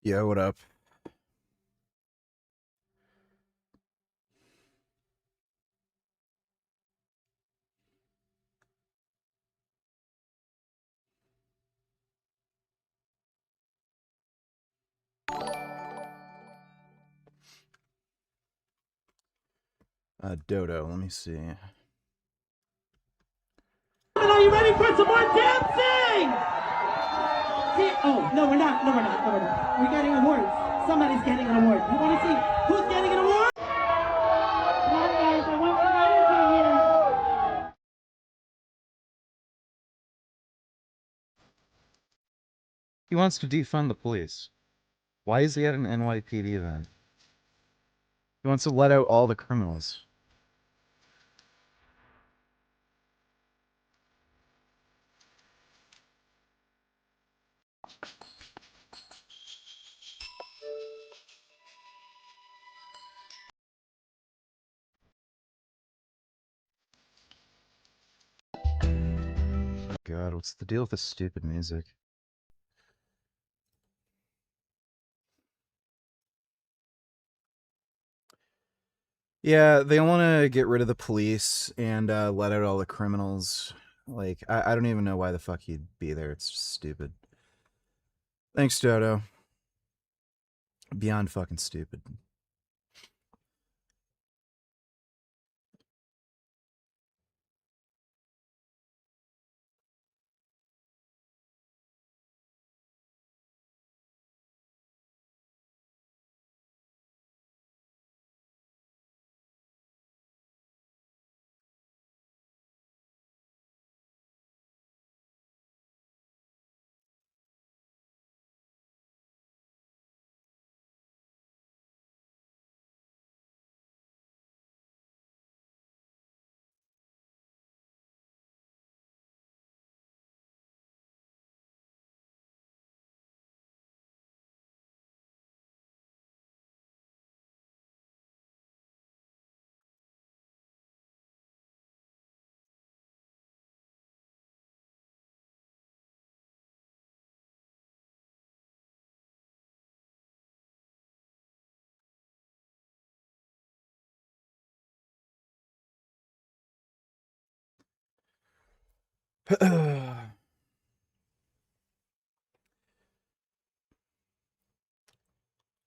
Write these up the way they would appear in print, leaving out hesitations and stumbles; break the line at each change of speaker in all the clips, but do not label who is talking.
Yeah, what up? Dodo, let me see.
Are you ready for some more dancing? See, oh, no, we're not. No, we're not. No, we're not. We're getting awards. Somebody's getting an award. You want to see who's getting an award? Come on, guys. I want some energy here.
He wants to defund the police. Why is he at an NYPD event? He wants to let out all the criminals. God, what's the deal with this stupid music? Yeah, they want to get rid of the police and let out all the criminals. Like, I don't even know why the fuck he'd be there. It's just stupid. Thanks, Dodo. Beyond fucking stupid.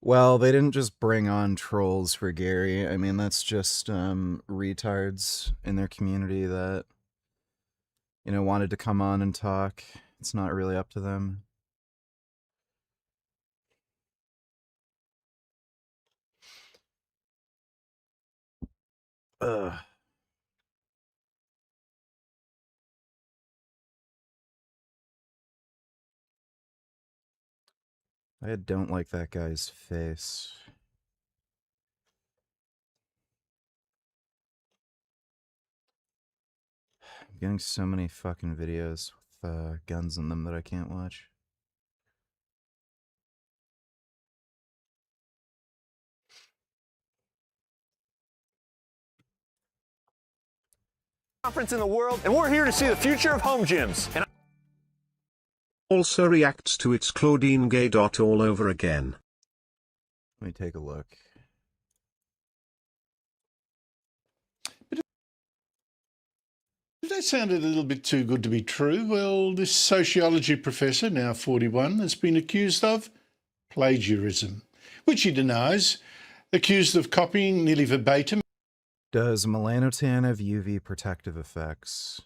Well, they didn't just bring on trolls for Gary. I mean, that's just retards in their community that, wanted to come on and talk. It's not really up to them. Ugh. I don't like that guy's face. I'm getting so many fucking videos with guns in them that I can't watch.
Conference in the world, and we're here to see the future of home gyms. And
also reacts to its Claudine Gay dot all over again.
Let me take a look.
That sounded a little bit too good to be true. Well, this sociology professor, now 41, has been accused of plagiarism, which he denies, accused of copying nearly verbatim.
Does melanotan have UV protective effects?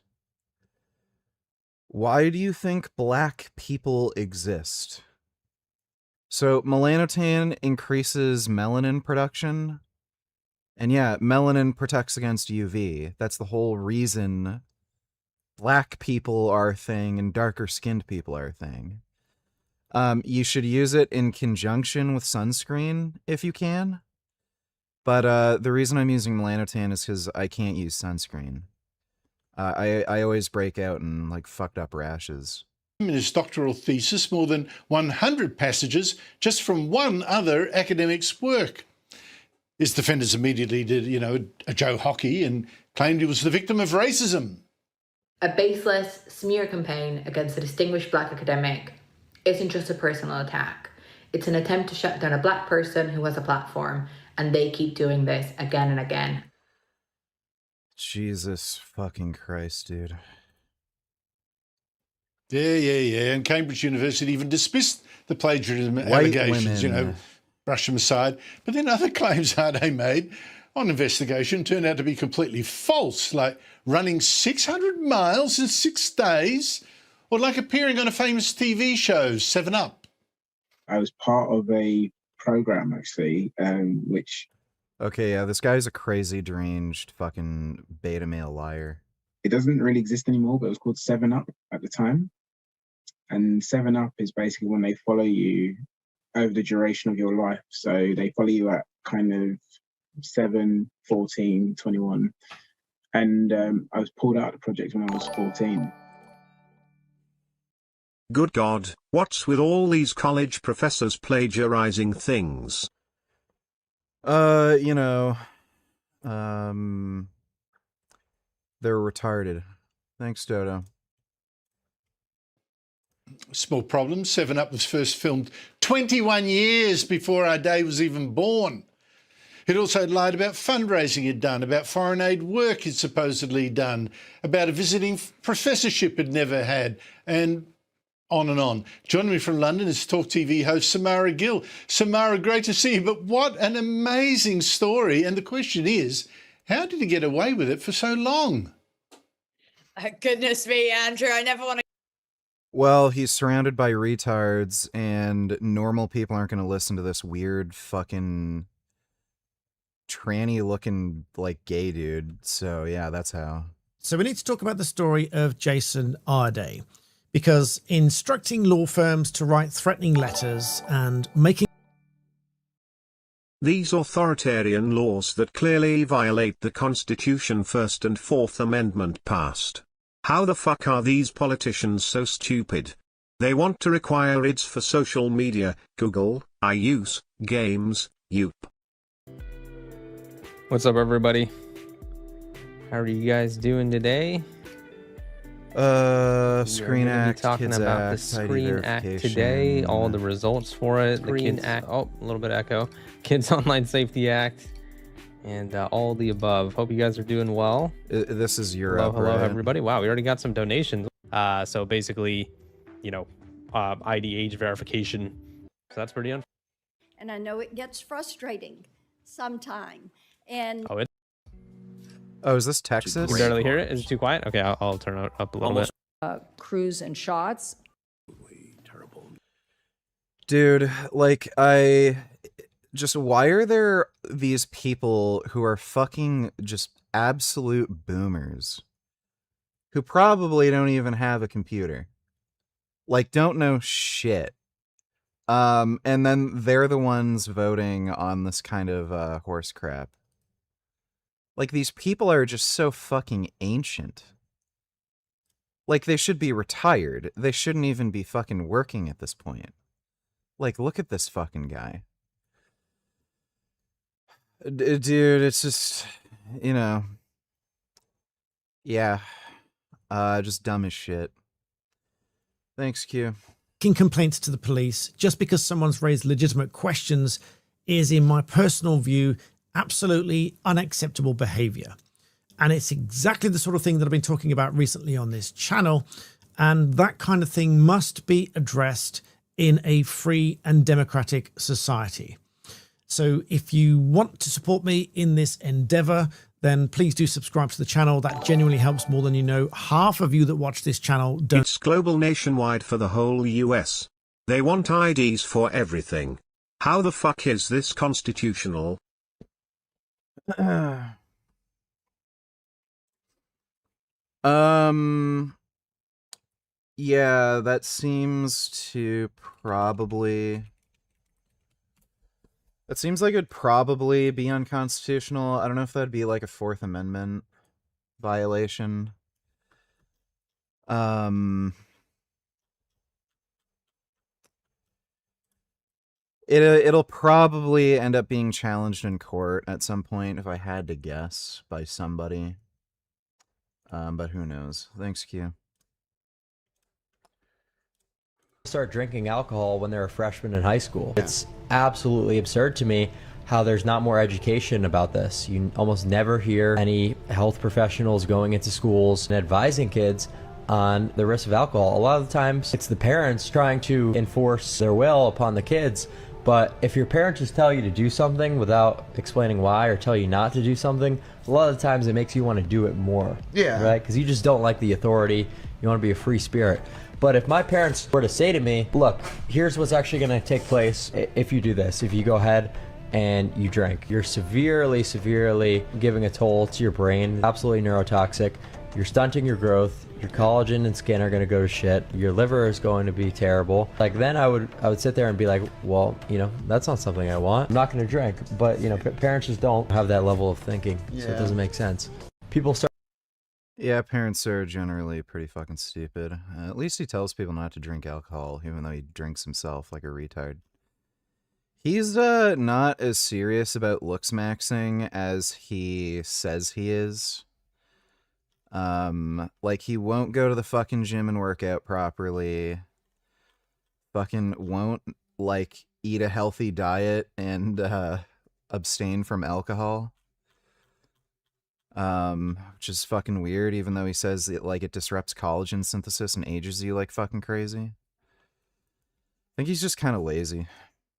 Why do you think black people exist? So melanotan increases melanin production. And yeah, melanin protects against UV. That's the whole reason black people are a thing and darker skinned people are a thing. You should use it in conjunction with sunscreen if you can. But the reason I'm using melanotan is because I can't use sunscreen. I always break out in like fucked up rashes.
In his doctoral thesis, more than 100 passages just from one other academic's work. His defenders immediately did, a Joe Hockey and claimed he was the victim of racism.
A baseless smear campaign against a distinguished black academic isn't just a personal attack. It's an attempt to shut down a black person who has a platform, and they keep doing this again and again.
Jesus fucking Christ, dude.
Yeah. And Cambridge University even dismissed the plagiarism allegations, brush them aside. But then other claims they made on investigation turned out to be completely false, like running 600 miles in 6 days, or like appearing on a famous TV show, 7 Up.
I was part of a program, actually, which...
Okay, yeah, this guy's a crazy, deranged, fucking beta male liar.
It doesn't really exist anymore, but it was called 7 Up at the time. And 7 Up is basically when they follow you over the duration of your life. So they follow you at kind of 7, 14, 21. And I was pulled out of the project when I was 14.
Good God, what's with all these college professors plagiarizing things?
They're retarded. Thanks, Dodo.
Small problem. 7 Up was first filmed 21 years before our day was even born. It also lied about fundraising he'd done, about foreign aid work he'd supposedly done, about a visiting professorship he'd never had, and on and on. Joining me from London is Talk TV host Samara Gill. Samara, great to see you, but what an amazing story. And the question is, how did he get away with it for so long?
Goodness me, Andrew, I never want to...
Well, he's surrounded by retards, and normal people aren't going to listen to this weird fucking tranny-looking, like, gay dude. So, yeah, that's how.
So we need to talk about the story of Jason Arday, because instructing law firms to write threatening letters and making
these authoritarian laws that clearly violate the Constitution First and Fourth Amendment passed. How the fuck are these politicians so stupid? They want to require IDs for social media, Google, iUse, games, Yoop.
What's up, everybody? How are you guys doing today?
Screen Act,
talking
Kids
about
Act,
the Screen Act today, all the results for it, the Kids Act, oh, a little bit echo, Kids Online Safety Act, and all the above. Hope you guys are doing well.
This is Europe.
Hello,
right?
everybody. Wow, we already got some donations. So basically, ID age verification. So that's pretty unfair.
And I know it gets frustrating sometime. And
is this Texas?
You barely hear it? Is it too quiet? Okay, I'll turn it up a little bit.
Crews and shots.
Dude, like, why are there these people who are fucking just absolute boomers who probably don't even have a computer? Like, don't know shit. And then they're the ones voting on this kind of horse crap. Like, these people are just so fucking ancient. Like, they should be retired. They shouldn't even be fucking working at this point. Like, look at this fucking guy. Dude, it's just, yeah. Just dumb as shit. Thanks, Q.
making complaints to the police just because someone's raised legitimate questions is, in my personal view, absolutely unacceptable behavior. And it's exactly the sort of thing that I've been talking about recently on this channel. And that kind of thing must be addressed in a free and democratic society. So if you want to support me in this endeavor, then please do subscribe to the channel. That genuinely helps more than you know. Half of you that watch this channel don't.
It's global, nationwide, for the whole US. They want IDs for everything. How the fuck is this constitutional?
Yeah, that seems to probably... That seems like it'd probably be unconstitutional. I don't know if that'd be like a Fourth Amendment violation. It'll probably end up being challenged in court at some point, if I had to guess, by somebody. But who knows? Thanks, Q.
start drinking alcohol when they're a freshman in high school. It's absolutely absurd to me how there's not more education about this. You almost never hear any health professionals going into schools and advising kids on the risk of alcohol. A lot of the times it's the parents trying to enforce their will upon the kids. But if your parents just tell you to do something without explaining why, or tell you not to do something, a lot of the times it makes you want to do it more.
Yeah.
Right? Because you just don't like the authority. You want to be a free spirit. But if my parents were to say to me, look, here's what's actually going to take place if you do this. If you go ahead and you drink, you're severely giving a toll to your brain, absolutely neurotoxic. You're stunting your growth. Your collagen and skin are going to go to shit. Your liver is going to be terrible. Like, then I would sit there and be like, well, you know, that's not something I want. I'm not going to drink. But, you know, parents just don't have that level of thinking. So it doesn't make sense. People start.
Yeah, parents are generally pretty fucking stupid. At least he tells people not to drink alcohol, even though he drinks himself like a retard. He's not as serious about looks maxing as he says he is. Like, he won't go to the fucking gym and work out properly. Fucking won't, like, eat a healthy diet and abstain from alcohol. Which is fucking weird, even though he says it, like, it disrupts collagen synthesis and ages you like fucking crazy. I think he's just kind of lazy.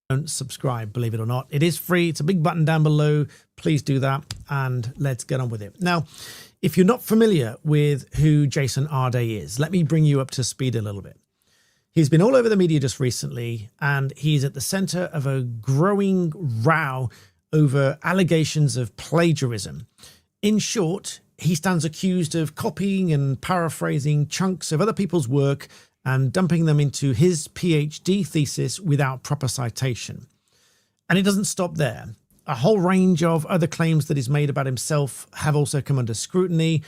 Don't subscribe, believe it or not. It is free. It's a big button down below. Please do that, and let's get on with it. Now, if you're not familiar with who Jason Arday is, let me bring you up to speed a little bit. He's been all over the media just recently, and he's at the center of a growing row over allegations of plagiarism. In short, he stands accused of copying and paraphrasing chunks of other people's work and dumping them into his PhD thesis without proper citation. And it doesn't stop there. A whole range of other claims that he's made about himself have also come under scrutiny,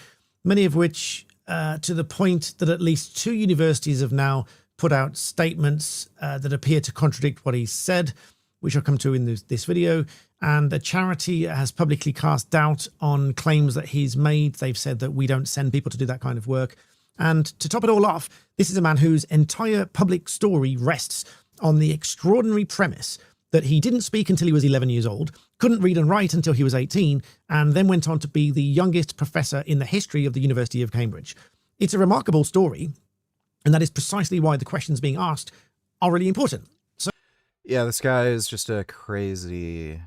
many of which to the point that at least 2 universities have now put out statements that appear to contradict what he said, which I'll come to in this video. And a charity has publicly cast doubt on claims that he's made. They've said that we don't send people to do that kind of work. And to top it all off, this is a man whose entire public story rests on the extraordinary premise that he didn't speak until he was 11 years old, couldn't read and write until he was 18, and then went on to be the youngest professor in the history of the University of Cambridge. It's a remarkable story, and that is precisely why the questions being asked are really important. So,
yeah, this guy is just a crazy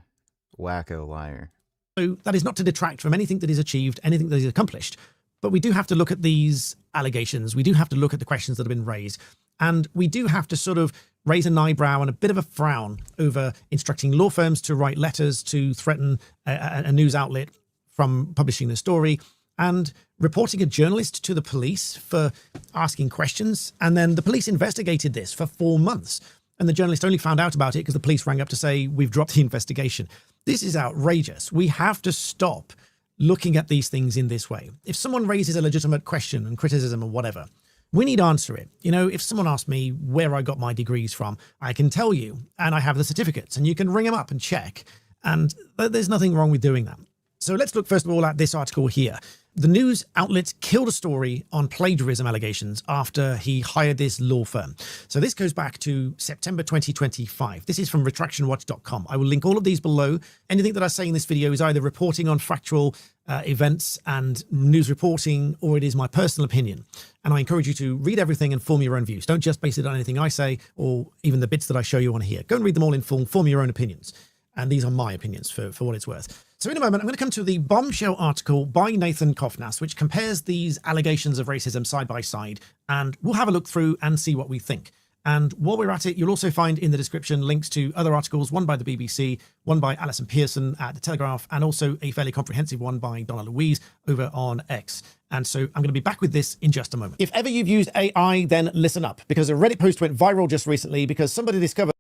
wacko liar.
So that is not to detract from anything that he's achieved, anything that he's accomplished. But we do have to look at these allegations. We do have to look at the questions that have been raised. And we do have to sort of raise an eyebrow and a bit of a frown over instructing law firms to write letters to threaten a news outlet from publishing the story, and reporting a journalist to the police for asking questions. And then the police investigated this for 4 months. And the journalist only found out about it because the police rang up to say, we've dropped the investigation. This is outrageous. We have to stop looking at these things in this way. If someone raises a legitimate question and criticism or whatever, we need to answer it. You know, if someone asks me where I got my degrees from, I can tell you, and I have the certificates, and you can ring them up and check. And there's nothing wrong with doing that. So let's look first of all at this article here. The news outlet killed a story on plagiarism allegations after he hired this law firm. So this goes back to September 2025. This is from retractionwatch.com. I will link all of these below. Anything that I say in this video is either reporting on factual events and news reporting, or it is my personal opinion. And I encourage you to read everything and form your own views. Don't just base it on anything I say or even the bits that I show you on here. Go and read them all in full, form your own opinions. And these are my opinions for what it's worth. So in a moment, I'm going to come to the bombshell article by Nathan Kofnas, which compares these allegations of racism side by side, and we'll have a look through and see what we think. And while we're at it, you'll also find in the description links to other articles, one by the BBC, one by Alison Pearson at The Telegraph, and also a fairly comprehensive one by Donna Louise over on X. And so I'm going to be back with this in just a moment. If ever you've used AI, then listen up, because a Reddit post went viral just recently because somebody discovered.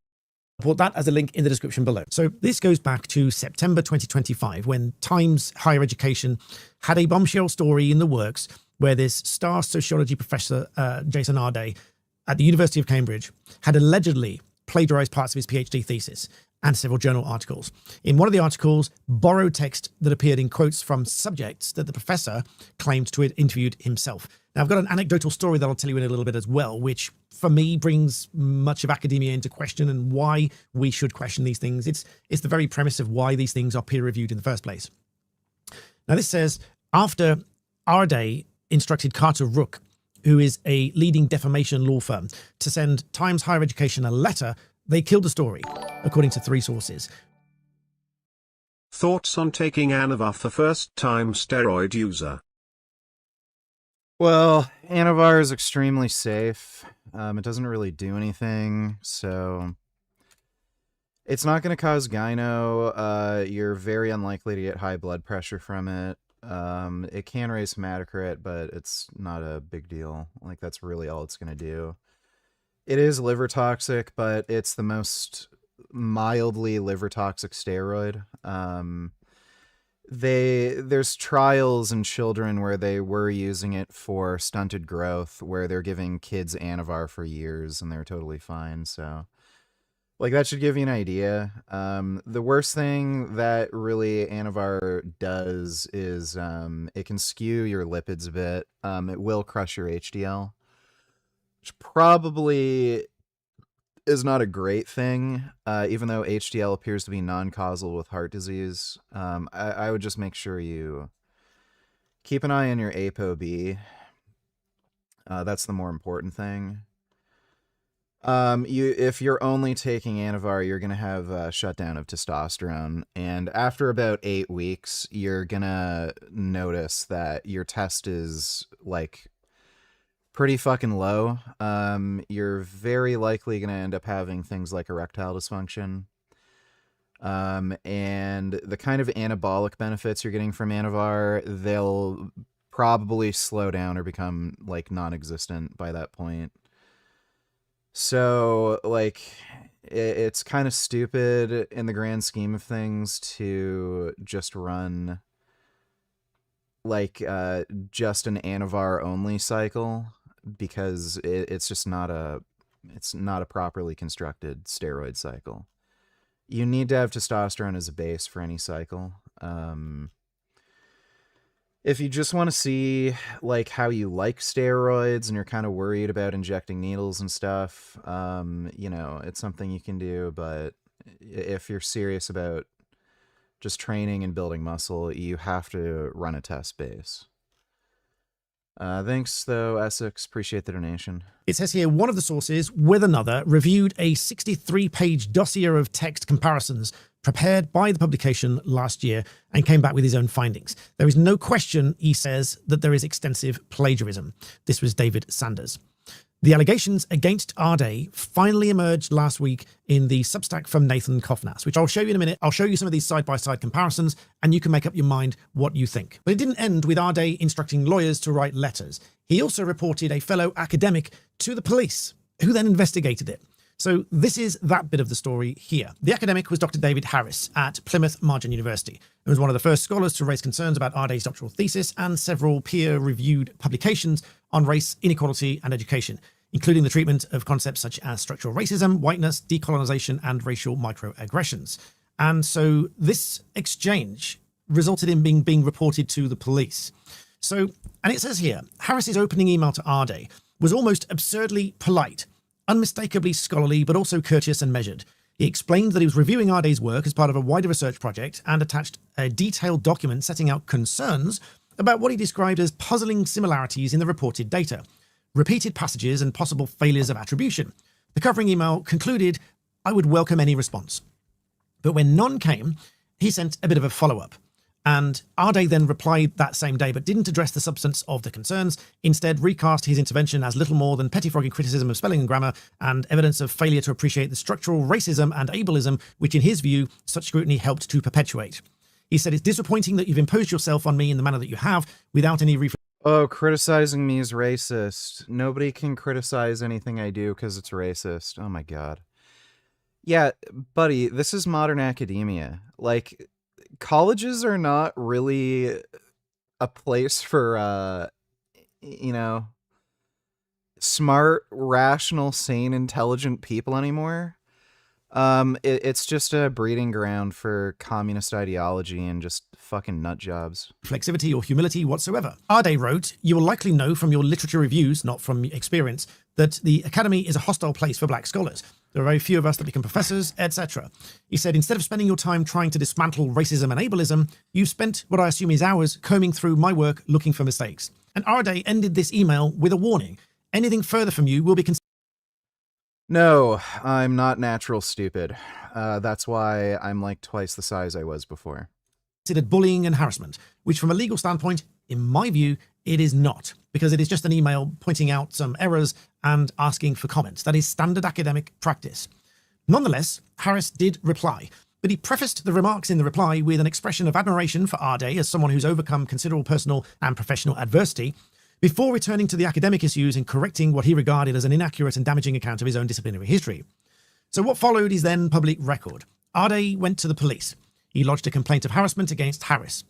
I'll put that as a link in the description below. So this goes back to September 2025, when Times Higher Education had a bombshell story in the works where this star sociology professor, Jason Arday, at the University of Cambridge, had allegedly plagiarized parts of his PhD thesis and several journal articles. In one of the articles, borrowed text that appeared in quotes from subjects that the professor claimed to have interviewed himself. Now, I've got an anecdotal story that I'll tell you in a little bit as well, which for me brings much of academia into question and why we should question these things. It's the very premise of why these things are peer reviewed in the first place. Now, this says, after Arday instructed Carter Rook, who is a leading defamation law firm, to send Times Higher Education a letter, they killed the story, according to 3 sources.
Thoughts on taking Anavar for first-time steroid user?
Well, Anavar is extremely safe. It doesn't really do anything, so it's not going to cause gyno. You're very unlikely to get high blood pressure from it. It can raise hematocrit, but it's not a big deal. Like, that's really all it's going to do. It is liver toxic, but it's the most mildly liver toxic steroid. There's trials in children where they were using it for stunted growth, where they're giving kids Anavar for years and they're totally fine. So, like, that should give you an idea. The worst thing that really Anavar does is it can skew your lipids a bit. It will crush your HDL, which probably is not a great thing, even though HDL appears to be non-causal with heart disease. I would just make sure you keep an eye on your ApoB. That's the more important thing. If you're only taking Anavar, you're going to have a shutdown of testosterone. And after about 8 weeks, you're going to notice that your test is, like, pretty fucking low. You're very likely going to end up having things like erectile dysfunction. And the kind of anabolic benefits you're getting from Anavar, they'll probably slow down or become, like, non-existent by that point. So, like, it's kind of stupid in the grand scheme of things to just run, like, just an Anavar only cycle, because it's just not a properly constructed steroid cycle. You need to have testosterone as a base for any cycle. If you just want to see, like, how you like steroids and you're kind of worried about injecting needles and stuff, you know, it's something you can do. But if you're serious about just training and building muscle, you have to run a test base. Thanks, though, Essex. Appreciate the donation.
It says here, one of the sources, with another, reviewed a 63-page dossier of text comparisons prepared by the publication last year and came back with his own findings. There is no question, he says, that there is extensive plagiarism. This was David Sanders. The allegations against Arday finally emerged last week in the Substack from Nathan Kofnas, which I'll show you in a minute. I'll show you some of these side-by-side comparisons, and you can make up your mind what you think. But it didn't end with Arday instructing lawyers to write letters. He also reported a fellow academic to the police, who then investigated it. So this is that bit of the story here. The academic was Dr. David Harris at Plymouth Marjan University, who was one of the first scholars to raise concerns about Arday's doctoral thesis and several peer-reviewed publications on race, inequality, and education, including the treatment of concepts such as structural racism, whiteness, decolonization, and racial microaggressions. And so this exchange resulted in being reported to the police. So, and it says here, Harris's opening email to Arday was almost absurdly polite, unmistakably scholarly, but also courteous and measured. He explained that he was reviewing Arday's work as part of a wider research project and attached a detailed document setting out concerns about what he described as puzzling similarities in the reported data, repeated passages, and possible failures of attribution. The covering email concluded, "I would welcome any response." But when none came, he sent a bit of a follow-up. And Arday then replied that same day, but didn't address the substance of the concerns, instead recast his intervention as little more than pettifogging criticism of spelling and grammar and evidence of failure to appreciate the structural racism and ableism, which in his view, such scrutiny helped to perpetuate. He said, "It's disappointing that you've imposed yourself on me in the manner that you have without any
Oh, criticizing me is racist. Nobody can criticize anything I do because it's racist. Oh my god. Yeah, buddy, this is modern academia. Like, colleges are not really a place for, you know, smart, rational, sane, intelligent people anymore. It's just a breeding ground for communist ideology and just fucking nut jobs.
Reflexivity or humility whatsoever. Arde wrote, "You will likely know from your literature reviews, not from experience, that the academy is a hostile place for black scholars. There are very few of us that become professors, etc." He said, "Instead of spending your time trying to dismantle racism and ableism, you spent what I assume is hours combing through my work looking for mistakes." And Arde ended this email with a warning. "Anything further from you will be considered."
No, I'm not natural stupid. That's why I'm like twice the size I was before.
Considered bullying and harassment, which from a legal standpoint, in my view, it is not, because it is just an email pointing out some errors and asking for comments. That is standard academic practice. Nonetheless, Harris did reply, but he prefaced the remarks in the reply with an expression of admiration for Arde as someone who's overcome considerable personal and professional adversity, before returning to the academic issues and correcting what he regarded as an inaccurate and damaging account of his own disciplinary history. So what followed is then public record. Arde went to the police. He lodged a complaint of harassment against Harris.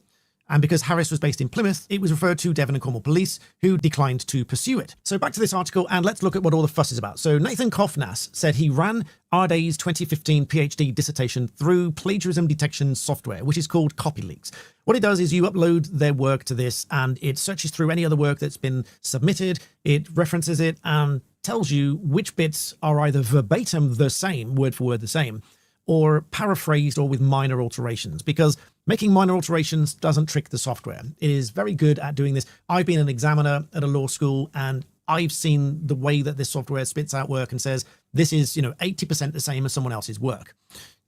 And because Harris was based in Plymouth, it was referred to Devon and Cornwall Police, who declined to pursue it. So back to this article, and let's look at what all the fuss is about. So Nathan Kofnas said he ran Arde's 2015 PhD dissertation through plagiarism detection software, which is called CopyLeaks. What it does is you upload their work to this, and it searches through any other work that's been submitted, it references it, and tells you which bits are either verbatim the same, word for word the same, or paraphrased or with minor alterations, because making minor alterations doesn't trick the software. It is very good at doing this. I've been an examiner at a law school, and I've seen the way that this software spits out work and says, this is, 80% the same as someone else's work.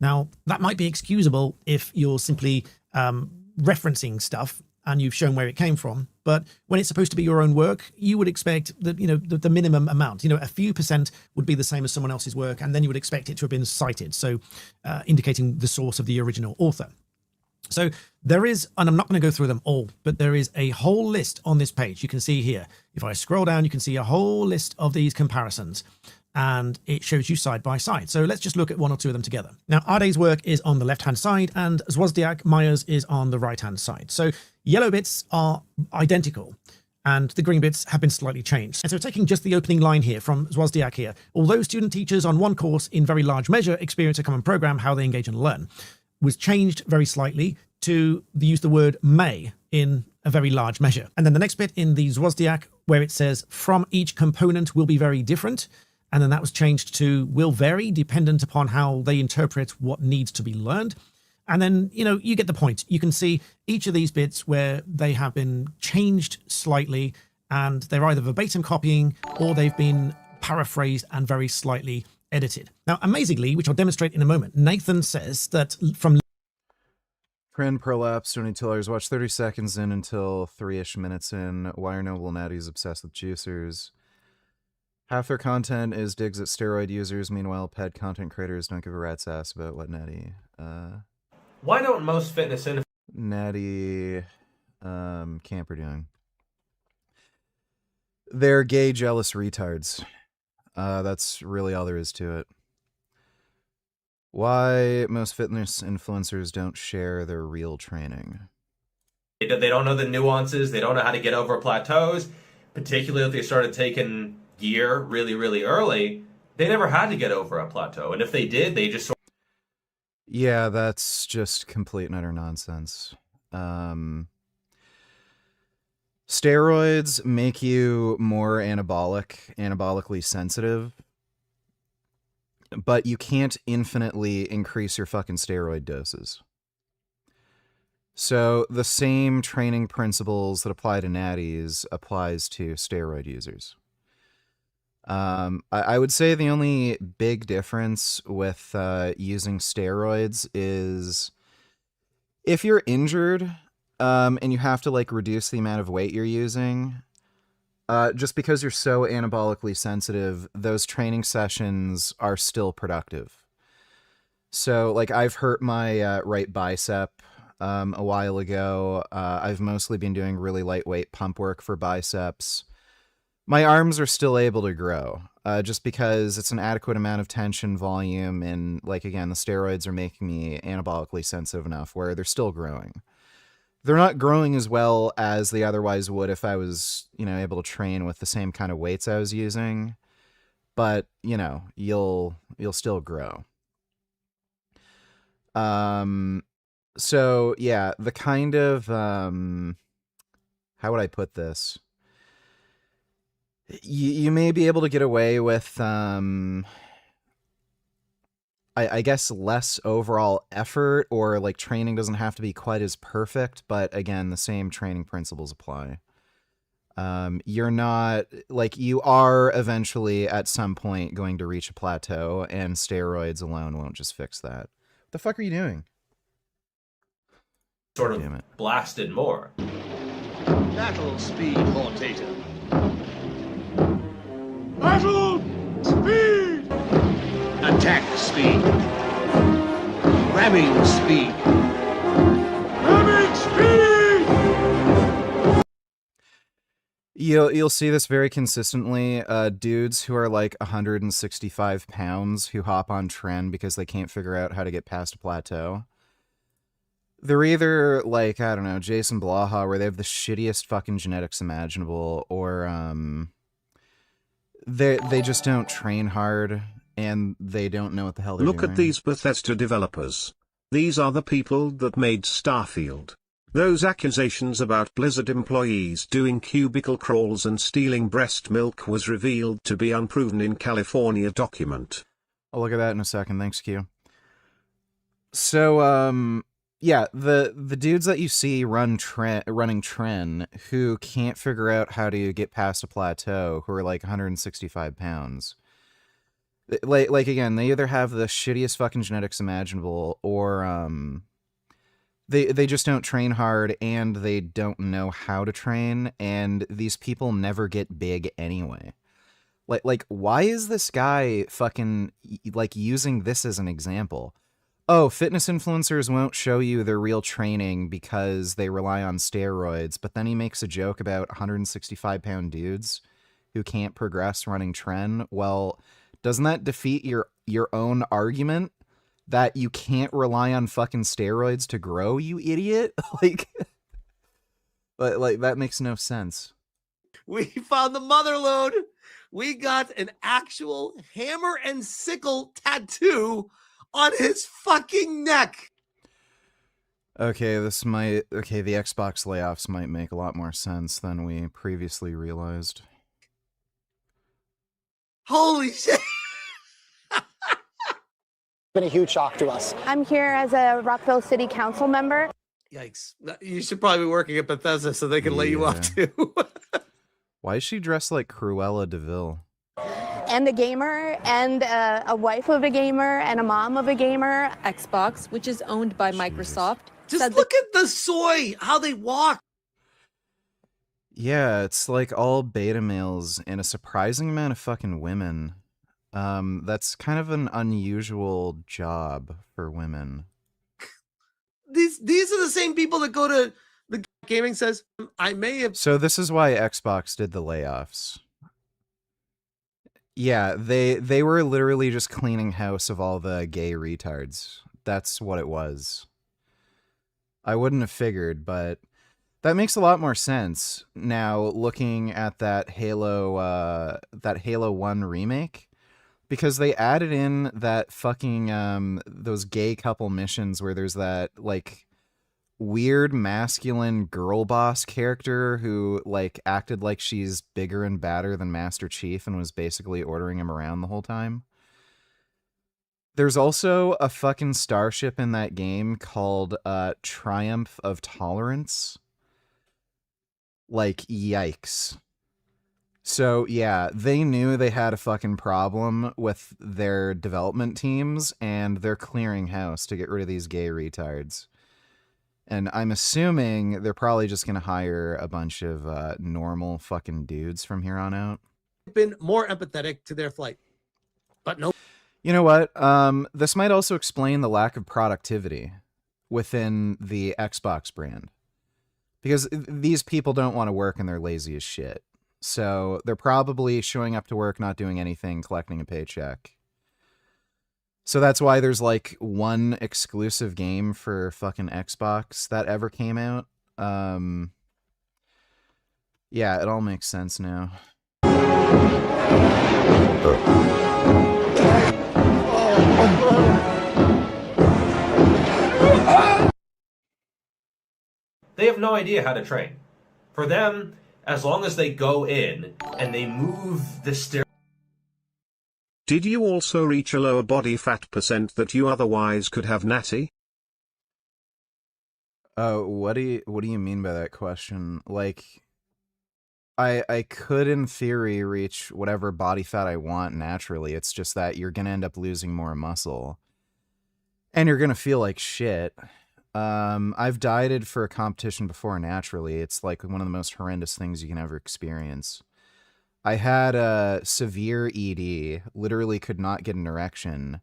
Now, that might be excusable if you're simply referencing stuff and you've shown where it came from. But when it's supposed to be your own work, you would expect that, the minimum amount, a few percent would be the same as someone else's work. And then you would expect it to have been cited. So indicating the source of the original author. So there is, and I'm not going to go through them all, but there is a whole list on this page. You can see here, if I scroll down, you can see a whole list of these comparisons, and it shows you side by side. So let's just look at one or two of them together. Now, Arde's work is on the left-hand side, and Zwozdiak Myers is on the right-hand side. So yellow bits are identical, and the green bits have been slightly changed. And so taking just the opening line here from Zwozdiak here, although student teachers on one course in very large measure experience a common program, how they engage and learn, was changed very slightly to use the word may in a very large measure. And then the next bit in the Zwozdiak, where it says from each component will be very different. And then that was changed to will vary dependent upon how they interpret what needs to be learned. And then, you get the point. You can see each of these bits where they have been changed slightly, and they're either verbatim copying or they've been paraphrased and very slightly edited. Now, amazingly, which I'll demonstrate in a moment, Nathan says that from
Trend prolapse, $22. Watch 30 seconds in until 3-ish minutes in. Why are Noble Natties obsessed with juicers? Half their content is digs at steroid users. Meanwhile, ped content creators don't give a rat's ass about what Natty.
Why don't most fitness
Natty camper doing? They're gay, jealous retards. That's really all there is to it. Why most fitness influencers don't share their real training.
They don't know the nuances. They don't know how to get over plateaus, particularly if they started taking gear really, really early. They never had to get over a plateau. And if they did, they just...
Yeah, that's just complete and utter nonsense. Steroids make you more anabolically sensitive, but you can't infinitely increase your fucking steroid doses. So the same training principles that apply to natties applies to steroid users. I would say the only big difference with using steroids is if you're injured and you have to reduce the amount of weight you're using, just because you're so anabolically sensitive, those training sessions are still productive. So I've hurt my right bicep a while ago. I've mostly been doing really lightweight pump work for biceps. My arms are still able to grow, just because it's an adequate amount of tension volume, and again, the steroids are making me anabolically sensitive enough where they're still growing. They're not growing as well as they otherwise would if I was, able to train with the same kind of weights I was using, but you'll still grow. So yeah, the kind of how would I put this? You may be able to get away with I guess less overall effort, or like training doesn't have to be quite as perfect, but again, the same training principles apply. You're not like, you are eventually at some point going to reach a plateau, and steroids alone won't just fix that. What the fuck are you doing?
Sort of blasted more.
Battle speed, Mortator. Battle speed! Attack speed. Ramming speed. Ramming speed!
You'll see this very consistently. Dudes who are like 165 pounds who hop on trend because they can't figure out how to get past a plateau. They're either like, I don't know, Jason Blaha, where they have the shittiest fucking genetics imaginable, or they just don't train hard, and they don't know what the hell they're doing.
Look at these Bethesda developers. These are the people that made Starfield. Those accusations about Blizzard employees doing cubicle crawls and stealing breast milk was revealed to be unproven in California document.
I'll look at that in a second. Thanks, Q. So, yeah, the dudes that you see running Tren who can't figure out how to get past a plateau, who are like 165 pounds. Like again, they either have the shittiest fucking genetics imaginable, or they just don't train hard, and they don't know how to train, and these people never get big anyway. Like why is this guy fucking like using this as an example? Oh, fitness influencers won't show you their real training because they rely on steroids, but then he makes a joke about 165-pound dudes who can't progress running Tren. Well, doesn't that defeat your own argument that you can't rely on fucking steroids to grow, you idiot? like that makes no sense.
We found the mother lode. We got an actual hammer and sickle tattoo on his fucking neck.
Okay, the Xbox layoffs might make a lot more sense than we previously realized.
Holy shit.
Been a huge shock to us. I'm here as a Rockville City Council member.
Yikes. You should probably be working at Bethesda so they can lay you off too.
Why is she dressed like Cruella DeVille?
And a gamer, and a wife of a gamer, and a mom of a gamer.
Xbox, which is owned by Microsoft.
Just look at the soy, how they walk.
Yeah, it's like all beta males and a surprising amount of fucking women. That's kind of an unusual job for women.
These are the same people that go to the gaming says, I may have...
So this is why Xbox did the layoffs. Yeah, they were literally just cleaning house of all the gay retards. That's what it was. I wouldn't have figured, but that makes a lot more sense now looking at that Halo 1 remake, because they added in that fucking those gay couple missions where there's that like weird masculine girl boss character who like acted like she's bigger and badder than Master Chief and was basically ordering him around the whole time. There's also a fucking starship in that game called Triumph of Tolerance. Like, yikes. So yeah, they knew they had a fucking problem with their development teams, and they're clearing house to get rid of these gay retards. And I'm assuming they're probably just going to hire a bunch of normal fucking dudes from here on out.
Been more empathetic to their flight, but no.
You know what? This might also explain the lack of productivity within the Xbox brand. Because these people don't want to work and they're lazy as shit. So they're probably showing up to work, not doing anything, collecting a paycheck. So that's why there's like one exclusive game for fucking Xbox that ever came out. Yeah, it all makes sense now.
They have no idea how to train. For them, as long as they go in and they move the steroid.
Did you also reach a lower body fat percent that you otherwise could have, Natty?
What do you mean by that question? Like, I could in theory reach whatever body fat I want naturally. It's just that you're gonna end up losing more muscle. And you're gonna feel like shit. I've dieted for a competition before naturally. It's like one of the most horrendous things you can ever experience. I had a severe ED, literally could not get an erection,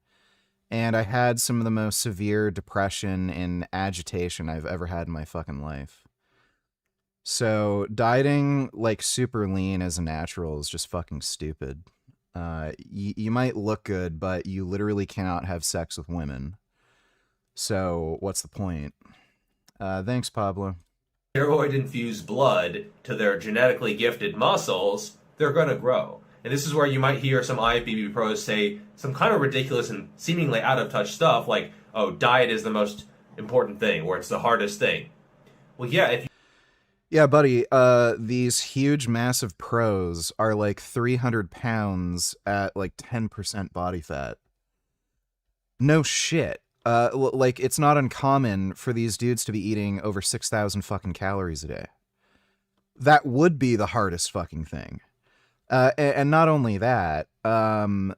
and I had some of the most severe depression and agitation I've ever had in my fucking life. So dieting like super lean as a natural is just fucking stupid. You might look good, but you literally cannot have sex with women. So what's the point? Thanks, Pablo.
Steroid-infused blood to their genetically gifted muscles, they're going to grow. And this is where you might hear some IFBB pros say some kind of ridiculous and seemingly out-of-touch stuff like, oh, diet is the most important thing, or it's the hardest thing. Well, yeah, if you...
Yeah, buddy, these huge, massive pros are like 300 pounds at like 10% body fat. No shit. Like, it's not uncommon for these dudes to be eating over 6,000 fucking calories a day. That would be the hardest fucking thing. And not only that, the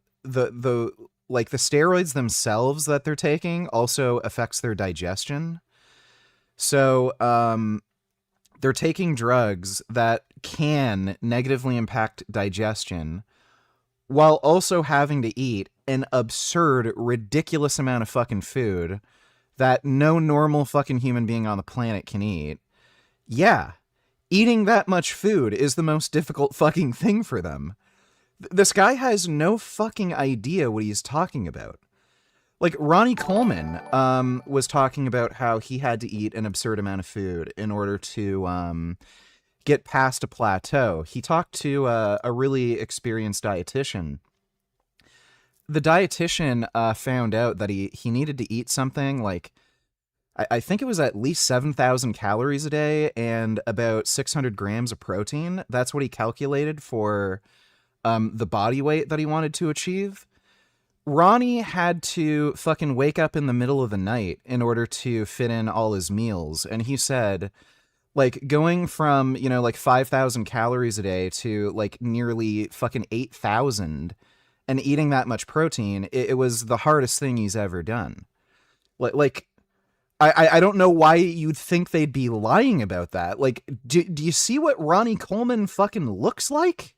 steroids themselves that they're taking also affects their digestion. So, they're taking drugs that can negatively impact digestion while also having to eat an absurd, ridiculous amount of fucking food that no normal fucking human being on the planet can eat. Yeah. Eating that much food is the most difficult fucking thing for them. This guy has no fucking idea what he's talking about. Like, Ronnie Coleman was talking about how he had to eat an absurd amount of food in order to get past a plateau. He talked to a really experienced dietitian. The dietitian found out that he needed to eat something like, I think it was at least 7,000 calories a day and about 600 grams of protein. That's what he calculated for the body weight that he wanted to achieve. Ronnie had to fucking wake up in the middle of the night in order to fit in all his meals. And he said, like, going from, like 5,000 calories a day to like nearly fucking 8,000 and eating that much protein, it was the hardest thing he's ever done. Like, I don't know why you'd think they'd be lying about that. Like, do you see what Ronnie Coleman fucking looks like?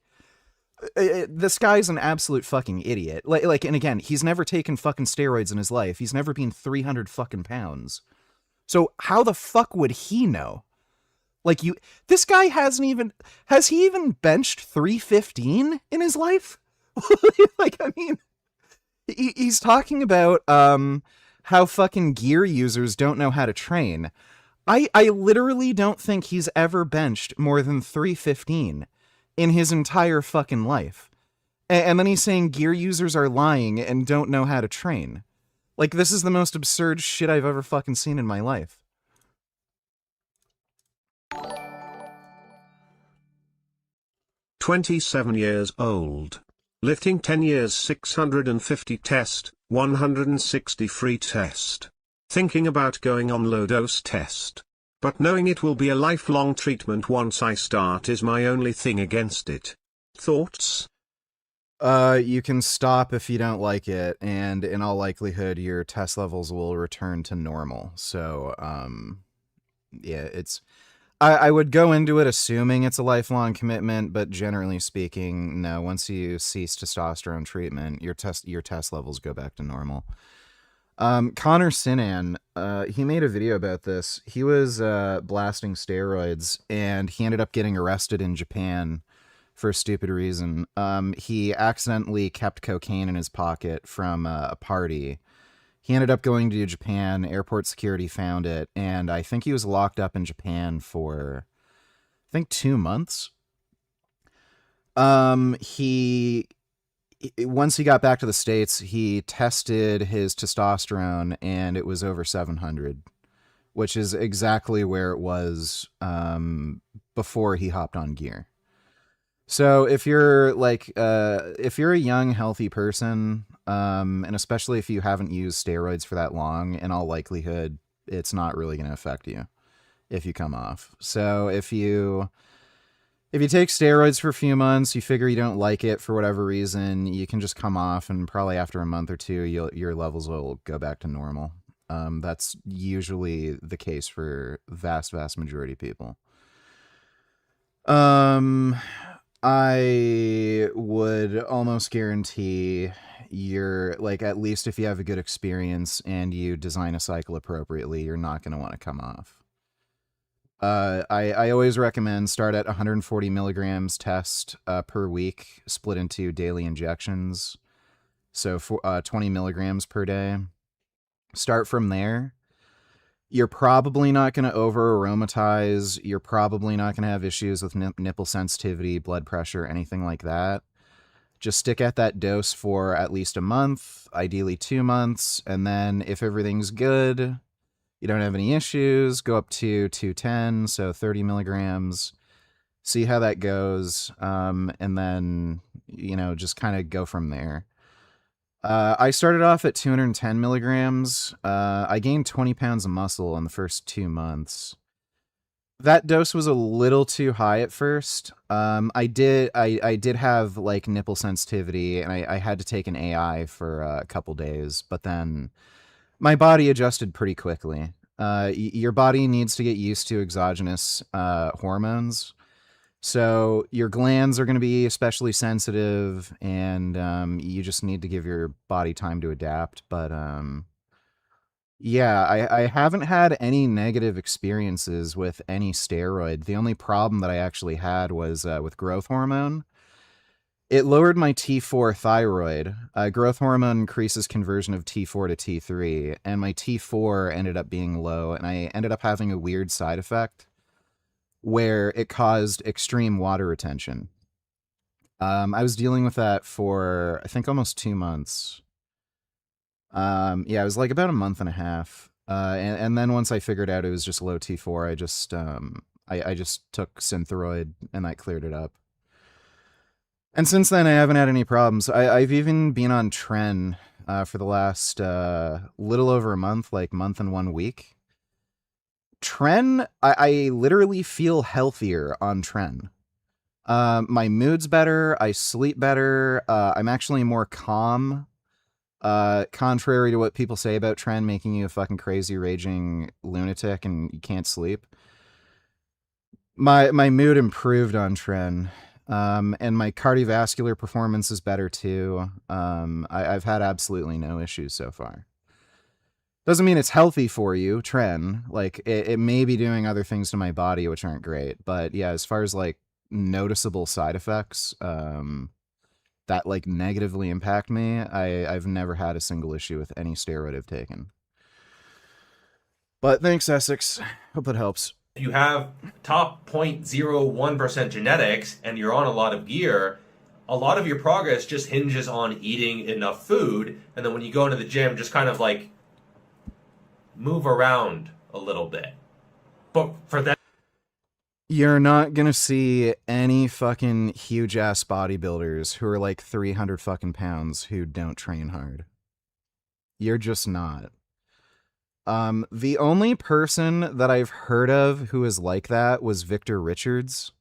This guy's an absolute fucking idiot. Like, and again, he's never taken fucking steroids in his life. He's never been 300 fucking pounds. So how the fuck would he know? Like, this guy has he even benched 315 in his life? Like, I mean, he's talking about, how fucking gear users don't know how to train. I literally don't think he's ever benched more than 315 in his entire fucking life. And then he's saying gear users are lying and don't know how to train. Like, this is the most absurd shit I've ever fucking seen in my life.
"27 years old. Lifting 10 years 650 test, 160 free test. Thinking about going on low dose test. But knowing it will be a lifelong treatment once I start is my only thing against it. Thoughts?"
You can stop if you don't like it, and in all likelihood, your test levels will return to normal. So, yeah, I would go into it assuming it's a lifelong commitment, but generally speaking, no. Once you cease testosterone treatment, your test levels go back to normal. Connor Sinan, he made a video about this. He was blasting steroids, and he ended up getting arrested in Japan for a stupid reason. He accidentally kept cocaine in his pocket from a party. He ended up going to Japan. Airport security found it, and I think he was locked up in Japan for, I think, 2 months. Once he got back to the States, he tested his testosterone, and it was over 700. which is exactly where it was before he hopped on gear. So if you're like, if you're a young, healthy person, and especially if you haven't used steroids for that long, in all likelihood, it's not really going to affect you if you come off. So if you take steroids for a few months, you figure you don't like it for whatever reason, you can just come off, and probably after a month or two, your levels will go back to normal. That's usually the case for vast majority of people. I would almost guarantee you're like, at least if you have a good experience and you design a cycle appropriately, you're not going to want to come off. I always recommend start at 140 milligrams test per week, split into daily injections. So for 20 milligrams per day. Start from there. You're probably not going to over aromatize. You're probably not going to have issues with nipple sensitivity, blood pressure, anything like that. Just stick at that dose for at least a month, ideally 2 months. And then if everything's good, you don't have any issues, go up to 210, so 30 milligrams. See how that goes. And then, just kind of go from there. I started off at 210 milligrams. I gained 20 pounds of muscle in the first 2 months. That dose was a little too high at first. I did have like nipple sensitivity, and I had to take an AI for a couple days, but then my body adjusted pretty quickly. Your body needs to get used to exogenous hormones. So your glands are going to be especially sensitive, and you just need to give your body time to adapt. But yeah, I haven't had any negative experiences with any steroid. The only problem that I actually had was with growth hormone. It lowered my T4 thyroid. Growth hormone increases conversion of T4 to T3, and my T4 ended up being low, and I ended up having a weird side effect where it caused extreme water retention. I was dealing with that for, I think, almost 2 months. Yeah, it was like about a month and a half. And then once I figured out it was just low T4, I just took Synthroid, and that cleared it up. And since then, I haven't had any problems. I've even been on Tren for the last little over a month, like month and 1 week. Tren, I literally feel healthier on Tren. My mood's better. I sleep better. I'm actually more calm. Contrary to what people say about Tren making you a fucking crazy raging lunatic and you can't sleep. My mood improved on Tren. And my cardiovascular performance is better too. I've had absolutely no issues so far. Doesn't mean it's healthy for you, Tren. Like, it may be doing other things to my body which aren't great. But yeah, as far as like noticeable side effects that like negatively impact me, I've never had a single issue with any steroid I've taken. But thanks, Essex. Hope it helps.
If you have top 0.01% genetics and you're on a lot of gear, a lot of your progress just hinges on eating enough food. And then when you go into the gym, just kind of like move around a little bit. But for that,
you're not gonna see any fucking huge ass bodybuilders who are like 300 fucking pounds who don't train hard. You're just not. The only person that I've heard of who is like that was Victor Richards.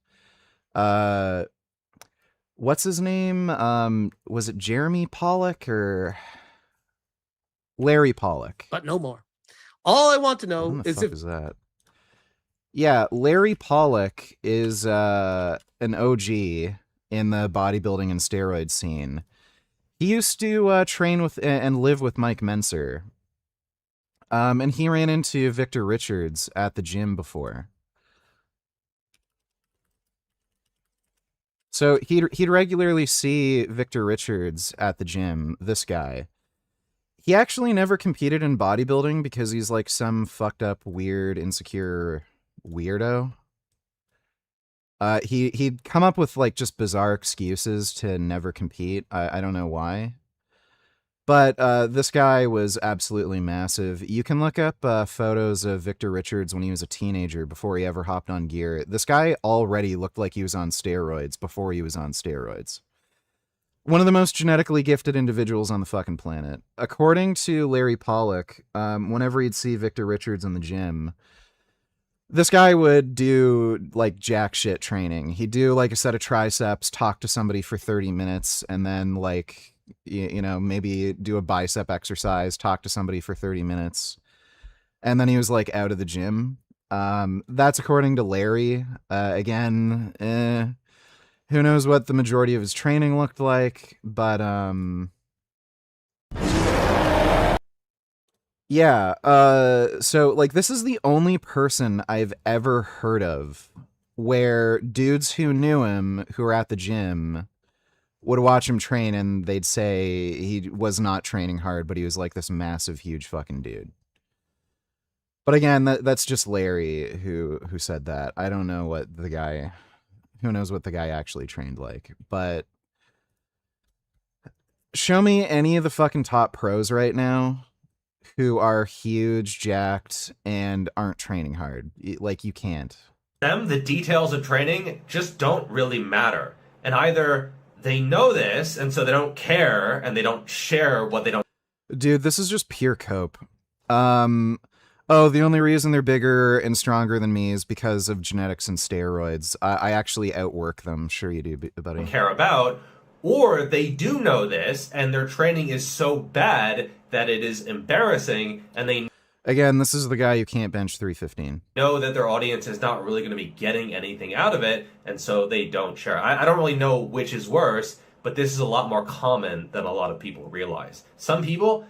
What's his name? Was it Jeremy Pollock or Larry Pollock?
But no more. All I want to know
is if is that. Yeah, Larry Pollock is an OG in the bodybuilding and steroid scene. He used to train with and live with Mike Menser. And he ran into Victor Richards at the gym before. So he'd regularly see Victor Richards at the gym, this guy. He actually never competed in bodybuilding because he's like some fucked up, weird, insecure weirdo. He'd come up with like just bizarre excuses to never compete. I don't know why. But this guy was absolutely massive. You can look up photos of Victor Richards when he was a teenager before he ever hopped on gear. This guy already looked like he was on steroids before he was on steroids. One of the most genetically gifted individuals on the fucking planet. According to Larry Pollock, whenever he'd see Victor Richards in the gym, this guy would do like jack shit training. He'd do like a set of triceps, talk to somebody for 30 minutes, and then like, you know, maybe do a bicep exercise, talk to somebody for 30 minutes. And then he was like out of the gym. That's according to Larry. Again, who knows what the majority of his training looked like, but yeah, so like this is the only person I've ever heard of where dudes who knew him, who were at the gym, would watch him train and they'd say he was not training hard, but he was like this massive, huge fucking dude. But again, that's just Larry who said that. I don't know what the guy, who knows what the guy actually trained like, but show me any of the fucking top pros right now who are huge, jacked, and aren't training hard. Like, you can't.
Them, the details of training just don't really matter. And either they know this, and so they don't care, and they don't share what they don't.
Dude, this is just pure cope. Oh, the only reason they're bigger and stronger than me is because of genetics and steroids. I actually outwork them. Sure you do, buddy.
Care about, or they do know this, and their training is so bad that it is embarrassing, and they
Again, this is the guy who can't bench 315.
know that their audience is not really going to be getting anything out of it, and so they don't share. I don't really know which is worse, but this is a lot more common than a lot of people realize. Some people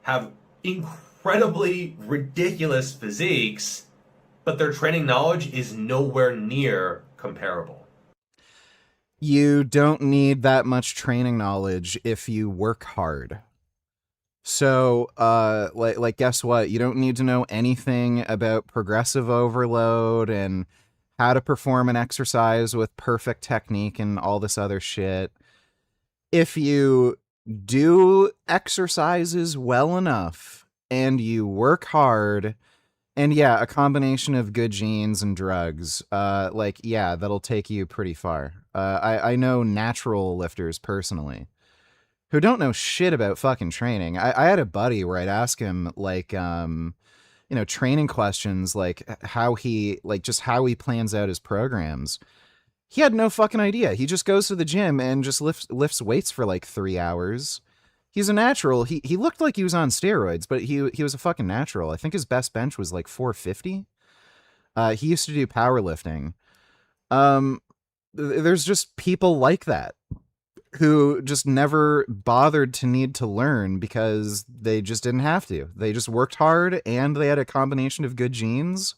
have incredibly ridiculous physiques, but their training knowledge is nowhere near comparable.
You don't need that much training knowledge if you work hard. So, like, guess what? You don't need to know anything about progressive overload and how to perform an exercise with perfect technique and all this other shit. If you do exercises well enough and you work hard, and yeah, a combination of good genes and drugs, like, yeah, that'll take you pretty far. I know natural lifters personally who don't know shit about fucking training. I had a buddy where I'd ask him, like, training questions, like how he plans out his programs. He had no fucking idea. He just goes to the gym and just lifts weights for like 3 hours. He's a natural. He looked like he was on steroids, but he was a fucking natural. I think his best bench was like 450. He used to do powerlifting. There's just people like that who just never bothered to need to learn because they just didn't have to. They just worked hard and they had a combination of good genes,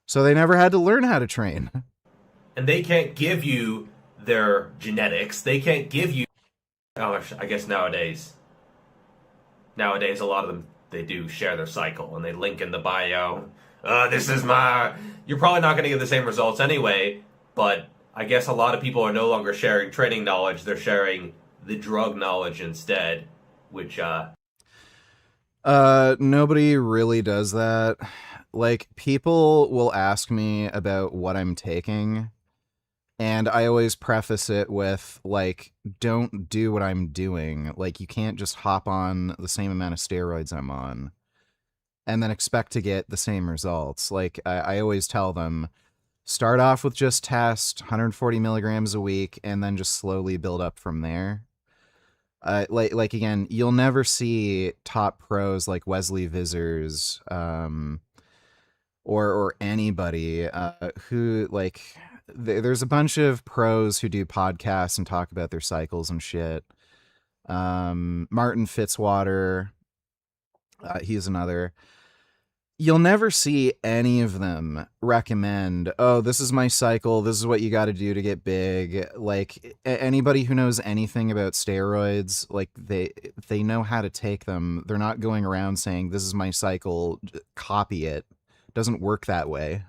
so they never had to learn how to train.
And they can't give you their genetics. They can't give you... Oh, I guess nowadays a lot of them, they do share their cycle and they link in the bio. This is my... You're probably not going to get the same results anyway, but I guess a lot of people are no longer sharing training knowledge. They're sharing the drug knowledge instead, which...
Nobody really does that. Like, people will ask me about what I'm taking, and I always preface it with, like, don't do what I'm doing. Like, you can't just hop on the same amount of steroids I'm on and then expect to get the same results. Like, I always tell them, start off with just test 140 milligrams a week and then just slowly build up from there. Like again, you'll never see top pros like Wesley Vissers, or anybody, who, like, there's a bunch of pros who do podcasts and talk about their cycles and shit. Martin Fitzwater, he's another. You'll never see any of them recommend, oh, this is my cycle, this is what you got to do to get big. Like, anybody who knows anything about steroids, like, they know how to take them. They're not going around saying, this is my cycle, copy it. It doesn't work that way.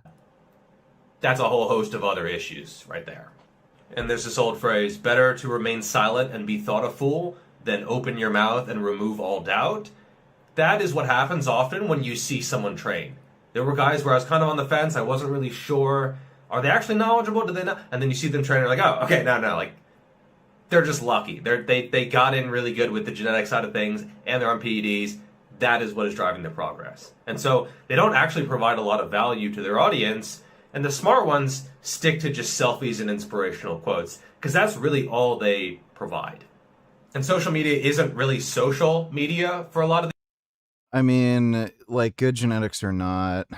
That's a whole host of other issues right there. And there's this old phrase, better to remain silent and be thought a fool then open your mouth and remove all doubt. That is what happens often when you see someone train. There were guys where I was kind of on the fence. I wasn't really sure. Are they actually knowledgeable? Do they know? And then you see them train, you're like, oh, okay, no, like, they're just lucky. They got in really good with the genetic side of things, and they're on PEDs. That is what is driving their progress. And so they don't actually provide a lot of value to their audience, and the smart ones stick to just selfies and inspirational quotes, because that's really all they provide. And social media isn't really social media for a lot of
I mean, like, good genetics or not,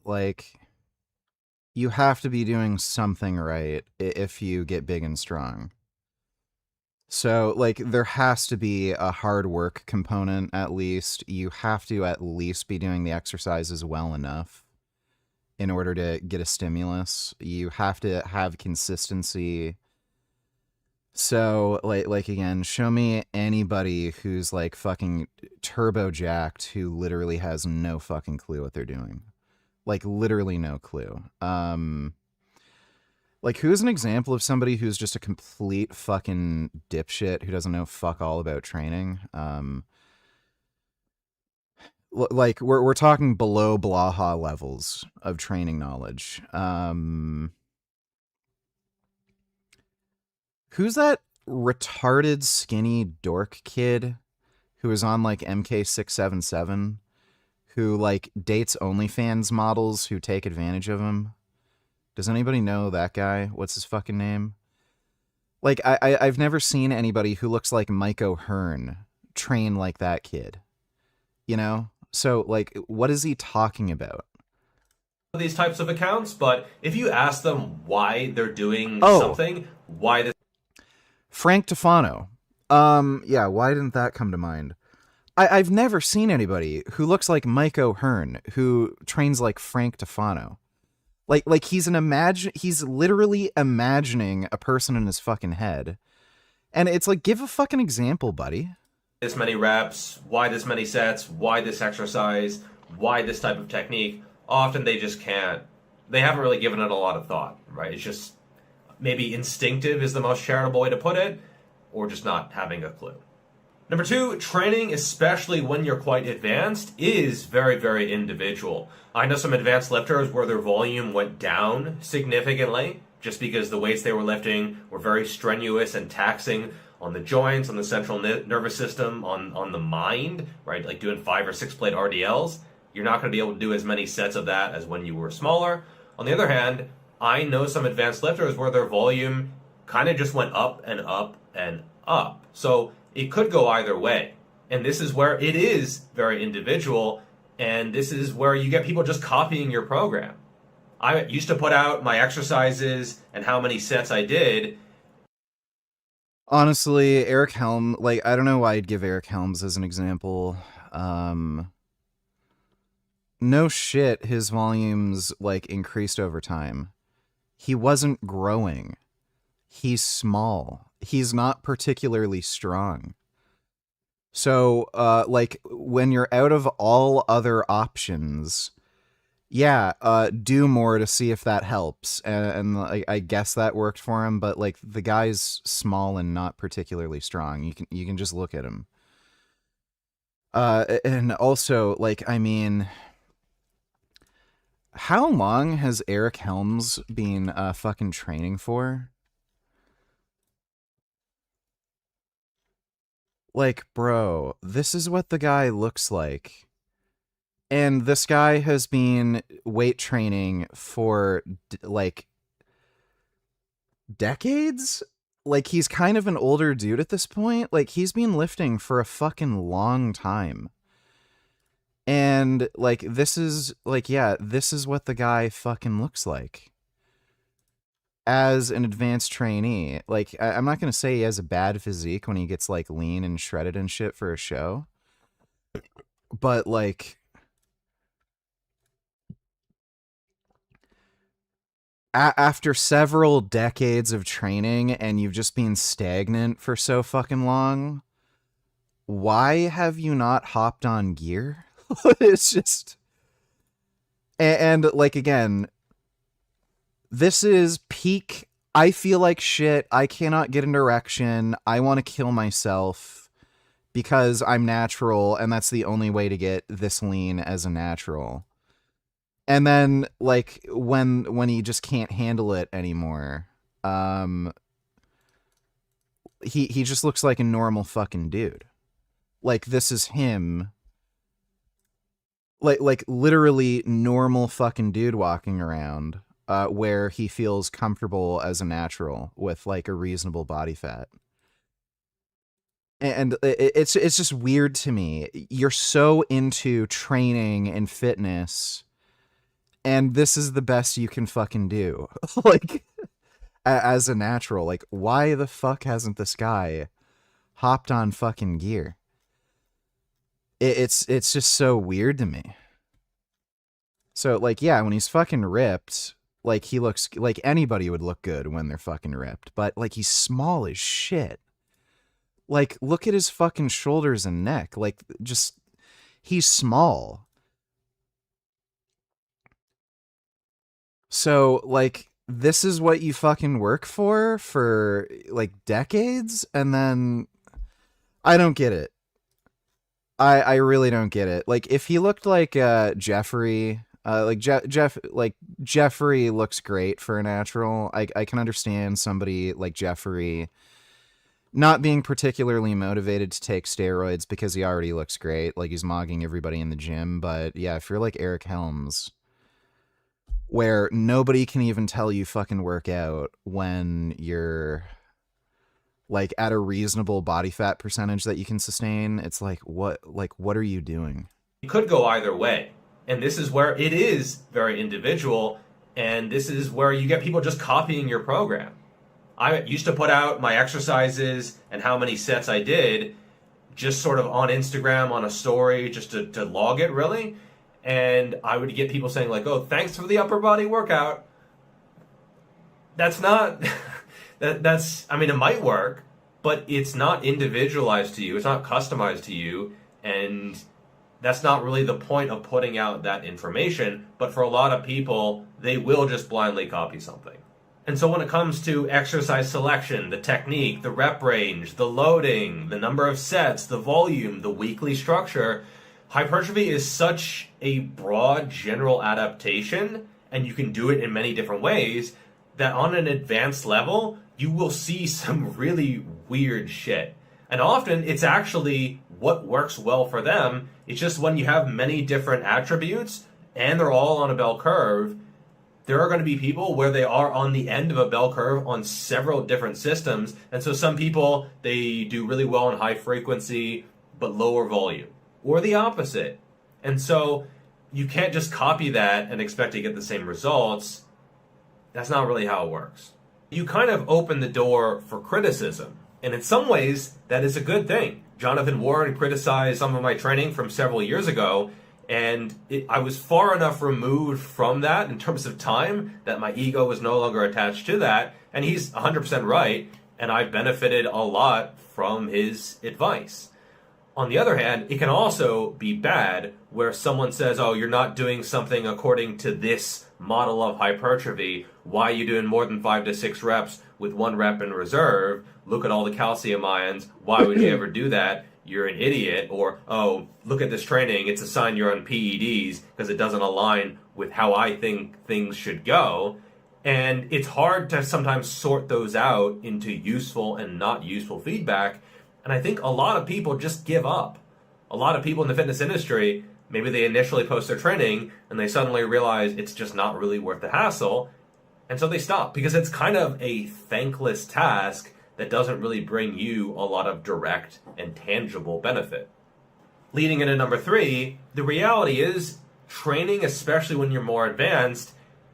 like, you have to be doing something right if you get big and strong. So, like, there has to be a hard work component, at least. You have to at least be doing the exercises well enough in order to get a stimulus. You have to have consistency. So, like again, show me anybody who's, like, fucking turbo jacked who literally has no fucking clue what they're doing. Like, literally no clue. Like, who's an example of somebody who's just a complete fucking dipshit who doesn't know fuck all about training? Like, we're talking below Blaha levels of training knowledge. Who's that retarded skinny dork kid who is on, like, MK677, who, like, dates OnlyFans models who take advantage of him? Does anybody know that guy? What's his fucking name? Like, I've never seen anybody who looks like Mike O'Hearn train like that kid. You know? So, like, what is he talking about?
these types of accounts, but if you ask them why they're doing something, why this...
Frank Tufano. Yeah, why didn't that come to mind? I've never seen anybody who looks like Mike O'Hearn who trains like Frank Tufano. Like he's literally imagining a person in his fucking head. And it's like, give a fucking example, buddy.
This many reps, why this many sets, why this exercise, why this type of technique. Often they just can't, they haven't really given it a lot of thought, right? It's just maybe instinctive is the most charitable way to put it, or just not having a clue. Number two, training, especially when you're quite advanced, is very, very individual. I know some advanced lifters where their volume went down significantly just because the weights they were lifting were very strenuous and taxing on the joints, on the central nervous system, on the mind, right? Like doing 5 or 6 plate RDLs. You're not going to be able to do as many sets of that as when you were smaller. On the other hand, I know some advanced lifters where their volume kind of just went up and up and up. So it could go either way. And this is where it is very individual. And this is where you get people just copying your program. I used to put out my exercises and how many sets I did.
Honestly, Eric Helm, like, I don't know why I'd give Eric Helms as an example. No shit, his volumes, like, increased over time. He wasn't growing. He's small. He's not particularly strong. So, like, when you're out of all other options, yeah, do more to see if that helps. And I guess that worked for him, but, like, the guy's small and not particularly strong. You can just look at him. And also, like, I mean, how long has Eric Helms been fucking training for? Like, bro, this is what the guy looks like. And this guy has been weight training for, like, decades? Like, he's kind of an older dude at this point. Like, he's been lifting for a fucking long time. And, like, this is, like, yeah, this is what the guy fucking looks like. As an advanced trainee. Like, I'm not going to say he has a bad physique when he gets, like, lean and shredded and shit for a show. But, like, after several decades of training and you've just been stagnant for so fucking long, why have you not hopped on gear? It's just... And, like, again, this is peak, I feel like shit, I cannot get an erection, I want to kill myself. because I'm natural and that's the only way to get this lean as a natural. And then like when he just can't handle it anymore, he just looks like a normal fucking dude. Like this is him. Like literally normal fucking dude walking around where he feels comfortable as a natural with like a reasonable body fat. And it's just weird to me. You're so into training and fitness, and this is the best you can fucking do. Like, as a natural, like, why the fuck hasn't this guy hopped on fucking gear? It's just so weird to me. So, like, yeah, when he's fucking ripped, like, he looks like anybody would look good when they're fucking ripped, but, like, he's small as shit. Like, look at his fucking shoulders and neck. Like, just, he's small. So, like, this is what you fucking work for, like, decades? And then, I don't get it. I really don't get it. Like, if he looked like, Jeffrey, Jeffrey looks great for a natural. I can understand somebody like Jeffrey not being particularly motivated to take steroids because he already looks great. Like, he's mogging everybody in the gym. But yeah, if you're like Eric Helms, where nobody can even tell you fucking work out when you're like at a reasonable body fat percentage that you can sustain, it's like, what are you doing?
It could go either way. And this is where it is very individual. And this is where you get people just copying your program. I used to put out my exercises and how many sets I did just sort of on Instagram, on a story, just to log it, really. And I would get people saying like, oh, thanks for the upper body workout. That's not, that's, I mean, it might work, but it's not individualized to you. It's not customized to you. And that's not really the point of putting out that information. But for a lot of people, they will just blindly copy something. And so when it comes to exercise selection, the technique, the rep range, the loading, the number of sets, the volume, the weekly structure, hypertrophy is such a broad general adaptation, and you can do it in many different ways, that on an advanced level, you will see some really weird shit. And often it's actually what works well for them. It's just when you have many different attributes and they're all on a bell curve, there are going to be people where they are on the end of a bell curve on several different systems. And so some people, they do really well in high frequency, but lower volume, or the opposite. And so you can't just copy that and expect to get the same results. That's not really how it works. You kind of open the door for criticism. And in some ways, that is a good thing. Jonathan Warren criticized some of my training from several years ago, and I was far enough removed from that in terms of time that my ego was no longer attached to that. And he's 100% right, and I've benefited a lot from his advice. On the other hand, it can also be bad where someone says, oh, you're not doing something according to this model of hypertrophy. Why are you doing more than 5 to 6 reps with 1 rep in reserve? Look at all the calcium ions. Why would you ever do that? You're an idiot. Or, oh, look at this training. It's a sign you're on PEDs because it doesn't align with how I think things should go. And it's hard to sometimes sort those out into useful and not useful feedback. And I think a lot of people just give up. A lot of people in the fitness industry, maybe they initially post their training and they suddenly realize it's just not really worth the hassle. And so they stop because it's kind of a thankless task that doesn't really bring you a lot of direct and tangible benefit. Leading into number 3, the reality is training, especially when you're more advanced,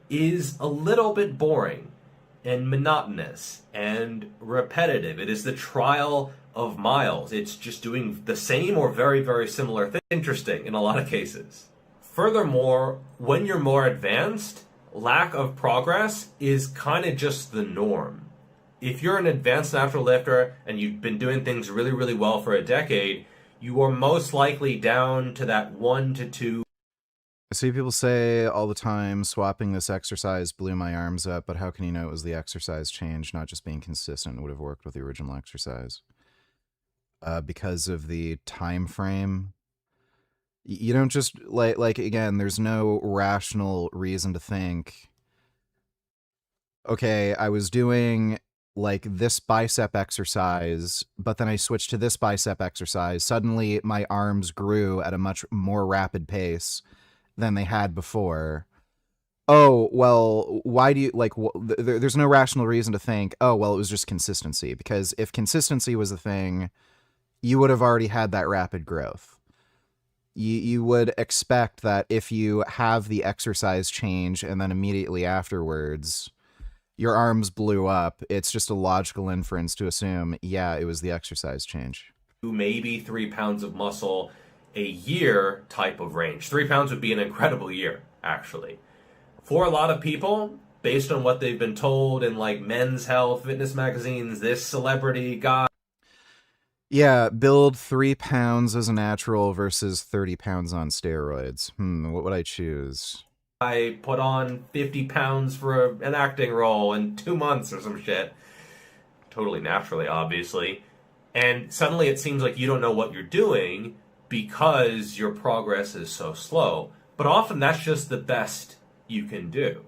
is a little bit boring and monotonous and repetitive. It is the trial of miles. It's just doing the same or very, very similar thing. Interesting in a lot of cases. Furthermore, when you're more advanced, lack of progress is kind of just the norm. If you're an advanced natural lifter and you've been doing things really, really well for a decade, you are most likely down to that 1 to 2.
I see people say all the time, swapping this exercise blew my arms up, but how can you know it was the exercise change, not just being consistent would have worked with the original exercise? because of the time frame. You don't just like again, there's no rational reason to think, okay, I was doing like this bicep exercise, but then I switched to this bicep exercise. Suddenly my arms grew at a much more rapid pace than they had before. Oh, well, why do you like there's no rational reason to think, oh, well, it was just consistency, because if consistency was a thing, you would have already had that rapid growth. You would expect that if you have the exercise change and then immediately afterwards your arms blew up, it's just a logical inference to assume, yeah, it was the exercise change.
Maybe 3 pounds of muscle a year type of range. 3 pounds would be an incredible year, actually. For a lot of people, based on what they've been told in like Men's Health, fitness magazines, this celebrity guy.
Yeah, build 3 pounds as a natural versus 30 pounds on steroids. What would I choose?
I put on 50 pounds for an acting role in 2 months or some shit. Totally naturally, obviously. And suddenly it seems like you don't know what you're doing because your progress is so slow. But often that's just the best you can do.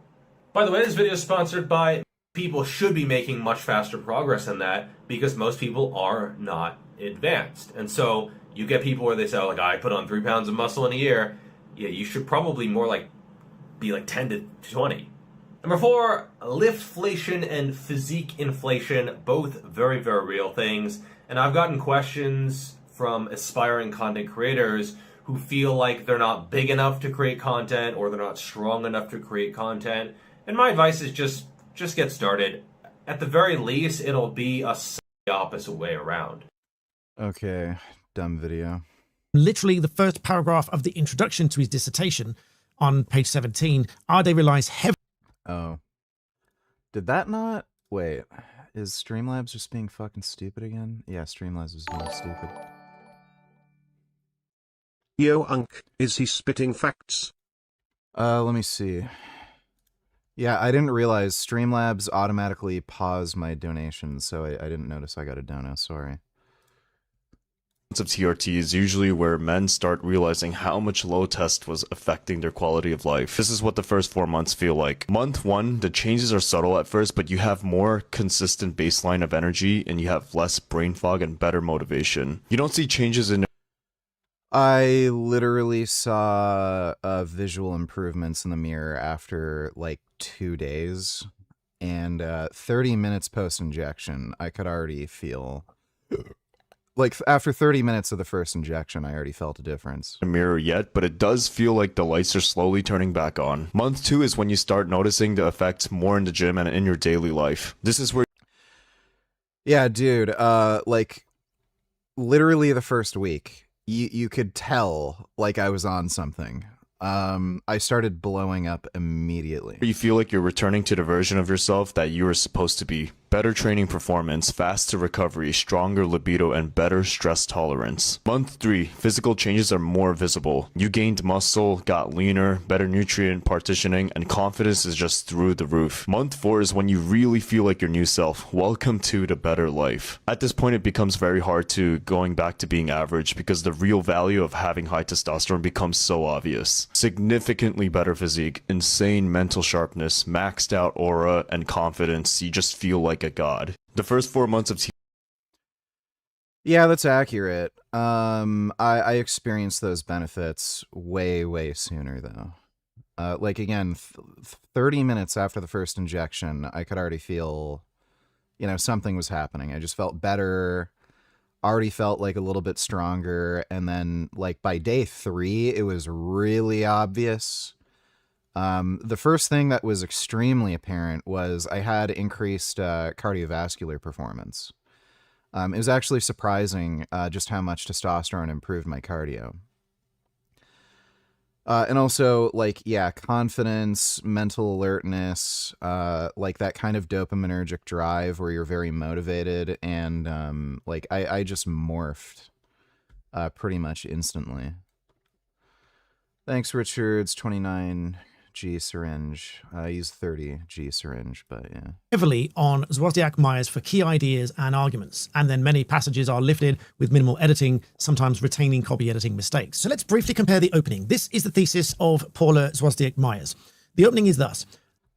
By the way, this video is sponsored by people should be making much faster progress than that because most people are not advanced. And so you get people where they say, like, I put on 3 pounds of muscle in a year. Yeah, you should probably more like be like 10 to 20. Number 4, liftflation and physique inflation, both very, very real things. And I've gotten questions from aspiring content creators who feel like they're not big enough to create content or they're not strong enough to create content. And my advice is just get started. At the very least, it'll be the opposite way around.
Okay, dumb video.
Literally the first paragraph of the introduction to his dissertation on page 17, Ade relies heavily.
Oh. Did that not? Wait. Is Streamlabs just being fucking stupid again? Yeah, Streamlabs is being stupid.
Yo, Unk, is he spitting facts?
Let me see. Yeah, I didn't realize Streamlabs automatically paused my donations, so I didn't notice I got a dono, sorry.
Of TRT is usually where men start realizing how much low test was affecting their quality of life. This is what the first 4 months feel like. Month 1, the changes are subtle at first, but you have more consistent baseline of energy and you have less brain fog and better motivation. You don't see changes in...
I literally saw visual improvements in the mirror after like 2 days, and 30 minutes post-injection, I could already feel... Like, after 30 minutes of the first injection, I already felt a difference.
A mirror yet, but it does feel like the lights are slowly turning back on. Month 2 is when you start noticing the effects more in the gym and in your daily life. This is where...
Yeah, dude, like, literally the first week, you could tell, like, I was on something. I started blowing up immediately.
You feel like you're returning to the version of yourself that you were supposed to be. Better training performance, faster recovery, stronger libido, and better stress tolerance. Month 3, physical changes are more visible. You gained muscle, got leaner, better nutrient partitioning, and confidence is just through the roof. Month 4 is when you really feel like your new self. Welcome to the better life. At this point, it becomes very hard to going back to being average because the real value of having high testosterone becomes so obvious. Significantly better physique, insane mental sharpness, maxed out aura, and confidence. You just feel like a god. The first 4 months of
Yeah, that's accurate. I experienced those benefits way sooner though. Like again, 30 minutes after the first injection, I could already feel, you know, something was happening. I just felt better, already felt like a little bit stronger, and then like by day 3, it was really obvious. The first thing that was extremely apparent was I had increased cardiovascular performance. It was actually surprising just how much testosterone improved my cardio. And also, like, yeah, confidence, mental alertness, like that kind of dopaminergic drive where you're very motivated, and like I just morphed pretty much instantly. Thanks, Richards, 29 G syringe. I use 30 G syringe, but yeah.
Heavily on Wozniak Myers for key ideas and arguments, and then many passages are lifted with minimal editing, sometimes retaining copy editing mistakes. So let's briefly compare the opening. This is the thesis of Paula Wozniak Myers. The opening is thus.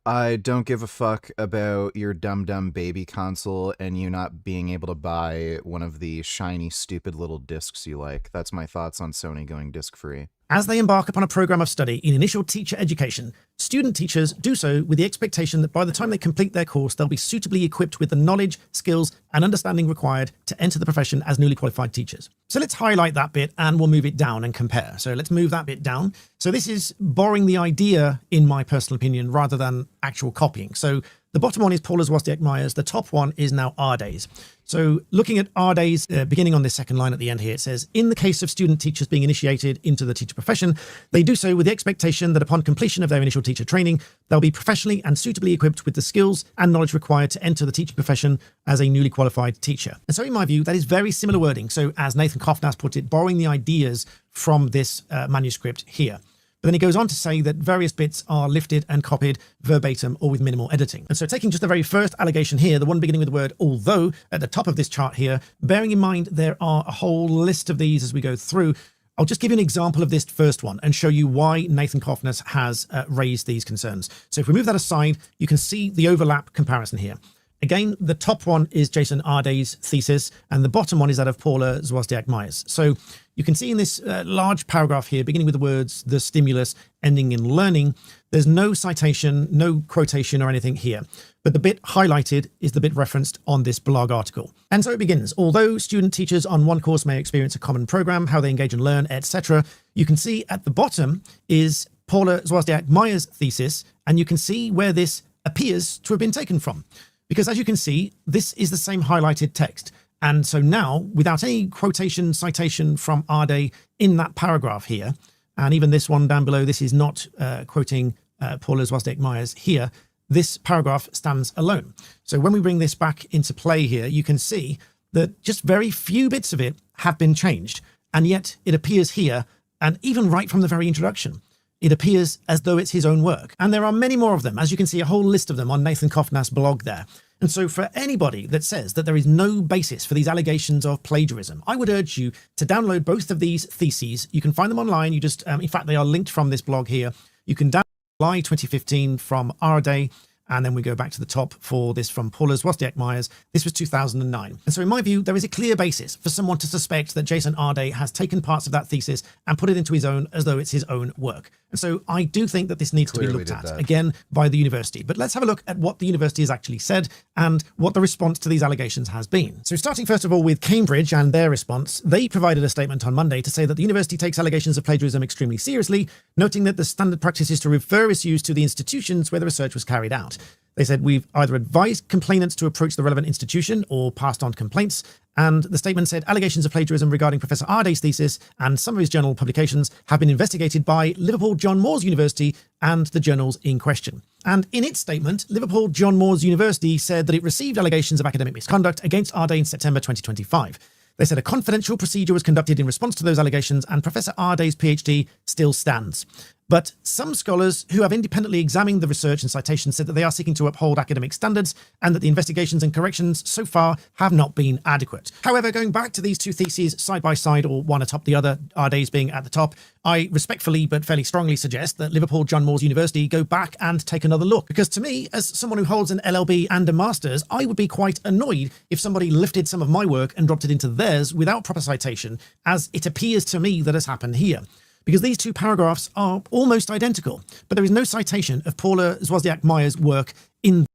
I don't give a fuck about your dumb baby console and you not being able to buy one of the shiny, stupid little discs you like. That's my thoughts on Sony going disc free.
As they embark upon a program of study in initial teacher education, student teachers do so with the expectation that by the time they complete their course, they'll be suitably equipped with the knowledge, skills, and understanding required to enter the profession as newly qualified teachers. So let's highlight that bit and we'll move it down and compare. So let's move that bit down. So this is borrowing the idea, in my personal opinion, rather than actual copying. So the bottom one is Paula Wozniak Myers. The top one is now Arday's. So looking at Arday's, beginning on this second line at the end here, it says, in the case of student teachers being initiated into the teacher profession, they do so with the expectation that upon completion of their initial teacher training, they'll be professionally and suitably equipped with the skills and knowledge required to enter the teaching profession as a newly qualified teacher. And so in my view, that is very similar wording. So as Nathan Kofnas put it, borrowing the ideas from this manuscript here. But then he goes on to say that various bits are lifted and copied verbatim or with minimal editing. And so taking just the very first allegation here, the one beginning with the word although at the top of this chart here, bearing in mind there are a whole list of these as we go through, I'll just give you an example of this first one and show you why Nathan Kofnas has raised these concerns. So if we move that aside, you can see the overlap comparison here. Again, the top one is Jason Arday's thesis, and the bottom one is that of Paula Wozniak Myers. So you can see in this large paragraph here, beginning with the words, the stimulus, ending in learning, there's no citation, no quotation or anything here. But the bit highlighted is the bit referenced on this blog article. And so it begins. Although student teachers on one course may experience a common program, how they engage and learn, etc., you can see at the bottom is Paula Wozniak Myers' thesis, and you can see where this appears to have been taken from. Because as you can see, this is the same highlighted text. And so now, without any quotation, citation from Arday in that paragraph here, and even this one down below, this is not quoting Paula Wozniak Myers here, this paragraph stands alone. So when we bring this back into play here, you can see that just very few bits of it have been changed. And yet it appears here, and even right from the very introduction, it appears as though it's his own work. And there are many more of them, as you can see, a whole list of them on Nathan Kofnas' blog there. And so for anybody that says that there is no basis for these allegations of plagiarism, I would urge you to download both of these theses. You can find them online. You just, in fact, they are linked from this blog here. You can download July 2015 from Arday, and then we go back to the top for this from Paula Wozniak Myers. This was 2009. And so in my view, there is a clear basis for someone to suspect that Jason Arday has taken parts of that thesis and put it into his own as though it's his own work. And so I do think that this needs to be looked at, again, by the university. But let's have a look at what the university has actually said and what the response to these allegations has been. So starting first of all with Cambridge and their response, they provided a statement on Monday to say that the university takes allegations of plagiarism extremely seriously, noting that the standard practice is to refer its use to the institutions where the research was carried out. They said, we've either advised complainants to approach the relevant institution or passed on complaints. And the statement said allegations of plagiarism regarding Professor Arday's thesis and some of his journal publications have been investigated by Liverpool John Moores University and the journals in question. And in its statement, Liverpool John Moores University said that it received allegations of academic misconduct against Arday in September 2025. They said a confidential procedure was conducted in response to those allegations and Professor Arday's PhD still stands. But some scholars who have independently examined the research and citations said that they are seeking to uphold academic standards and that the investigations and corrections so far have not been adequate. However, going back to these two theses side by side, or one atop the other, Arday's being at the top, I respectfully but fairly strongly suggest that Liverpool John Moores University go back and take another look. Because to me, as someone who holds an LLB and a master's, I would be quite annoyed if somebody lifted some of my work and dropped it into theirs without proper citation, as it appears to me that has happened here. Because these two paragraphs are almost identical, but there is no citation of Paula Wozniak Myers' work in.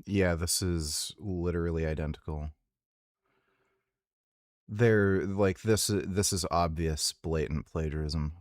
Yeah, this is literally identical. They're like, this is obvious, blatant plagiarism.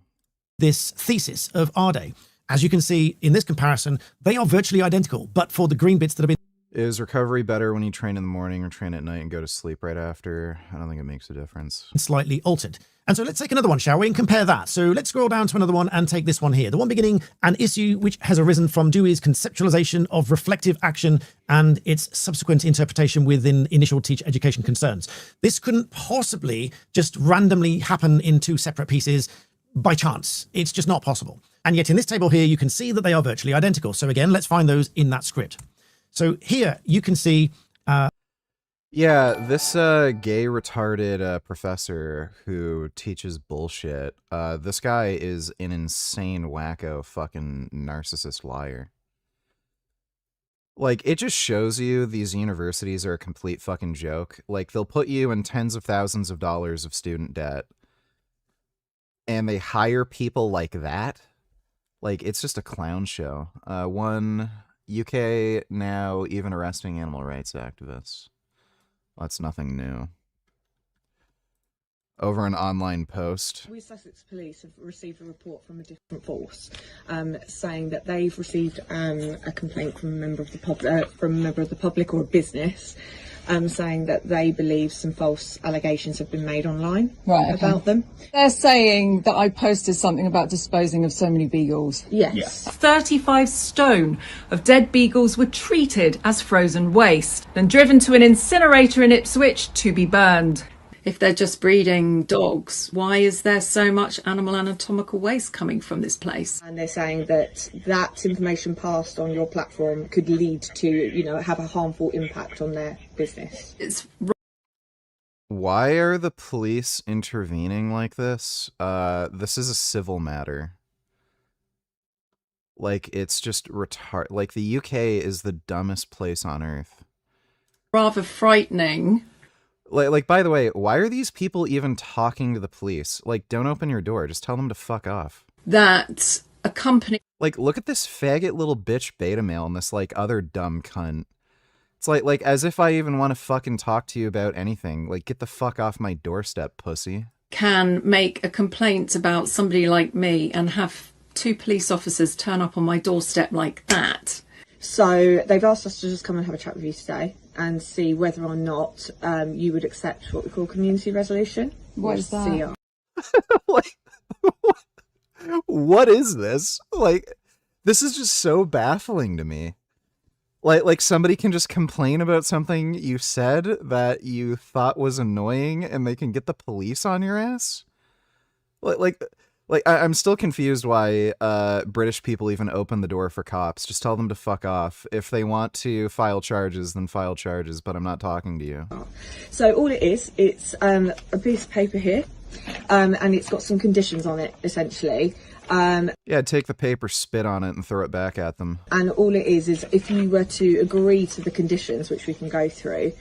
This thesis of Arday. As you can see in this comparison, they are virtually identical, but for the green bits that have been.
Is recovery better when you train in the morning or train at night and go to sleep right after? I don't think it makes a difference.
Slightly altered. And so let's take another one, shall we, and compare that. So let's scroll down to another one and take this one here. The one beginning, an issue which has arisen from Dewey's conceptualization of reflective action and its subsequent interpretation within initial teacher education concerns. This couldn't possibly just randomly happen in two separate pieces. by chance. It's just not possible. And yet in this table here, you can see that they are virtually identical. So again, let's find those in that script. So here you can see...
yeah, this gay retarded professor who teaches bullshit, this guy is an insane wacko fucking narcissist liar. Like, it just shows you these universities are a complete fucking joke. Like, they'll put you in tens of thousands of dollars of student debt, and they hire people like that. Like, it's just a clown show. One, UK now even arresting animal rights activists. That's nothing new. Over an online post.
We Sussex Police have received a report from a different force saying that they've received a complaint from a member of the public or a business saying that they believe some false allegations have been made online about them.
They're saying that I posted something about disposing of so many beagles.
Yes.
35 stone of dead beagles were treated as frozen waste and driven to an incinerator in Ipswich to be burned. If they're just breeding dogs, why is there so much animal anatomical waste coming from this place?
And they're saying that that information passed on your platform could lead to, you know, have a harmful impact on their business.
Why are the police intervening like this? This is a civil matter. Like, it's just retard. Like, the UK is the dumbest place on earth.
Rather frightening.
Like, by the way, why are these people even talking to the police? Like, don't open your door. Just tell them to fuck off.
That a company...
Like, look at this faggot little bitch beta male and this, like, other dumb cunt. It's like, as if I even want to fucking talk to you about anything. Like, get the fuck off my doorstep, pussy.
Can make a complaint about somebody like me and have 2 police officers turn up on my doorstep like that.
So they've asked us to just come and have a chat with you today and see whether or not you would accept what we call community resolution.
What is that?
Like, what is this? Like, this is just so baffling to me. Like somebody can just complain about something you said that you thought was annoying and they can get the police on your ass? Like I'm still confused why British people even open the door for cops. Just tell them to fuck off. If they want to file charges, then file charges, but I'm not talking to you.
So all it is, it's a piece of paper here, and it's got some conditions on it, essentially.
Yeah, take the paper, spit on it, and throw it back at them.
And all it is if you were to agree to the conditions, which we can go through,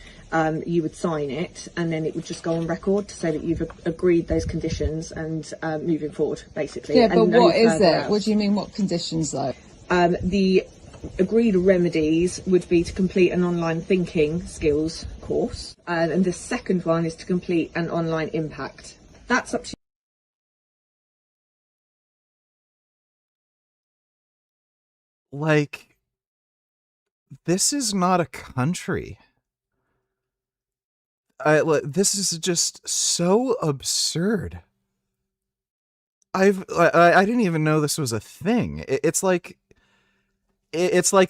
you would sign it, and then it would just go on record to say that you've agreed those conditions and moving forward, basically.
Yeah, but
no
what is it?
else.
What do you mean, what conditions, though?
The agreed remedies would be to complete an online thinking skills course, and the second one is to complete an online impact. That's up to you.
Like, this is not a country. This is just so absurd. I didn't even know this was a thing. It's like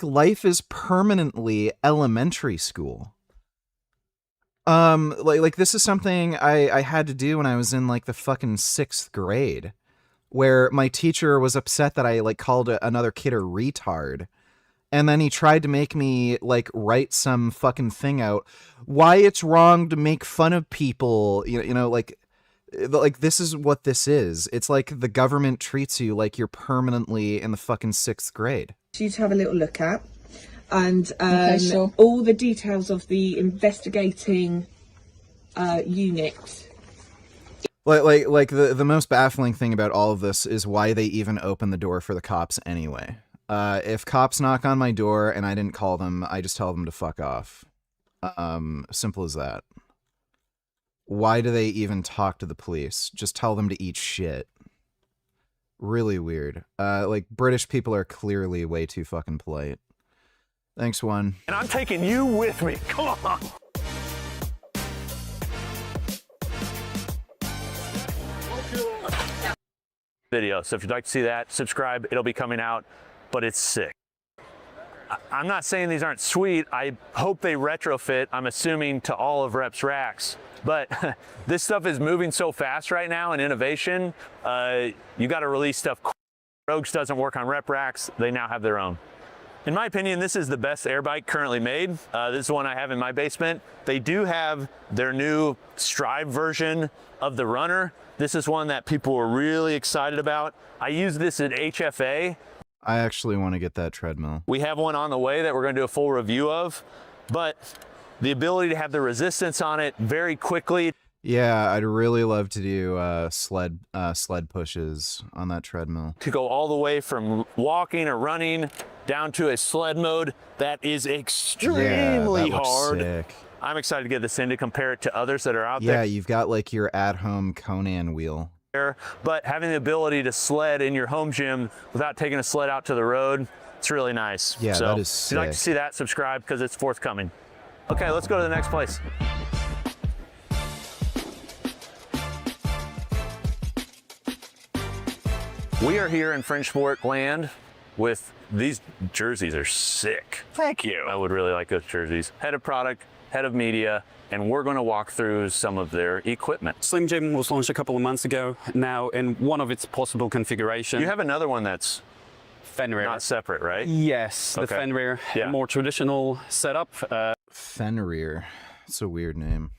life is permanently elementary school. Like this is something I had to do when I was in like the fucking 6th grade, where my teacher was upset that I like called another kid a retard. And then he tried to make me like write some fucking thing out why it's wrong to make fun of people. You know, like this is what this is. It's like the government treats you like you're permanently in the fucking 6th grade.
For you to have a little look at, and
Okay, sure.
all the details of the investigating unit.
Like the most baffling thing about all of this is why they even open the door for the cops anyway. If cops knock on my door and I didn't call them, I just tell them to fuck off. Simple as that. Why do they even talk to the police? Just tell them to eat shit. Really weird. Like, British people are clearly way too fucking polite. Thanks, one.
And I'm taking you with me. Come on. Video. So if you'd like to see that, subscribe. It'll be coming out, but it's sick.
I'm not saying these aren't sweet. I hope they retrofit, I'm assuming, to all of Rep's racks. But this stuff is moving so fast right now in innovation. You got to release stuff. Rogues doesn't work on Rep racks. They now have their own. In my opinion, this is the best air bike currently made. This is the one I have in my basement. They do have their new Strive version of the Runner. This is one that people were really excited about. I use this at HFA.
I actually want to get that treadmill.
We have one on the way that we're going to do a full review of, but the ability to have the resistance on it very quickly.
Yeah, I'd really love to do sled pushes on that treadmill.
To go all the way from walking or running down to a sled mode, that is extremely hard.
Sick.
I'm excited to get this in to compare it to others that are out there.
Yeah, you've got like your at-home Conan wheel.
But having the ability to sled in your home gym without taking a sled out to the road, it's really nice.
Yeah,
so
that is
if you'd like to
sick.
see that, subscribe because it's forthcoming. Okay, let's go to the next place. We are here in Fringe Sport land with these jerseys are sick.
Thank you.
I would really like those jerseys. Head of product, head of media, and we're going to walk through some of their equipment.
Slim Jim was launched a couple of months ago now in one of its possible configurations.
You have another one that's
Fenrir.
not separate, right?
Yes, the
Okay.
Fenrir,
Yeah.
more traditional setup.
Fenrir. It's a weird name.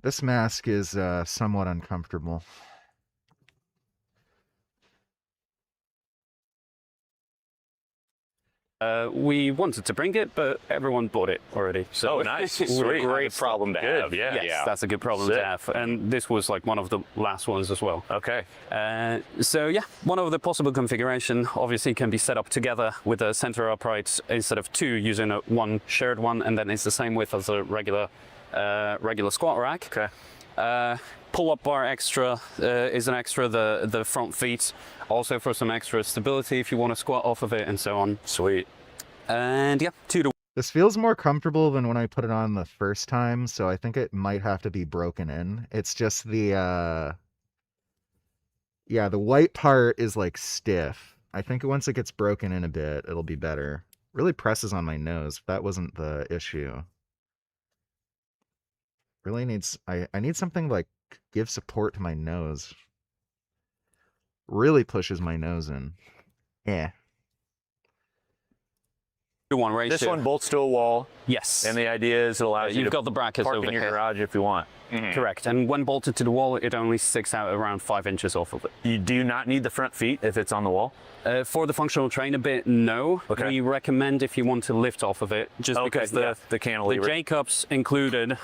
This mask is somewhat uncomfortable.
We wanted to bring it, but everyone bought it already. So
Oh, nice.
we're
Sweet.
Great problem to
Good.
have.
Yes, that's a good problem
Sick.
to have. And this was like one of the last ones as well.
Okay.
So yeah, one of the possible configuration obviously can be set up together with a center upright instead of two, using one shared one, and then it's the same width as a regular squat rack.
Okay.
Pull-up bar extra is an extra. The front feet also for some extra stability if you want to squat off of it and so on.
Sweet.
And yeah, 2 to
This feels more comfortable than when I put it on the first time, so I think it might have to be broken in. It's just the the white part is like stiff. I think once it gets broken in a bit, it'll be better. Really presses on my nose. That wasn't the issue. Really needs I need something like give support to my nose. Really pushes my nose in. Yeah.
2-1 ratio.
This one bolts to a wall.
Yes.
And the idea is it allows you
You've
to
got the brackets
park
over
in your
here.
garage if you want.
Correct. And when bolted to the wall, it only sticks out around 5 inches off of it.
You do not need the front feet if it's on the wall?
For the functional trainer bit, no.
Okay.
We recommend if you want to lift off of it, just because
the cantilever.
the J-cups included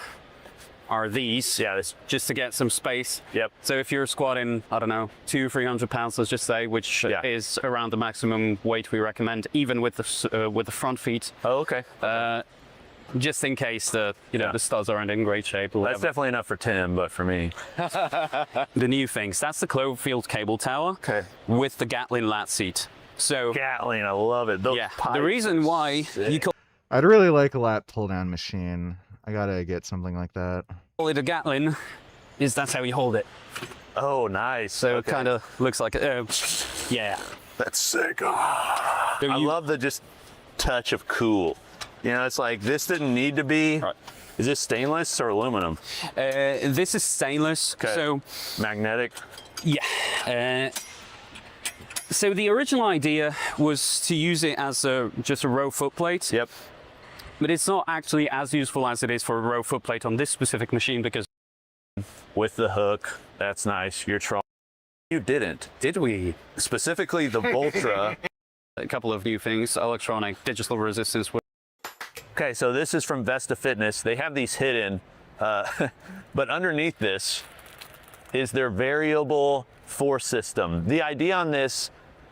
are these,
Yeah, this.
just to get some space.
Yep.
So if you're squatting, I don't know, 200-300 pounds, let's just say, which
Yeah.
is around the maximum weight we recommend, even with the front feet.
Oh, okay.
Just in case the studs aren't in great shape.
That's definitely enough for Tim, but for me.
The new things. That's the Cloverfield cable tower.
Okay.
With the Gatlin lat seat. So
Gatling, I love it. Those
yeah,
pipes
the reason why you call
I'd really like a lat pull down machine. I gotta get something like that.
it a Gatlin is that's how you hold it.
Oh, nice.
So
Okay.
it kind of looks like yeah.
That's sick. I love the just touch of cool. You know, it's like this didn't need to be.
Right.
Is this stainless or aluminum?
This is stainless.
Okay.
So
Magnetic.
yeah. So the original idea was to use it as just a row foot plate.
Yep.
But it's not actually as useful as it is for a row foot plate on this specific machine because
With the hook. That's nice. You're trying. You didn't.
did we?
Specifically the Voltra.
A couple of new things, electronic digital resistance.
Okay, so this is from Vesta Fitness. They have these hidden, but underneath this is their variable force system. The idea on this,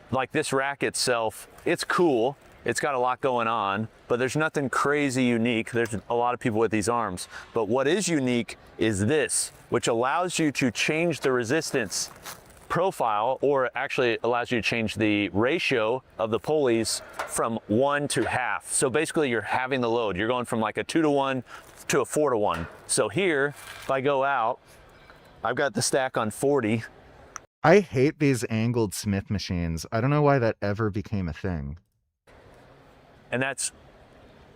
like this rack itself, it's cool. It's got a lot going on, but there's nothing crazy unique. There's a lot of people with these arms. But what is unique is this, which allows you to change the resistance profile, or actually allows you to change the ratio of the pulleys from 1 to half. So basically you're halving the load. You're going from like a 2 to 1 to a 4 to 1. So here, if I go out, I've got the stack on 40.
I hate these angled Smith machines. I don't know why that ever became a thing.
And that's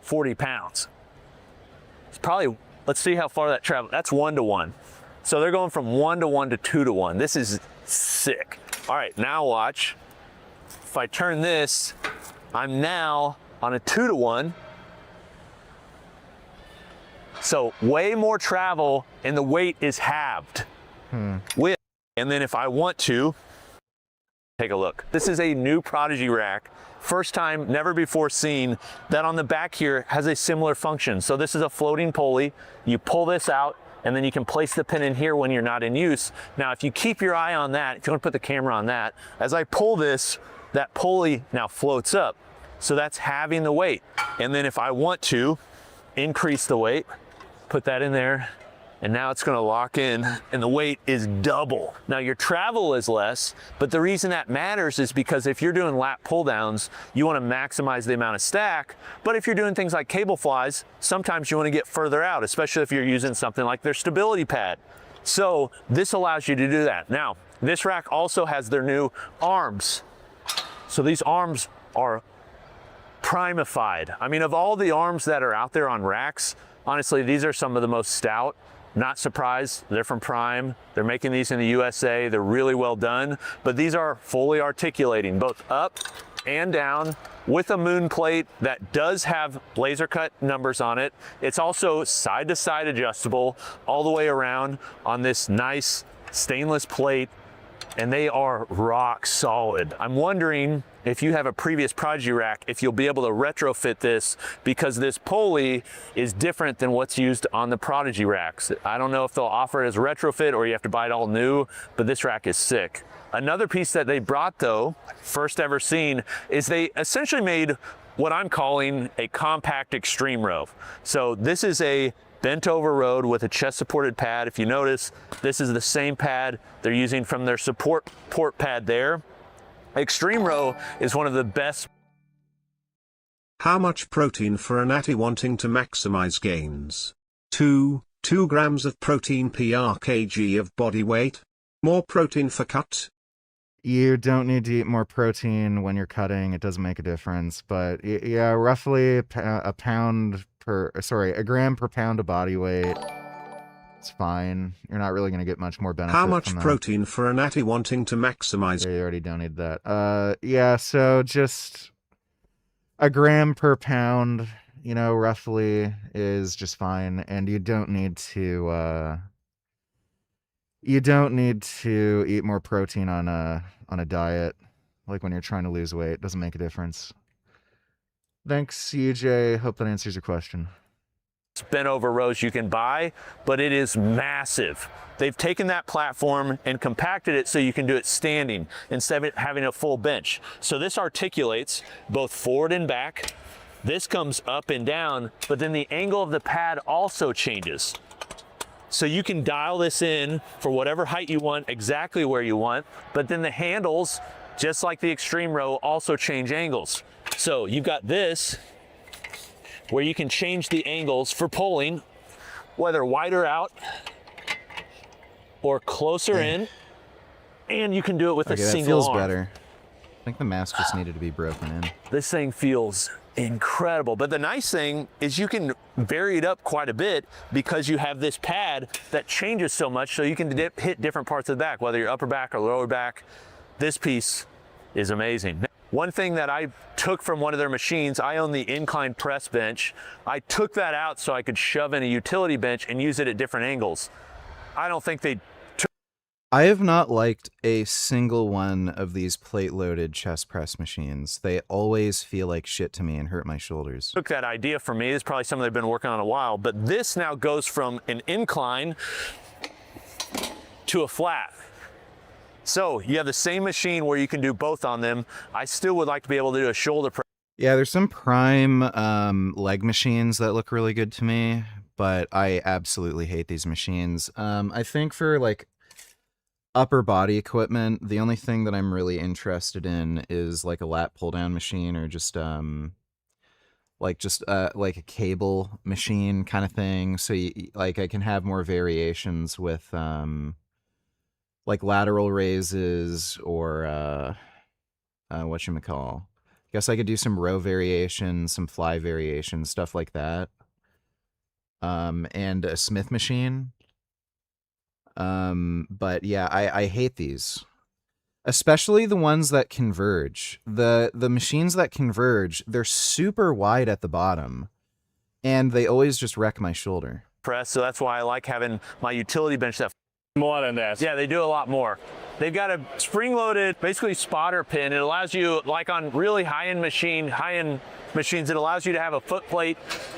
40 pounds. It's probably, let's see how far that travels. That's 1 to 1. So they're going from 1 to 1 to 2 to 1. This is sick. All right, now watch. If I turn this, I'm now on a 2 to 1. So way more travel and the weight is halved. With, and then if I want to, take a look. This is a new Prodigy rack. First time, never before seen, that on the back here has a similar function. So this is a floating pulley. You pull this out, and then you can place the pin in here when you're not in use. Now, if you keep your eye on that, if you want to put the camera on that, as I pull this, that pulley now floats up. So that's halving the weight. And then if I want to increase the weight, put that in there, and now it's going to lock in, and the weight is double. Now your travel is less, but the reason that matters is because if you're doing lap pull downs, you want to maximize the amount of stack. But if you're doing things like cable flies, sometimes you want to get further out, especially if you're using something like their stability pad. So this allows you to do that. Now, this rack also has their new arms. So these arms are primified. I mean, of all the arms that are out there on racks, honestly, these are some of the most stout. Not surprised, they're from Prime. They're making these in the USA. They're really well done, but these are fully articulating, both up and down, with a moon plate that does have laser cut numbers on it. It's also side to side adjustable all the way around on this nice stainless plate, and they are rock solid. I'm wondering if you have a previous Prodigy rack, if you'll be able to retrofit this, because this pulley is different than what's used on the Prodigy racks. I don't know if they'll offer it as a retrofit or you have to buy it all new, but this rack is sick. Another piece that they brought though, first ever seen, is they essentially made what I'm calling a compact extreme row. So this is a bent over road with a chest supported pad. If you notice, this is the same pad they're using from their support port pad there. Extreme row is one of the best.
How much protein for a natty wanting to maximize gains? 2 grams of protein per kg of body weight? More protein for cut?
You don't need to eat more protein when you're cutting. It doesn't make a difference. But yeah, roughly a gram per pound of body weight. It's fine. You're not really going to get much more benefit.
How much
from that.
protein for a natty wanting to maximize?
Yeah, you already don't need that. Yeah, so just a gram per pound, roughly is just fine. And you don't need to eat more protein on a diet. Like when you're trying to lose weight, it doesn't make a difference. Thanks, CJ. Hope that answers your question.
Bent over rows you can buy, but it is massive. They've taken that platform and compacted it so you can do it standing instead of having a full bench. So this articulates both forward and back. This comes up and down, but then the angle of the pad also changes. So you can dial this in for whatever height you want, exactly where you want, but then the handles, just like the extreme row, also change angles. So you've got this where you can change the angles for pulling, whether wider out or closer in, and you can do it with a single
that feels
arm.
better. I think the mask just needed to be broken in.
This thing feels incredible, but the nice thing is you can vary it up quite a bit because you have this pad that changes so much, so you can hit different parts of the back, whether you're upper back or lower back. This piece is amazing. One thing that I took from one of their machines, I own the incline press bench. I took that out so I could shove in a utility bench and use it at different angles. I don't think they took.
I have not liked a single one of these plate-loaded chest press machines. They always feel like shit to me and hurt my shoulders.
Took that idea from me. It's probably something they've been working on a while, but this now goes from an incline to a flat. So you have the same machine where you can do both on them. I still would like to be able to do a shoulder press.
Yeah, there's some Prime leg machines that look really good to me, but I absolutely hate these machines. I think for like upper body equipment, the only thing that I'm really interested in is like a lat pull down machine, or just like a cable machine kind of thing. So like I can have more variations with like lateral raises, or whatchamacall. Guess I could do some row variations, some fly variations, stuff like that. And a Smith machine. But yeah, I hate these. Especially the ones that converge. The machines that converge, they're super wide at the bottom, and they always just wreck my shoulder.
Press, so that's why I like having my utility bench that more than this. Yeah, they do a lot more. They've got a spring-loaded, basically spotter pin. It allows you, like on really high-end machines, it allows you to have a foot plate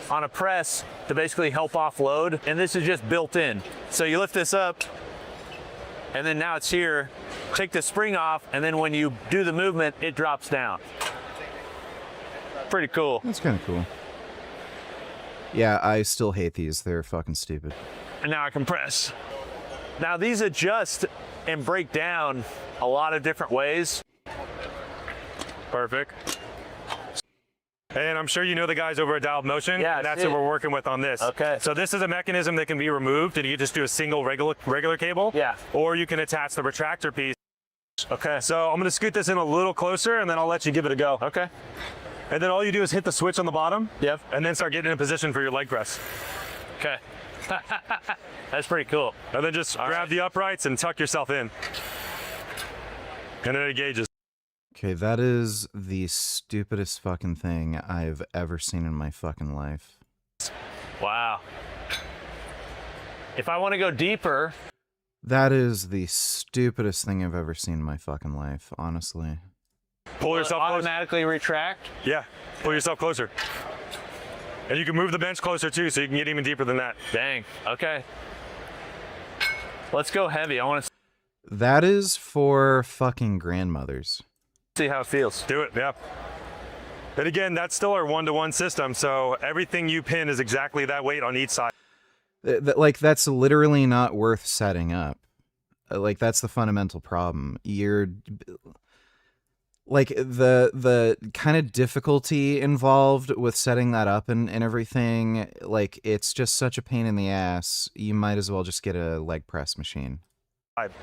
on a press to basically help offload, and this is just built in. So you lift this up, and then now it's here. Take the spring off, and then when you do the movement, it drops down. Pretty cool.
That's kind of cool. Yeah, I still hate these. They're fucking stupid.
And now I can press. Now these adjust and break down a lot of different ways.
Perfect. And I'm sure you know the guys over at Dialed Motion.
Yeah,
and that's what we're working with on this.
Okay.
So this is a mechanism that can be removed, and you just do a single regular cable.
Yeah.
Or you can attach the retractor piece. Okay. So I'm going to scoot this in a little closer, and then I'll let you give it a go.
Okay.
And then all you do is hit the switch on the bottom.
Yep.
And then start getting in a position for your leg press.
Okay. That's pretty cool.
And then just grab the uprights and tuck yourself in. And then it engages.
Okay, that is the stupidest fucking thing I've ever seen in my fucking life.
Wow. If I want to go deeper...
That is the stupidest thing I've ever seen in my fucking life, honestly.
Pull yourself closer.
Automatically retract?
Yeah, pull yourself closer. And you can move the bench closer too, so you can get even deeper than that.
Dang, okay. Let's go heavy. I want to
That is for fucking grandmothers.
see how it feels.
Do it, yeah. And again, that's still our one-to-one system, so everything you pin is exactly that weight on each side.
Like, that's literally not worth setting up. Like, that's the fundamental problem. You're... Like, the kind of difficulty involved with setting that up and everything, like, it's just such a pain in the ass. You might as well just get a leg press machine.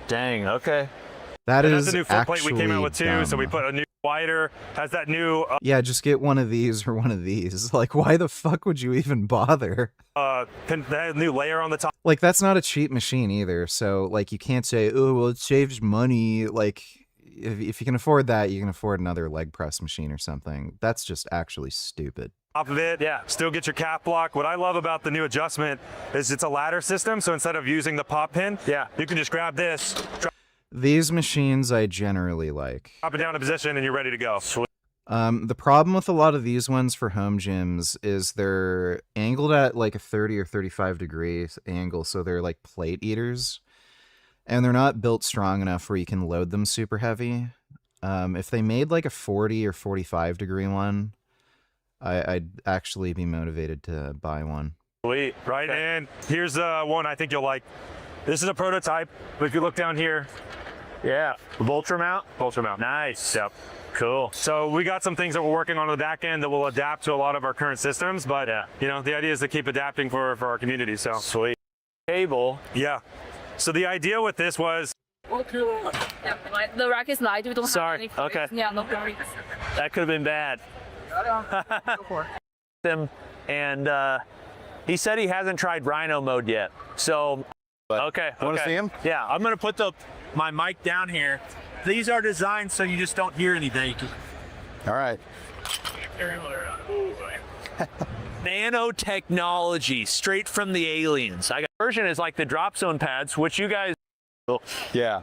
Dang, okay.
That
and
is
that's a new foot plate we came out with too,
dumb.
so we put a new wider, has that new...
Yeah, just get one of these or one of these. Like, why the fuck would you even bother?
That new layer on the top.
Like, that's not a cheap machine either, so, like, you can't say, oh, well, it saves money. Like, if you can afford that, you can afford another leg press machine or something. That's just actually stupid.
Top of it, yeah. Still get your calf block. What I love about the new adjustment is it's a ladder system, so instead of using the pop pin, yeah, you can just grab this,
These machines I generally like.
drop it down in position, and you're ready to go. Sweet.
The problem with a lot of these ones for home gyms is they're angled at like a 30 or 35 degrees angle, so they're like plate eaters. And they're not built strong enough where you can load them super heavy. If they made like a 40 or 45 degree one, I'd actually be motivated to buy one.
Sweet, right? Okay. And here's one I think you'll like. This is a prototype, but if you look down here,
yeah, Vulture mount?
Vulture mount.
Nice.
Yep.
Cool.
So we got some things that we're working on the back end that will adapt to a lot of our current systems, but you know, the idea is to keep adapting for our community. So
sweet. Cable.
Yeah. So the idea with this was...
The rack is light. We don't
Sorry.
have any
Okay.
Yeah, no worries.
That could have been bad. Him, and he said he hasn't tried Rhino mode yet. So, okay.
Want to see him?
Yeah, I'm gonna put my mic down here. These are designed so you just don't hear anything.
All right.
Nanotechnology, straight from the aliens. I got version is like the drop zone pads, which you guys.
Yeah.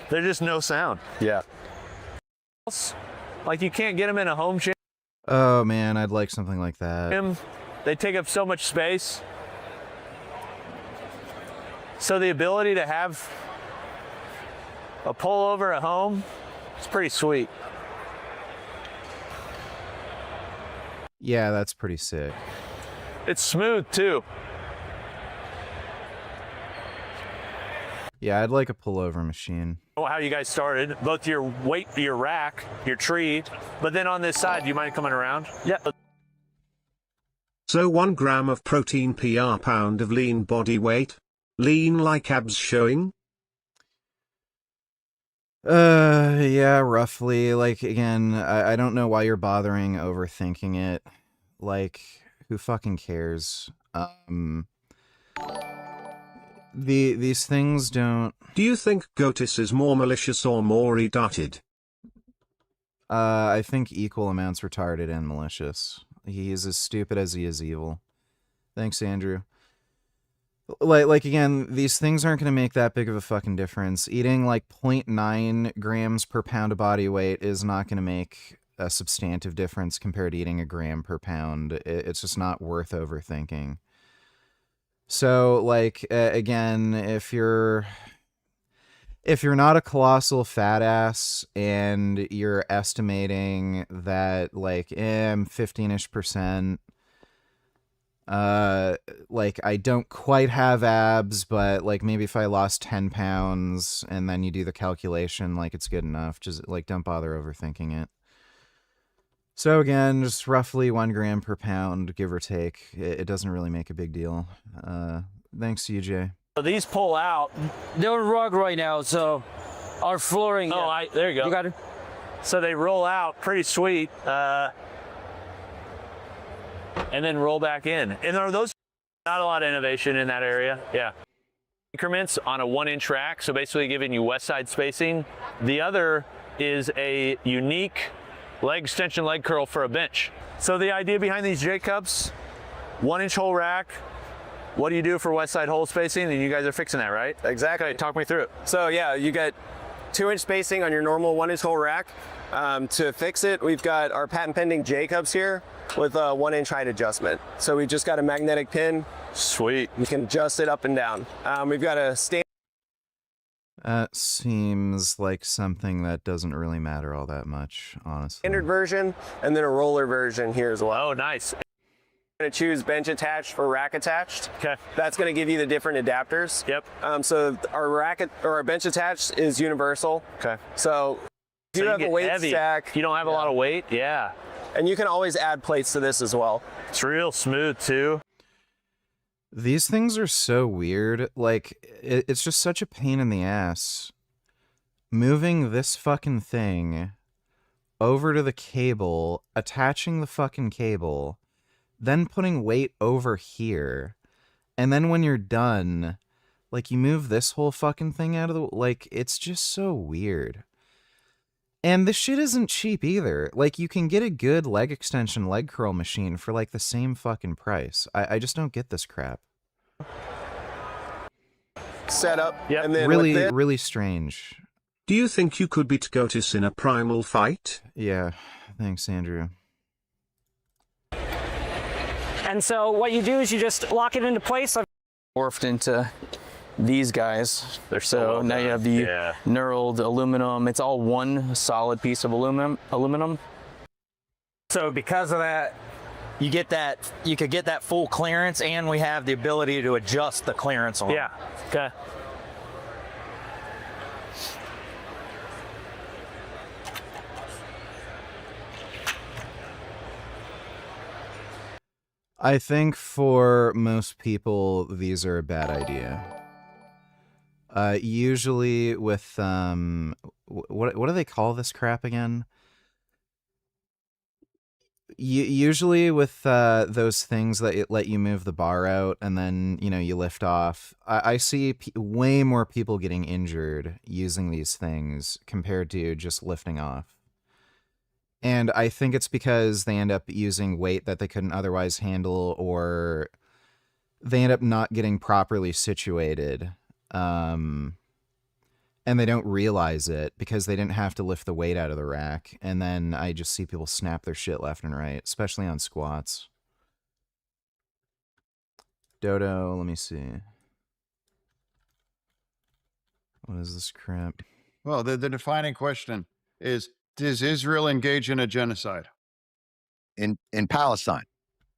They're just no sound.
Yeah.
Like you can't get them in a home gym.
Oh man, I'd like something like that.
They take up so much space. So the ability to have a pullover at home, it's pretty sweet.
Yeah, that's pretty sick.
It's smooth too.
Yeah, I'd like a pullover machine.
How you guys started, both your weight, your rack, your tree, but then on this side, do you mind coming around? Yeah.
So 1 gram of protein per pound of lean body weight? Lean like abs showing?
Yeah, roughly. Like, again, I don't know why you're bothering overthinking it. Like, who fucking cares? These things don't...
Do you think Gotis is more malicious or more retarded?
I think equal amounts retarded and malicious. He is as stupid as he is evil. Thanks, Andrew. Like again, these things aren't going to make that big of a fucking difference. Eating like 0.9 grams per pound of body weight is not going to make a substantive difference compared to eating a gram per pound. It's just not worth overthinking. So, like, again, if you're not a colossal fat ass and you're estimating that, like, 15-ish%, like, I don't quite have abs, but, like, maybe if I lost 10 pounds and then you do the calculation, like, it's good enough. Just, like, don't bother overthinking it. So again, just roughly 1 gram per pound, give or take. It doesn't really make a big deal. Thanks, UJ.
So these pull out.
They're on rug right now, so our flooring.
Oh, there you go.
You got it.
So they roll out pretty sweet, and then roll back in. And are those not a lot of innovation in that area? Yeah. Increments on a 1-inch rack, so basically giving you west side spacing. The other is a unique leg extension leg curl for a bench. So the idea behind these J-cups, 1-inch hole rack. What do you do for west side hole spacing? And you guys are fixing that, right?
Exactly.
Okay, talk me through it.
So yeah, you get 2-inch spacing on your normal 1-inch hole rack. To fix it, we've got our patent pending J-cups here with a 1-inch height adjustment. So we just got a magnetic pin.
Sweet.
You can adjust it up and down. We've got a stand.
That seems like something that doesn't really matter all that much, honestly.
Standard version and then a roller version here as well.
Oh, nice.
Going to choose bench attached or rack attached.
Okay.
That's going to give you the different adapters.
Yep.
So our bench attached is universal.
Okay.
So if you have a weight stack,
you don't have a lot of weight. Yeah.
And you can always add plates to this as well.
It's real smooth too.
These things are so weird. Like, it's just such a pain in the ass. Moving this fucking thing over to the cable, attaching the fucking cable, then putting weight over here, and then when you're done, like, you move this whole fucking thing out of the... Like, it's just so weird. And this shit isn't cheap either. Like, you can get a good leg extension leg curl machine for, like, the same fucking price. I just don't get this crap.
Setup.
Yeah.
And then
Really strange.
Do you think you could beat Gotis in a primal fight?
Yeah. Thanks, Andrew.
And so what you do is you just lock it into place. I've
morphed into these guys.
They're
so now you have the knurled aluminum. It's all one solid piece of aluminum.
So because of that, you could get that full clearance, and we have the ability to adjust the clearance on it.
Yeah. Okay.
I think for most people, these are a bad idea. Usually with, what do they call this crap again? Usually with those things that let you move the bar out and then, you know, you lift off, I see way more people getting injured using these things compared to just lifting off. And I think it's because they end up using weight that they couldn't otherwise handle, or they end up not getting properly situated. And they don't realize it because they didn't have to lift the weight out of the rack. And then I just see people snap their shit left and right, especially on squats. Dodo, let me see. What is this crap?
Well, the defining question is, does Israel engage in a genocide?
In Palestine?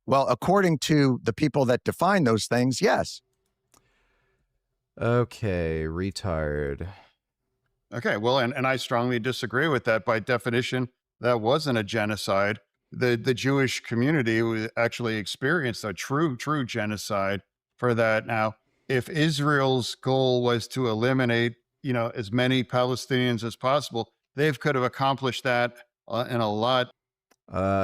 Well, according to the people that define those things, yes.
Okay, retard.
Okay, well, and I strongly disagree with that. By definition, that wasn't a genocide. The Jewish community actually experienced a true genocide for that. Now, if Israel's goal was to eliminate, as many Palestinians as possible, they could have accomplished that in a lot.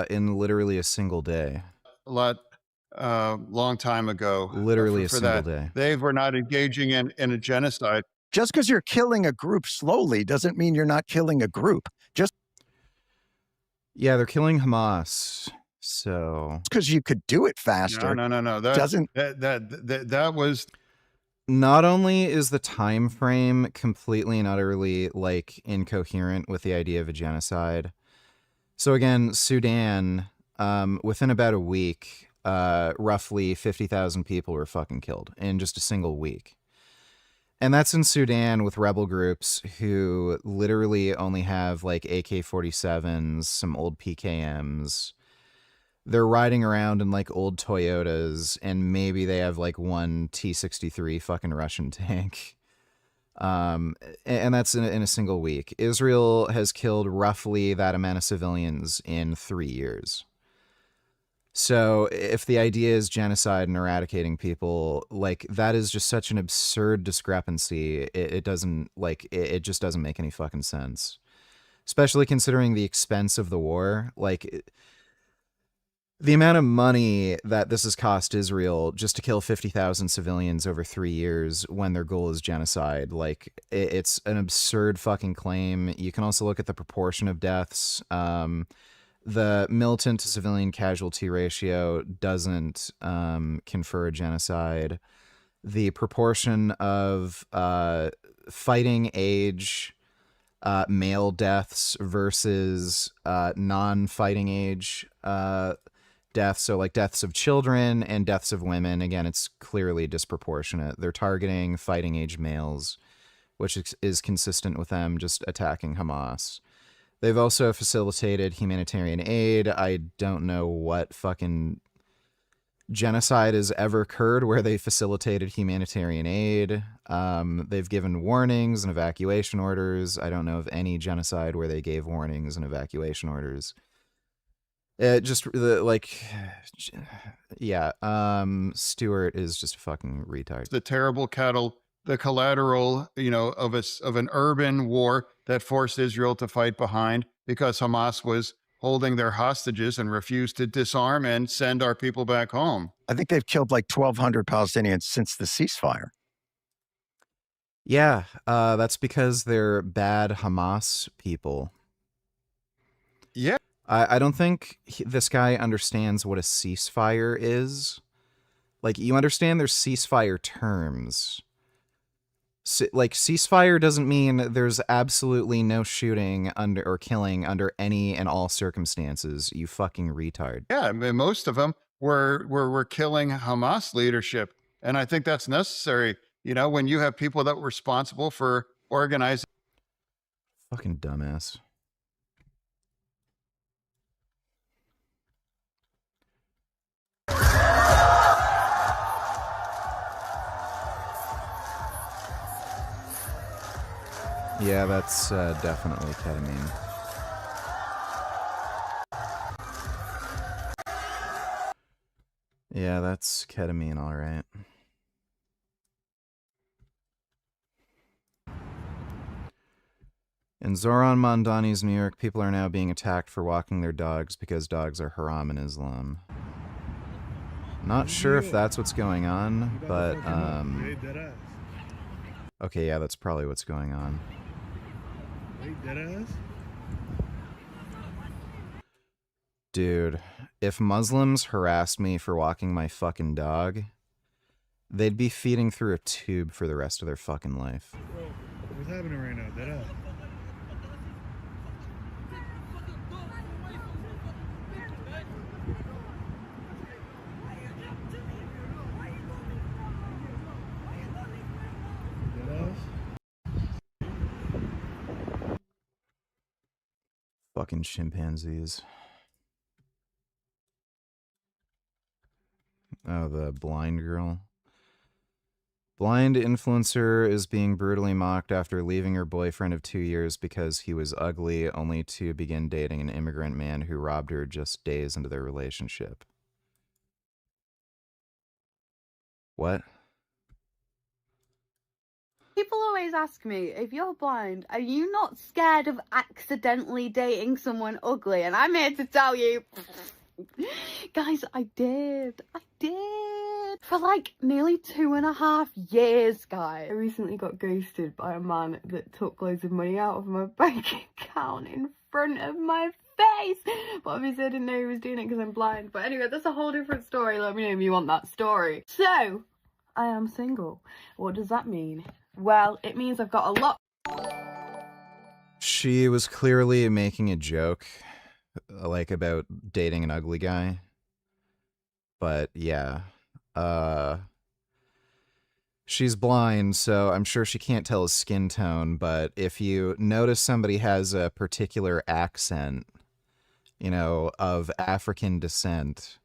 In literally a single day.
Long time ago.
Literally a
for
single
that.
day.
They were not engaging in a genocide.
Just because you're killing a group slowly doesn't mean you're not killing a group. Just
Yeah, they're killing Hamas. So
because you could do it faster.
No. That was.
Not only is the time frame completely and utterly like incoherent with the idea of a genocide. So again, Sudan, within about a week, roughly 50,000 people were fucking killed in just a single week. And that's in Sudan with rebel groups who literally only have like AK-47s, some old PKMs. They're riding around in like old Toyotas, and maybe they have like one T-63 fucking Russian tank. And that's in a single week. Israel has killed roughly that amount of civilians in 3 years. So if the idea is genocide and eradicating people, like that is just such an absurd discrepancy. It doesn't like it just doesn't make any fucking sense, especially considering the expense of the war. Like the amount of money that this has cost Israel just to kill 50,000 civilians over 3 years when their goal is genocide. Like it's an absurd fucking claim. You can also look at the proportion of deaths. The militant to civilian casualty ratio doesn't confer a genocide. The proportion of fighting age male deaths versus non-fighting age deaths, so like deaths of children and deaths of women, again, it's clearly disproportionate. They're targeting fighting age males, which is consistent with them just attacking Hamas. They've also facilitated humanitarian aid. I don't know what fucking genocide has ever occurred where they facilitated humanitarian aid. They've given warnings and evacuation orders. I don't know of any genocide where they gave warnings and evacuation orders. Stewart is just a fucking retard.
The terrible the collateral, of an urban war that forced Israel to fight behind because Hamas was holding their hostages and refused to disarm and send our people back home.
I think they've killed like 1,200 Palestinians since the ceasefire.
Yeah, that's because they're bad Hamas people.
Yeah.
I don't think this guy understands what a ceasefire is. Like, you understand there's ceasefire terms. Like, ceasefire doesn't mean there's absolutely no shooting or killing under any and all circumstances, you fucking retard.
Yeah, I mean, most of them were killing Hamas leadership. And I think that's necessary, when you have people that were responsible for organizing.
Fucking dumbass. Yeah, that's definitely ketamine. Yeah, that's ketamine, all right. In Zoran Mondani's New York, people are now being attacked for walking their dogs because dogs are haram in Islam. Not sure if that's what's going on, but okay, yeah, that's probably what's going on. Dude, if Muslims harassed me for walking my fucking dog, they'd be feeding through a tube for the rest of their fucking life.
Bro, what's happening right now? Dead ass.
Fucking chimpanzees. Oh, the blind girl. Blind influencer is being brutally mocked after leaving her boyfriend of 2 years because he was ugly, only to begin dating an immigrant man who robbed her just days into their relationship. What?
People always ask me, if you're blind, are you not scared of accidentally dating someone ugly? And I'm here to tell you, guys, I did. For like nearly 2.5 years, guys. I recently got ghosted by a man that took loads of money out of my bank account in front of my face. But obviously I didn't know he was doing it because I'm blind. But anyway, that's a whole different story. Let me know if you want that story. So, I am single. What does that mean? Well, it means I've got a lot.
She was clearly making a joke, like, about dating an ugly guy. But yeah, she's blind, so I'm sure she can't tell his skin tone, but if you notice somebody has a particular accent, you know, of African descent,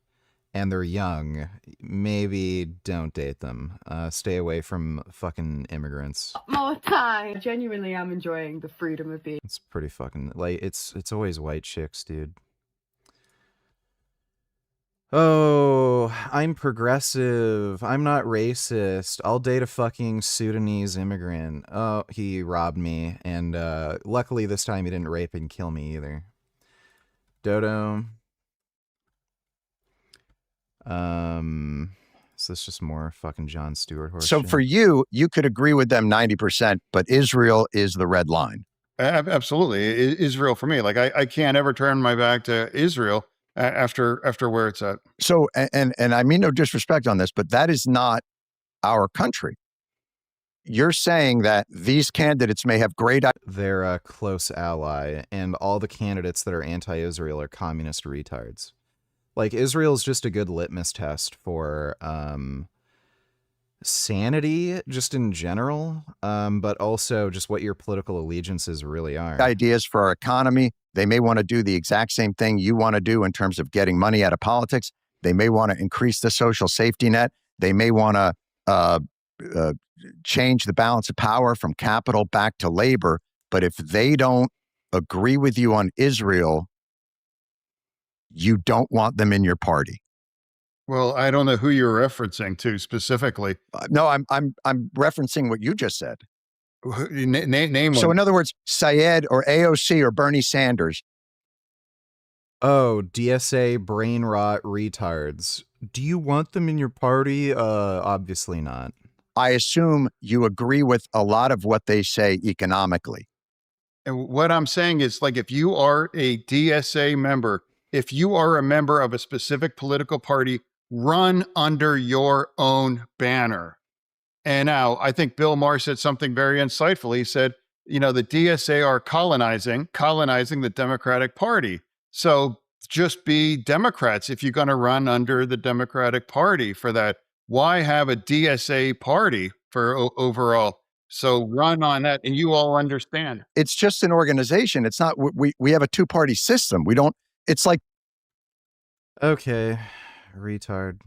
and they're young, maybe don't date them. Stay away from fucking immigrants.
More time. I genuinely am enjoying the freedom of being.
It's pretty fucking, like, it's always white chicks, dude. Oh, I'm progressive. I'm not racist. I'll date a fucking Sudanese immigrant. Oh, he robbed me. And luckily this time he didn't rape and kill me either. Dodo. Is this just more fucking Jon Stewart horse
So
shit?
for you, you could agree with them 90%, but Israel is the red line.
Absolutely. Israel for me. Like I can't ever turn my back to Israel after where it's at.
So, and I mean no disrespect on this, but that is not our country. You're saying that these candidates may have great...
They're a close ally, and all the candidates that are anti-Israel are communist retards. Like, Israel's just a good litmus test for sanity, just in general, but also just what your political allegiances really are.
Ideas for our economy. They may want to do the exact same thing you want to do in terms of getting money out of politics. They may want to increase the social safety net. They may want to change the balance of power from capital back to labor. But if they don't agree with you on Israel, you don't want them in your party.
Well, I don't know who you're referencing to specifically.
No, I'm referencing what you just said.
Name
So
one.
in other words, Syed or AOC or Bernie Sanders.
Oh, DSA brain rot retards. Do you want them in your party? Obviously not.
I assume you agree with a lot of what they say economically.
And what I'm saying is, like, if you are a DSA member, if you are a member of a specific political party, run under your own banner. And now I think Bill Maher said something very insightful. He said, you know, the DSA are colonizing the Democratic Party. So just be Democrats if you're going to run under the Democratic Party for that. Why have a DSA party for overall? So run on that, and you all understand.
It's just an organization. It's not, we have a two-party system. We don't, it's like.
Okay, retard.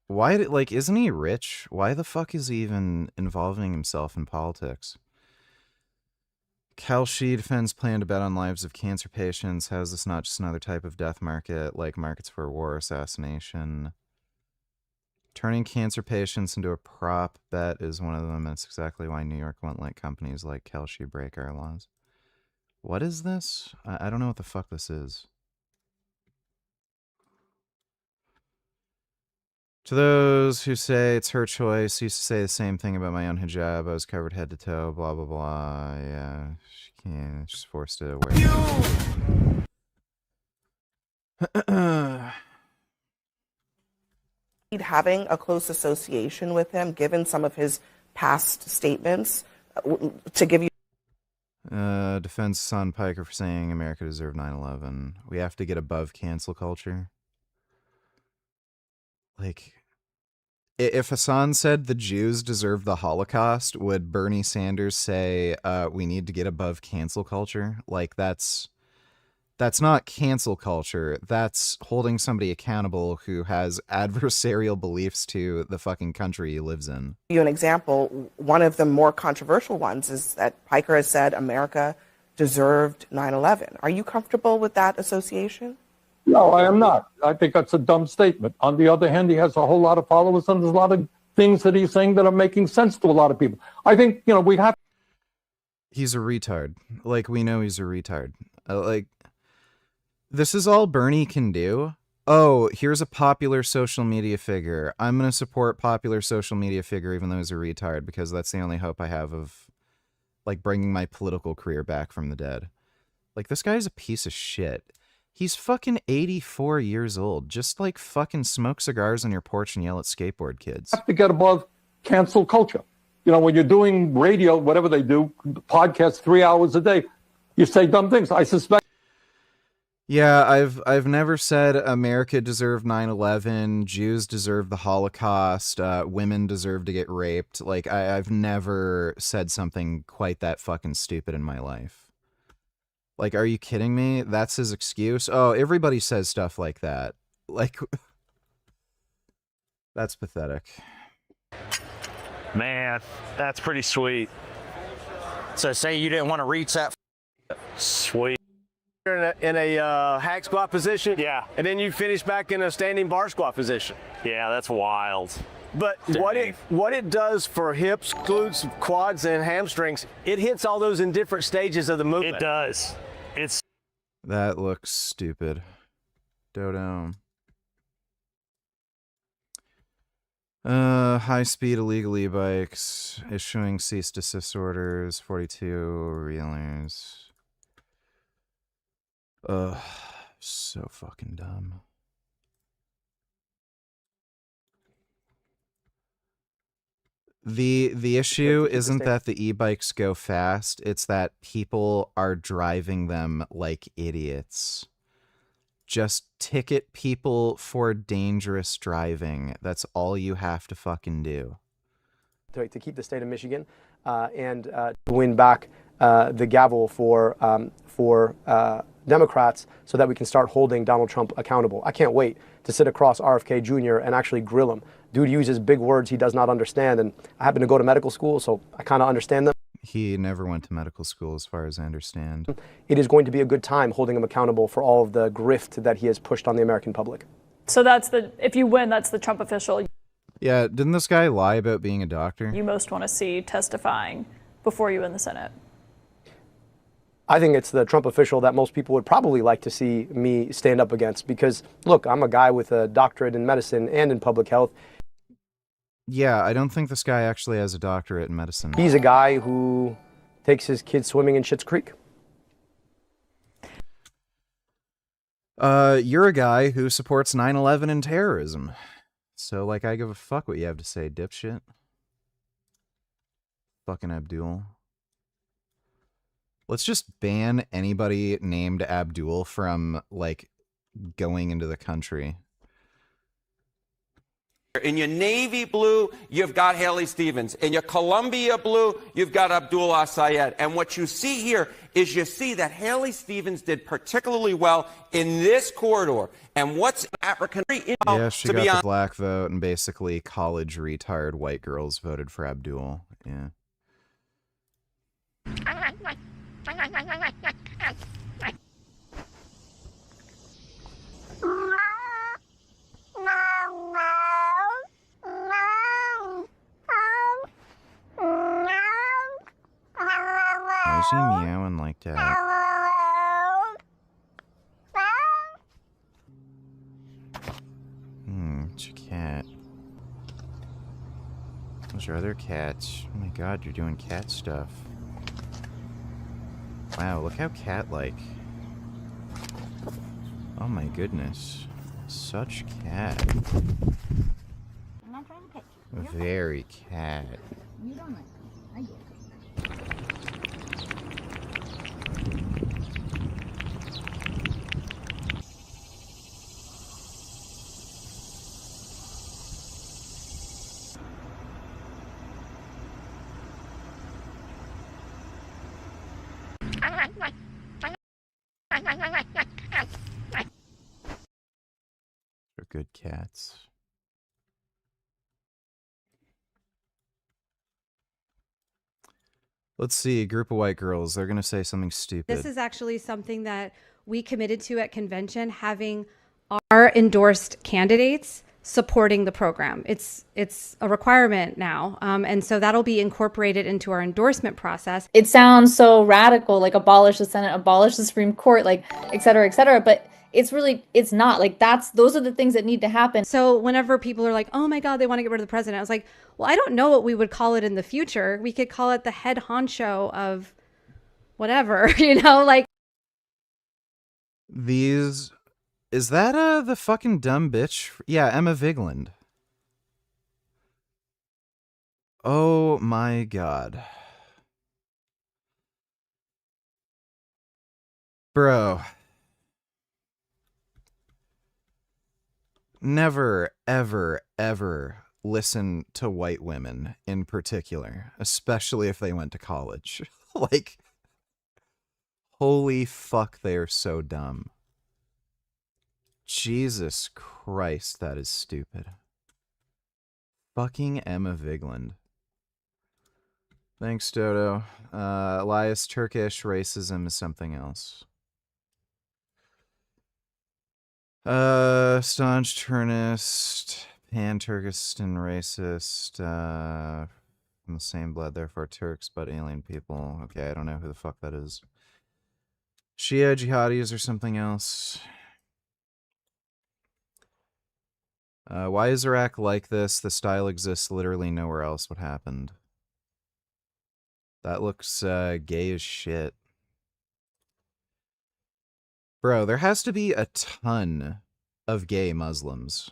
Why, like, isn't he rich? Why the fuck is he even involving himself in politics? Kalshi defends plan to bet on lives of cancer patients. How is this not just another type of death market, like markets for war assassination? Turning cancer patients into a prop bet is one of them. That's exactly why New York won't let companies like Kalshi break our laws. What is this? I don't know what the fuck this is. To those who say it's her choice, I used to say the same thing about my own hijab. I was covered head to toe, blah, blah, blah. Yeah, she can't. She's forced to wear it.
Having a close association with him, given some of his past statements, to give you...
Defense Hassan Piker for saying America deserved 9/11. We have to get above cancel culture. Like, if Hassan said the Jews deserve the Holocaust, would Bernie Sanders say we need to get above cancel culture? Like, that's That's not cancel culture. That's holding somebody accountable who has adversarial beliefs to the fucking country he lives in.
You an example. One of the more controversial ones is that Piker has said America deserved 9/11. Are you comfortable with that association?
No, I am not. I think that's a dumb statement. On the other hand, he has a whole lot of followers, and there's a lot of things that he's saying that are making sense to a lot of people. I think, we have.
He's a retard. Like, we know he's a retard. This is all Bernie can do. Oh, here's a popular social media figure. I'm going to support popular social media figure even though he's a retard, because that's the only hope I have of, bringing my political career back from the dead. This guy's a piece of shit. He's fucking 84 years old. Just, fucking smoke cigars on your porch and yell at skateboard kids.
Have to get above cancel culture. When you're doing radio, whatever they do, podcasts 3 hours a day, you say dumb things. I suspect.
Yeah, I've never said America deserved 9/11, Jews deserve the Holocaust, women deserve to get raped. I've never said something quite that fucking stupid in my life. Are you kidding me? That's his excuse? Oh, everybody says stuff like that. That's pathetic.
Man, that's pretty sweet.
So say you didn't want to reach that.
Sweet.
In a hack squat position,
yeah,
and then you finish back in a standing bar squat position.
Yeah, that's wild.
But what it does for hips, glutes, quads, and hamstrings, it hits all those in different stages of the movement.
It does.
That looks stupid. Dodo. High speed illegal e-bikes, issuing cease desist orders, 42 reelers. Ugh, so fucking dumb. The issue isn't that the e-bikes go fast, it's that people are driving them like idiots. Just ticket people for dangerous driving. That's all you have to fucking do.
To keep the state of Michigan and to win back the gavel for Democrats so that we can start holding Donald Trump accountable. I can't wait to sit across RFK Jr. and actually grill him. Dude uses big words he does not understand, and I happen to go to medical school, so I kind of understand them.
He never went to medical school, as far as I understand.
It is going to be a good time holding him accountable for all of the grift that he has pushed on the American public.
So if you win, that's the Trump official
Yeah, didn't this guy lie about being a doctor?
you most want to see testifying before you in the Senate.
I think it's the Trump official that most people would probably like to see me stand up against because, look, I'm a guy with a doctorate in medicine and in public health.
Yeah, I don't think this guy actually has a doctorate in medicine.
He's a guy who takes his kids swimming in Schitt's Creek.
You're a guy who supports 9/11 and terrorism. So, I give a fuck what you have to say, dipshit. Fucking Abdul. Let's just ban anybody named Abdul from, going into the country.
In your navy blue, you've got Haley Stevens. In your Columbia blue, you've got Abdul Assayed. And what you see here is you see that Haley Stevens did particularly well in this corridor. And what's African?
Yeah, she got the black vote, and basically college retard white girls voted for Abdul. Yeah. Why is he meowing like that? It's a cat. Those are other cats. Oh my god, you're doing cat stuff. Wow, look how cat-like. Oh my goodness. Such cat.
I'm not trying to pet you.
Very cat.
You don't like me. I do.
good cats. Let's see, a group of white girls. They're going to say something stupid.
This is actually something that we committed to at convention, having our endorsed candidates supporting the program. It's a requirement now. And so that'll be incorporated into our endorsement process.
It sounds so radical, like abolish the Senate, abolish the Supreme Court, like et cetera, but it's not. Like those are the things that need to happen.
So whenever people are like, oh my God, they want to get rid of the president, I was like, well, I don't know what we would call it in the future. We could call it the head honcho of whatever, like.
Is that the fucking dumb bitch? Yeah, Emma Vigland. Oh my God. Bro. Never, ever, ever listen to white women in particular, especially if they went to college. Like, holy fuck, they are so dumb. Jesus Christ, that is stupid. Fucking Emma Vigland. Thanks, Dodo. Elias, Turkish racism is something else. Staunch Turnist, Pan-Turkist and racist, from the same blood, therefore Turks, but alien people. Okay, I don't know who the fuck that is. Shia jihadis or something else. Why is Iraq like this? The style exists literally nowhere else. What happened? That looks gay as shit. Bro, there has to be a ton of gay Muslims.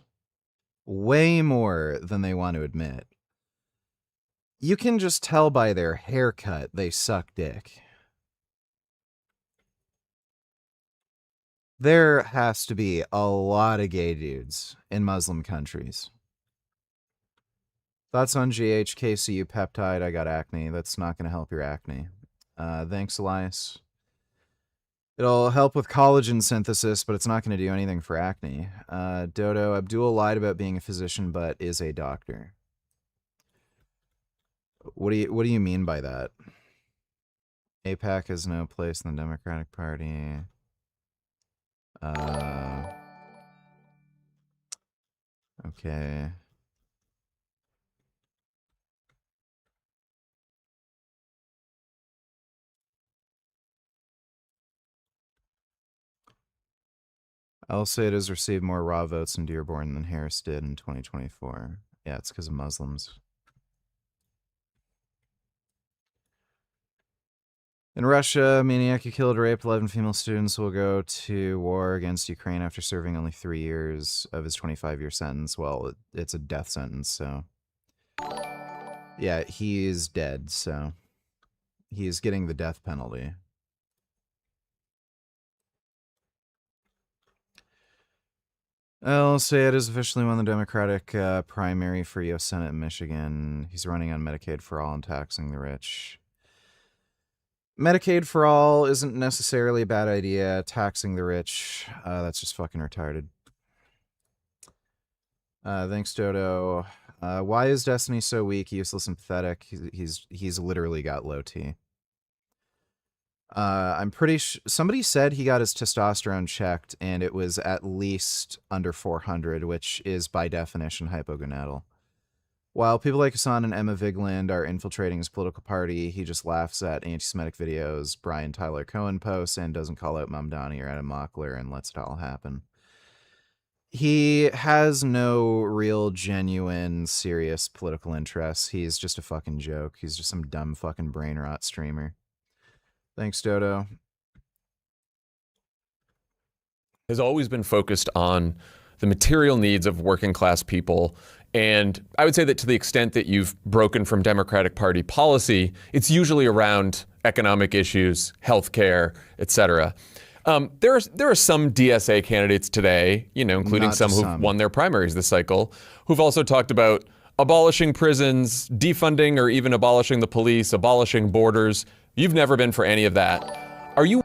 Way more than they want to admit. You can just tell by their haircut they suck dick. There has to be a lot of gay dudes in Muslim countries. Thoughts on GHKCU peptide? I got acne. That's not going to help your acne. Thanks, Elias. It'll help with collagen synthesis, but it's not going to do anything for acne. Dodo, Abdul lied about being a physician, but is a doctor. What do you mean by that? AIPAC has no place in the Democratic Party. Okay. I'll say it has received more raw votes in Dearborn than Harris did in 2024. Yeah, it's because of Muslims. In Russia, a maniac who killed or raped 11 female students will go to war against Ukraine after serving only 3 years of his 25-year sentence. Well, it's a death sentence, so... Yeah, he is dead, so... He is getting the death penalty. I'll say it has officially won the Democratic primary for U.S. Senate in Michigan. He's running on Medicaid for all and taxing the rich. Medicaid for all isn't necessarily a bad idea. Taxing the rich, that's just fucking retarded. Thanks, Dodo. Why is Destiny so weak, useless, and pathetic? He's literally got low T. I'm pretty sure somebody said he got his testosterone checked and it was at least under 400, which is by definition hypogonadal. While people like Hassan and Emma Vigland are infiltrating his political party, he just laughs at anti-Semitic videos Brian Tyler Cohen posts and doesn't call out Mamdani or Adam Mockler and lets it all happen. He has no real, genuine, serious political interests. He's just a fucking joke. He's just some dumb fucking brain rot streamer. Thanks, Dodo.
Has always been focused on the material needs of working class people. And I would say that to the extent that you've broken from Democratic Party policy, it's usually around economic issues, healthcare, et cetera. There are some DSA candidates today, including some who've won their primaries this cycle, who've also talked about abolishing prisons, defunding or even abolishing the police, abolishing borders. You've never been for any of that. Are you?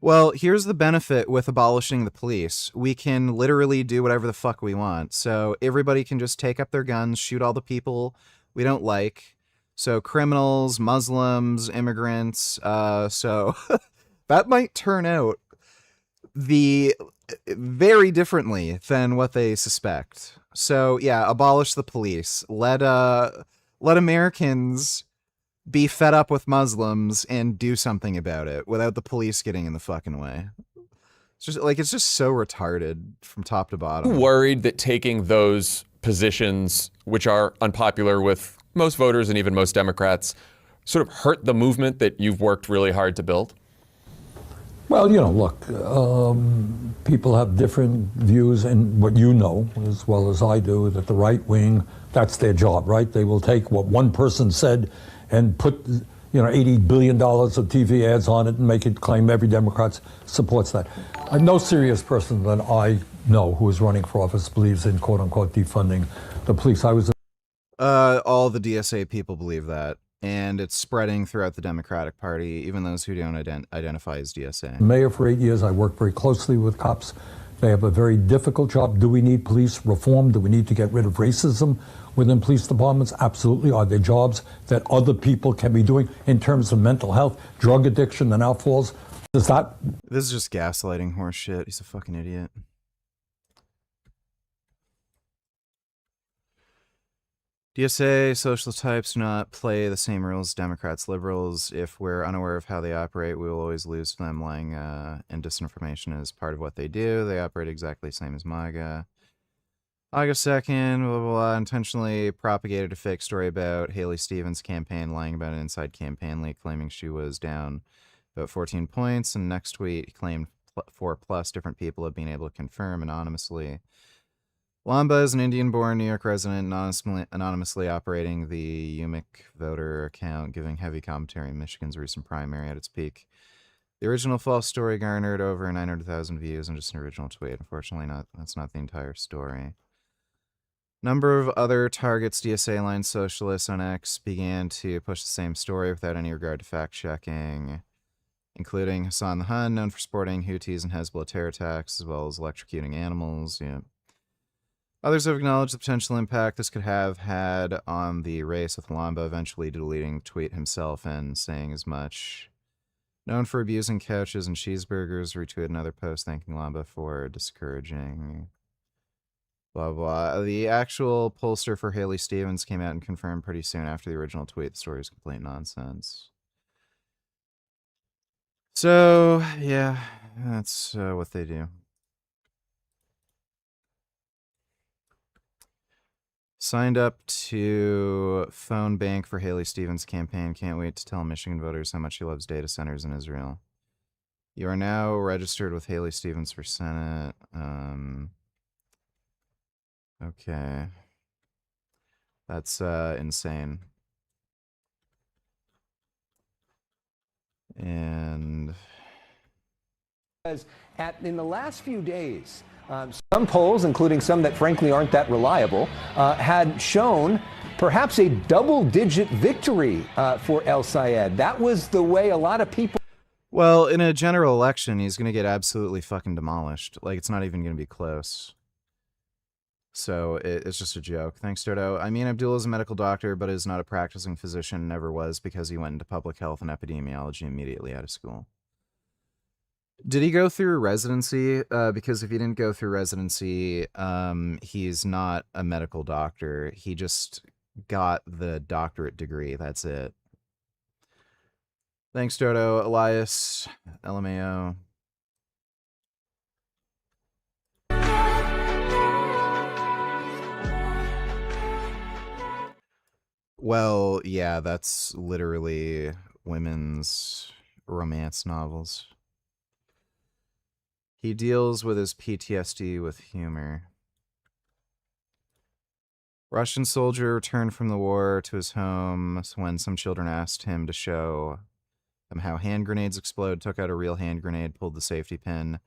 Well, here's the benefit with abolishing the police. We can literally do whatever the fuck we want. So everybody can just take up their guns, shoot all the people we don't like. So criminals, Muslims, immigrants. So that might turn out very differently than what they suspect. So yeah, abolish the police. Let Americans be fed up with Muslims and do something about it without the police getting in the fucking way. It's just so retarded from top to bottom.
Worried that taking those positions, which are unpopular with most voters and even most Democrats, sort of hurt the movement that you've worked really hard to build?
Well, look, people have different views, and what you know as well as I do, that the right wing, that's their job, right? They will take what one person said and put, $80 billion of TV ads on it and make it claim every Democrat supports that. No serious person that I know who is running for office believes in quote unquote defunding the police.
All the DSA people believe that, and it's spreading throughout the Democratic Party, even those who don't identify as DSA.
Mayor for 8 years, I worked very closely with cops. They have a very difficult job. Do we need police reform? Do we need to get rid of racism within police departments? Absolutely. Are there jobs that other people can be doing in terms of mental health, drug addiction, and outfalls? This
is just gaslighting horse shit. He's a fucking idiot. DSA, socialist types do not play the same rules as Democrats, liberals. If we're unaware of how they operate, we will always lose to them. Lying and disinformation is part of what they do. They operate exactly the same as MAGA. August 2nd, blah, blah, blah, intentionally propagated a fake story about Haley Stevens' campaign, lying about an inside campaign leak, claiming she was down about 14 points. And next tweet, he claimed 4+ different people have been able to confirm anonymously. Lamba is an Indian-born New York resident anonymously operating the Umic voter account, giving heavy commentary on Michigan's recent primary at its peak. The original false story garnered over 900,000 views on just an original tweet. Unfortunately, that's not the entire story. Number of other targets DSA-aligned socialists on X began to push the same story without any regard to fact-checking, including Hassan the Hun, known for supporting Houthis and Hezbollah terror attacks, as well as electrocuting animals. Yeah. Others have acknowledged the potential impact this could have had on the race, with Lamba eventually deleting the tweet himself and saying as much. Known for abusing couches and cheeseburgers, retweeted another post thanking Lamba for discouraging. Blah, blah. The actual pollster for Haley Stevens came out and confirmed pretty soon after the original tweet the story is complete nonsense. So, yeah, that's what they do. Signed up to phone bank for Haley Stevens' campaign. Can't wait to tell Michigan voters how much he loves data centers in Israel. You are now registered with Haley Stevens for Senate. Okay. That's insane. And
in the last few days, some polls, including some that frankly aren't that reliable, had shown perhaps a double-digit victory for El Sayed. That was the way a lot of people...
Well, in a general election, he's going to get absolutely fucking demolished. Like, it's not even going to be close. So it's just a joke. Thanks, Dodo. I mean, Abdullah is a medical doctor, but is not a practicing physician, never was, because he went into public health and epidemiology immediately out of school. Did he go through residency? Because if he didn't go through residency, he's not a medical doctor. He just got the doctorate degree. That's it. Thanks, Dodo. Elias, LMAO. Well, yeah, that's literally women's romance novels. He deals with his PTSD with humor. Russian soldier returned from the war to his home when some children asked him to show them how hand grenades explode, took out a real hand grenade, pulled the safety pin,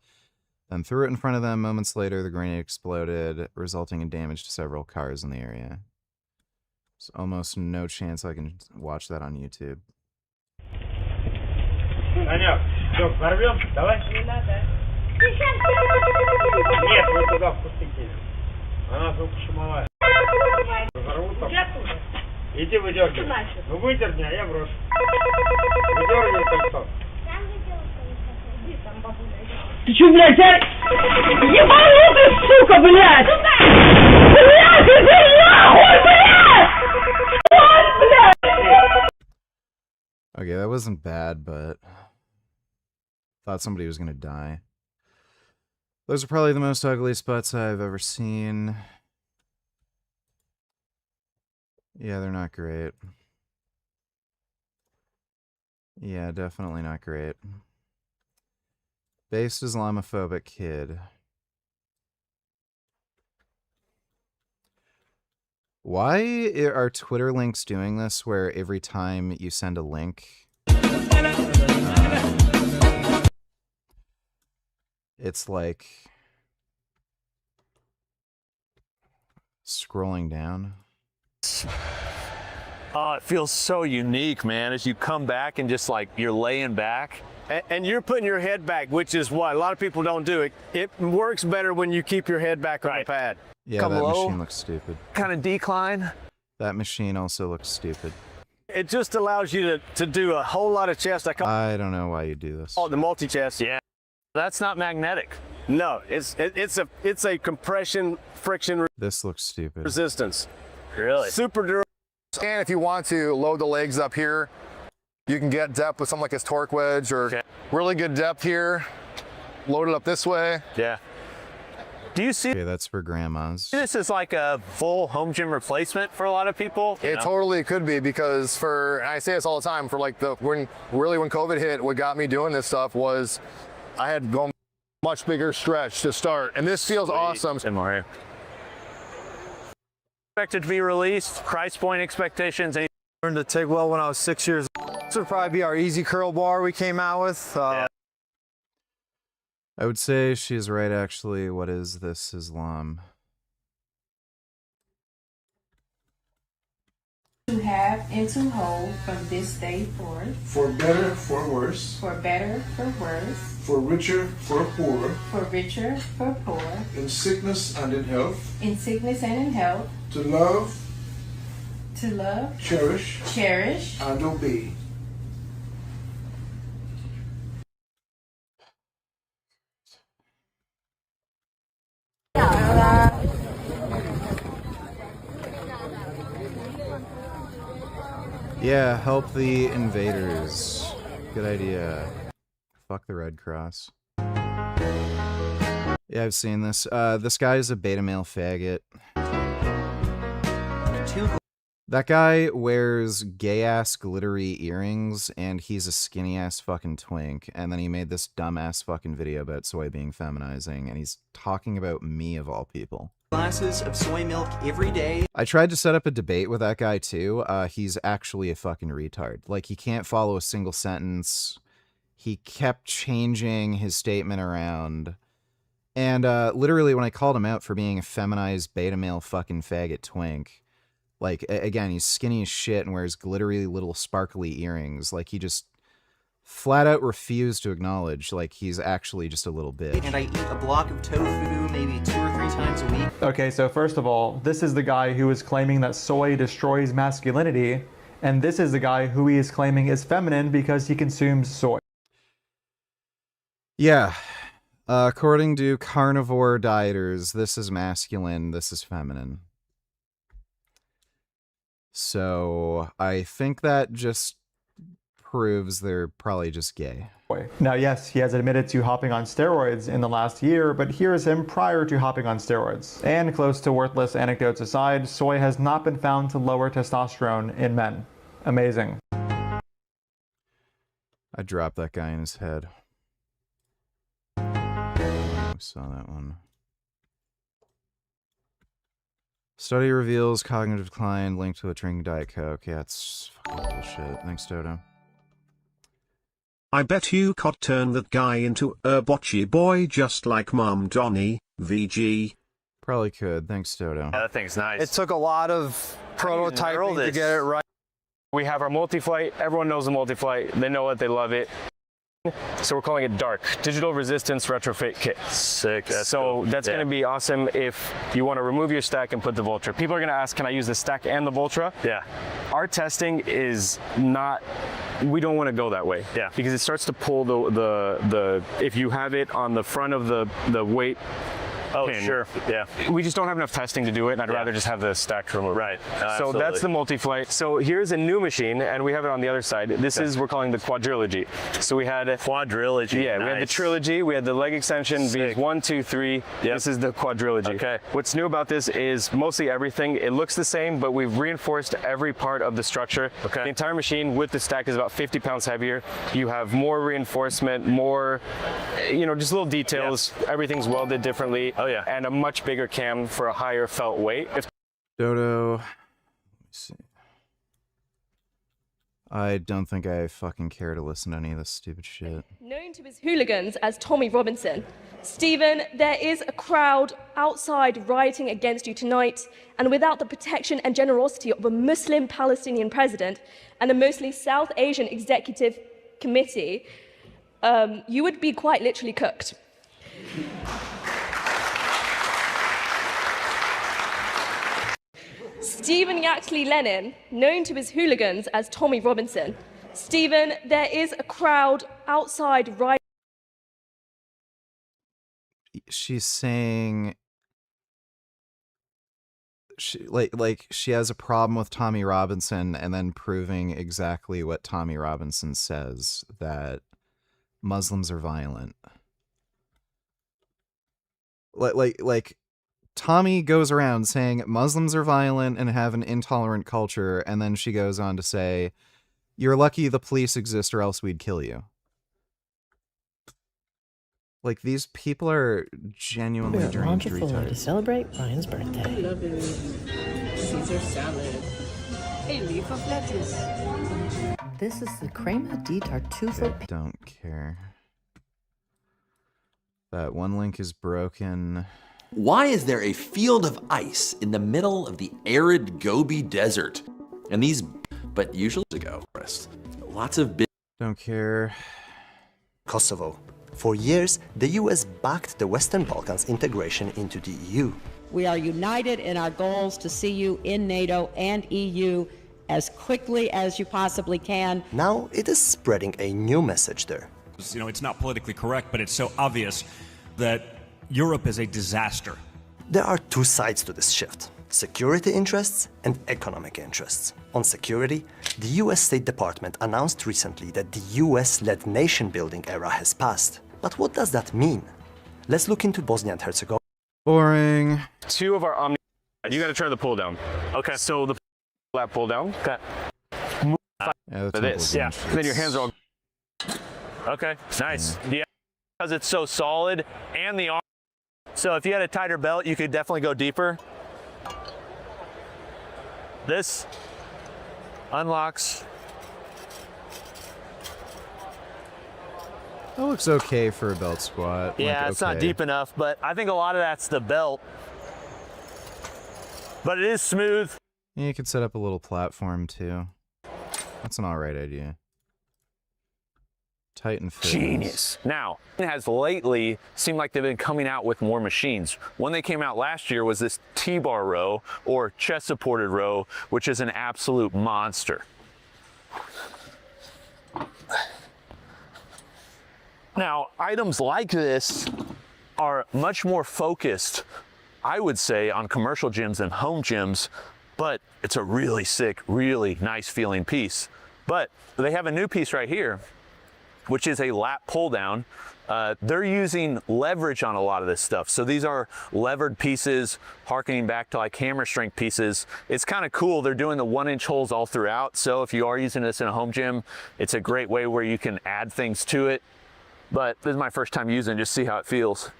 then threw it in front of them. Moments later, the grenade exploded, resulting in damage to several cars in the area. There's almost no chance I can watch that on YouTube.
Все, порвем? Давай. Не надо. Нет, вы туда впустите. Она шумовая. Взорвут там. Иди выдергивай. Ну выдерни, а я брошу. Выдергивай кольцо.
Ты чё, блядь, а? Ебанутый, сука, блядь! Блядь, иди нахуй, блядь! Вот, блядь!
Okay, that wasn't bad, but thought somebody was gonna die. Those are probably the most ugliest butts I've ever seen. Yeah, they're not great. Yeah, definitely not great. Based Islamophobic kid. Why are Twitter links doing this where every time you send a link, it's like scrolling down?
Oh, it feels so unique, man, as you come back and just like you're laying back.
And you're putting your head back, which is what a lot of people don't do. It works better when you keep your head back on the pad.
Yeah,
Come
that
low,
machine looks stupid.
Kind of decline.
That machine also looks stupid.
It just allows you to do a whole lot of chest.
I don't know why you do this.
Oh, the multi-chest.
Yeah, that's not magnetic.
No, it's a compression friction
This looks stupid.
resistance.
Really?
Super durable.
And if you want to load the legs up here, you can get depth with something like this torque wedge or really good depth here. Load it up this way.
Yeah. Do you see?
Okay, that's for grandmas.
This is like a full home gym replacement for a lot of people.
It totally could be, because and I say this all the time, for like when COVID hit, what got me doing this stuff was I had gone much bigger stretch to start, and this feels awesome.
Some more here. Expected to be released, price point expectations.
I learned to TIG weld when I was 6 years old. This would probably be our easy curl bar we came out with.
I would say she's right, actually. What is this Islam?
To have and to hold from this day forth.
For better, for worse.
For better, for worse.
For richer, for poorer.
For richer, for poor.
In sickness and in health.
In sickness and in health.
To love.
To love.
Cherish.
Cherish.
And obey.
Yeah, help the invaders. Good idea. Fuck the Red Cross. Yeah, I've seen this. This guy is a beta male faggot. That guy wears gay-ass glittery earrings, and he's a skinny-ass fucking twink. And then he made this dumb-ass fucking video about soy being feminizing, and he's talking about me, of all people.
Glasses of soy milk every day.
I tried to set up a debate with that guy, too. He's actually a fucking retard. Like, he can't follow a single sentence. He kept changing his statement around. And literally, when I called him out for being a feminized beta male fucking faggot twink, like, again, he's skinny as shit and wears glittery little sparkly earrings. Like, he just flat out refused to acknowledge, like, he's actually just a little bitch.
And I eat a block of tofu maybe 2 or 3 times a week.
Okay, so first of all, this is the guy who is claiming that soy destroys masculinity, and this is the guy who he is claiming is feminine because he consumes soy.
Yeah. According to carnivore dieters, this is masculine, this is feminine. So I think that just proves they're probably just gay.
Now, yes, he has admitted to hopping on steroids in the last year, but here's him prior to hopping on steroids. And close to worthless anecdotes aside, soy has not been found to lower testosterone in men. Amazing.
I dropped that guy in his head. I saw that one. Study reveals cognitive decline linked to a drinking Diet Coke. Yeah, it's fucking bullshit. Thanks, Dodo.
I bet you could turn that guy into a botchy boy just like Mom Donnie, VG.
Probably could. Thanks, Dodo.
Yeah, that thing's nice.
It took a lot of prototyping to get it right. We have our multi-flight. Everyone knows the multi-flight. They know it. They love it. So we're calling it DARK, Digital Resistance Retrofit Kit.
Sick.
That's going to be awesome if you want to remove your stack and put the Voltra. People are going to ask, can I use the stack and the Voltra?
Yeah.
Our testing is not, we don't want to go that way.
Yeah.
Because it starts to pull the if you have it on the front of the weight.
Oh,
pin.
sure. Yeah.
We just don't have enough testing to do it, and I'd rather just have the stack removed.
Right.
So
Absolutely.
that's the multi-flight. So here's a new machine, and we have it on the other side. This is, we're calling the Quadrilogy. So we had
Quadrilogy.
Yeah, we had the Trilogy, we had the leg extension, V's 1, 2, 3. Yep. This is the Quadrilogy.
Okay.
What's new about this is mostly everything. It looks the same, but we've reinforced every part of the structure.
Okay.
The entire machine with the stack is about 50 pounds heavier. You have more reinforcement, more, just little details. Yeah. Everything's welded differently.
Oh, yeah.
And a much bigger cam for a higher felt weight.
Dodo, let me see. I don't think I fucking care to listen to any of this stupid shit.
Known to his hooligans as Tommy Robinson. Stephen, there is a crowd outside rioting against you tonight, and without the protection and generosity of a Muslim Palestinian president and a mostly South Asian executive committee, you would be quite literally cooked. Stephen Yaxley Lennon, known to his hooligans as Tommy Robinson. Stephen, there is a crowd outside right.
She's saying she she has a problem with Tommy Robinson, and then proving exactly what Tommy Robinson says, that Muslims are violent. Like Tommy goes around saying Muslims are violent and have an intolerant culture, and then she goes on to say, "You're lucky the police exist, or else we'd kill you." Like, these people are genuinely deranged retards.
To celebrate Ryan's birthday.
I love it. Caesar salad. A leaf of lettuce.
This is the crema di tartufo.
I don't care. That one link is broken.
Why is there a field of ice in the middle of the arid Gobi Desert? And these, but usually ago, lots of big.
Don't care.
Kosovo. For years, the US backed the Western Balkans integration into the EU.
We are united in our goals to see you in NATO and EU as quickly as you possibly can.
Now it is spreading a new message there.
It's not politically correct, but it's so obvious that Europe is a disaster.
There are two sides to this shift: security interests and economic interests. On security, the US State Department announced recently that the US-led nation-building era has passed. But what does that mean? Let's look into Bosnia and Herzegovina.
Boring.
Two of our Omni. You got to try the pull down. Okay. So the lap pull down. Okay. For this.
Yeah.
Then your hands are all.
Okay. Nice. Yeah. Because it's so solid, and the arm. So if you had a tighter belt, you could definitely go deeper. This unlocks.
That looks okay for a belt squat.
Yeah,
like,
it's not
okay.
deep enough, but I think a lot of that's the belt. But it is smooth.
Yeah, you could set up a little platform too. That's an alright idea. Titan Fitness.
Genius. Now, it has lately seemed like they've been coming out with more machines. One they came out last year was this T-bar row, or chest supported row, which is an absolute monster. Now, items like this are much more focused, I would say, on commercial gyms than home gyms, but it's a really sick, really nice feeling piece. But they have a new piece right here, which is a lat pull down. They're using leverage on a lot of this stuff. So these are levered pieces, harkening back to like hammer strength pieces. It's kind of cool. They're doing the 1-inch holes all throughout. So if you are using this in a home gym, it's a great way where you can add things to it. But this is my first time using it, just see how it feels.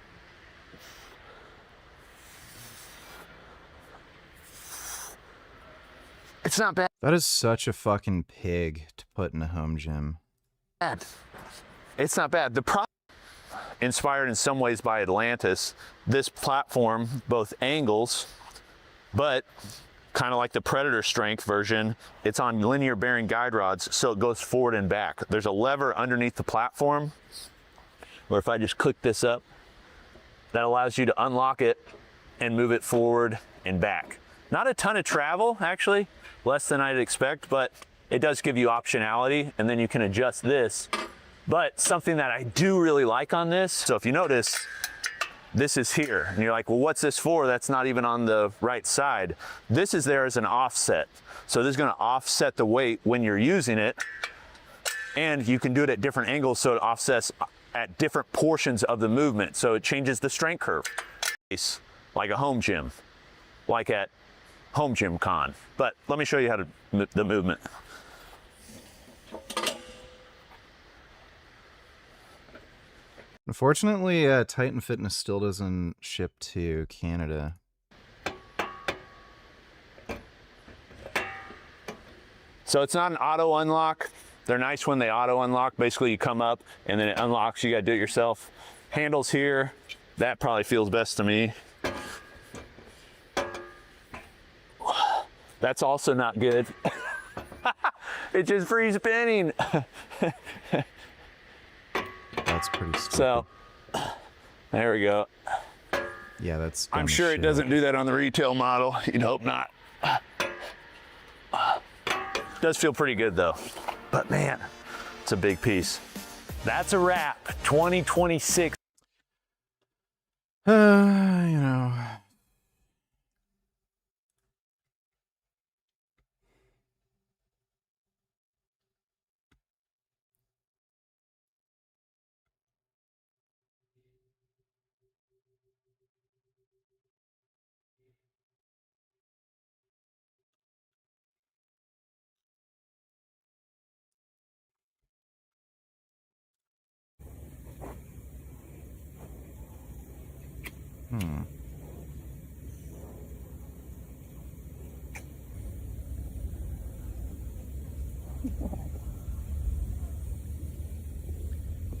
It's not bad.
That is such a fucking pig to put in a home gym.
It's not bad. The product, inspired in some ways by Atlantis, this platform, both angles, but kind of like the Predator strength version. It's on linear bearing guide rods, so it goes forward and back. There's a lever underneath the platform where if I just click this up, that allows you to unlock it and move it forward and back. Not a ton of travel, actually, less than I'd expect, but it does give you optionality, and then you can adjust this. But something that I do really like on this, so if you notice, this is here, and you're like, well, what's this for? That's not even on the right side. This is there as an offset. So this is gonna offset the weight when you're using it, and you can do it at different angles so it offsets at different portions of the movement. So it changes the strength curve. Like a home gym, like at Home Gym Con. But let me show you how to the movement.
Unfortunately, Titan Fitness still doesn't ship to Canada.
So it's not an auto unlock. They're nice when they auto unlock. Basically, you come up and then it unlocks. You got to do it yourself. Handles here. That probably feels best to me. That's also not good. It's just free spinning.
That's pretty stupid.
So, there we go.
Yeah, that's
I'm sure it doesn't do that on the retail model. You'd hope not. Does feel pretty good though. But man, it's a big piece. That's a wrap. 2026.
You know.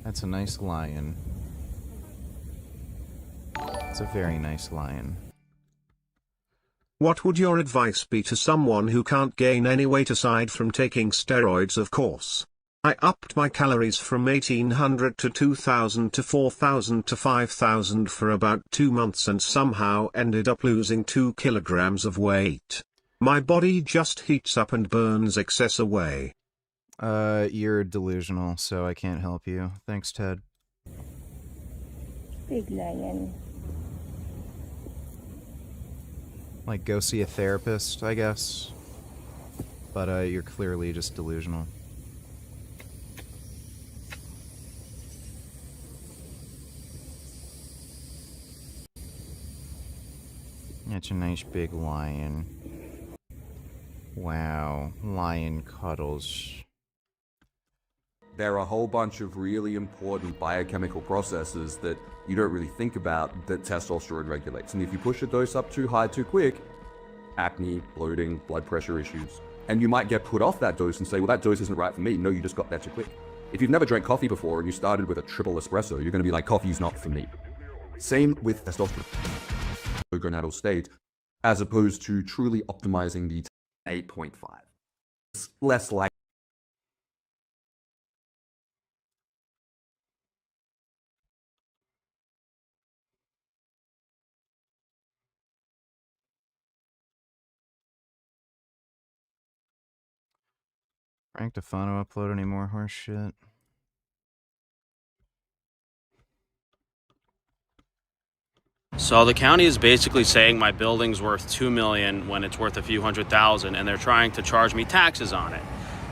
That's a nice lion. It's a very nice lion.
What would your advice be to someone who can't gain any weight aside from taking steroids, of course? I upped my calories from 1800 to 2000 to 4000 to 5000 for about 2 months and somehow ended up losing 2 kilograms of weight. My body just heats up and burns excess away.
You're delusional, so I can't help you. Thanks, Ted.
Big lion.
Like, go see a therapist, I guess. But, you're clearly just delusional. That's a nice big lion. Wow, lion cuddles.
There are a whole bunch of really important biochemical processes that you don't really think about that testosterone regulates. And if you push a dose up too high too quick, acne, bloating, blood pressure issues. And you might get put off that dose and say, well, that dose isn't right for me. No, you just got there too quick. If you've never drank coffee before and you started with a triple espresso, you're going to be like, coffee's not for me. Same with testosterone. Gonadal state, as opposed to truly optimizing the 8.5. It's less like
Frank Tufano upload any more horse shit?
So the county is basically saying my building's worth $2 million when it's worth a few $100,000, and they're trying to charge me taxes on it.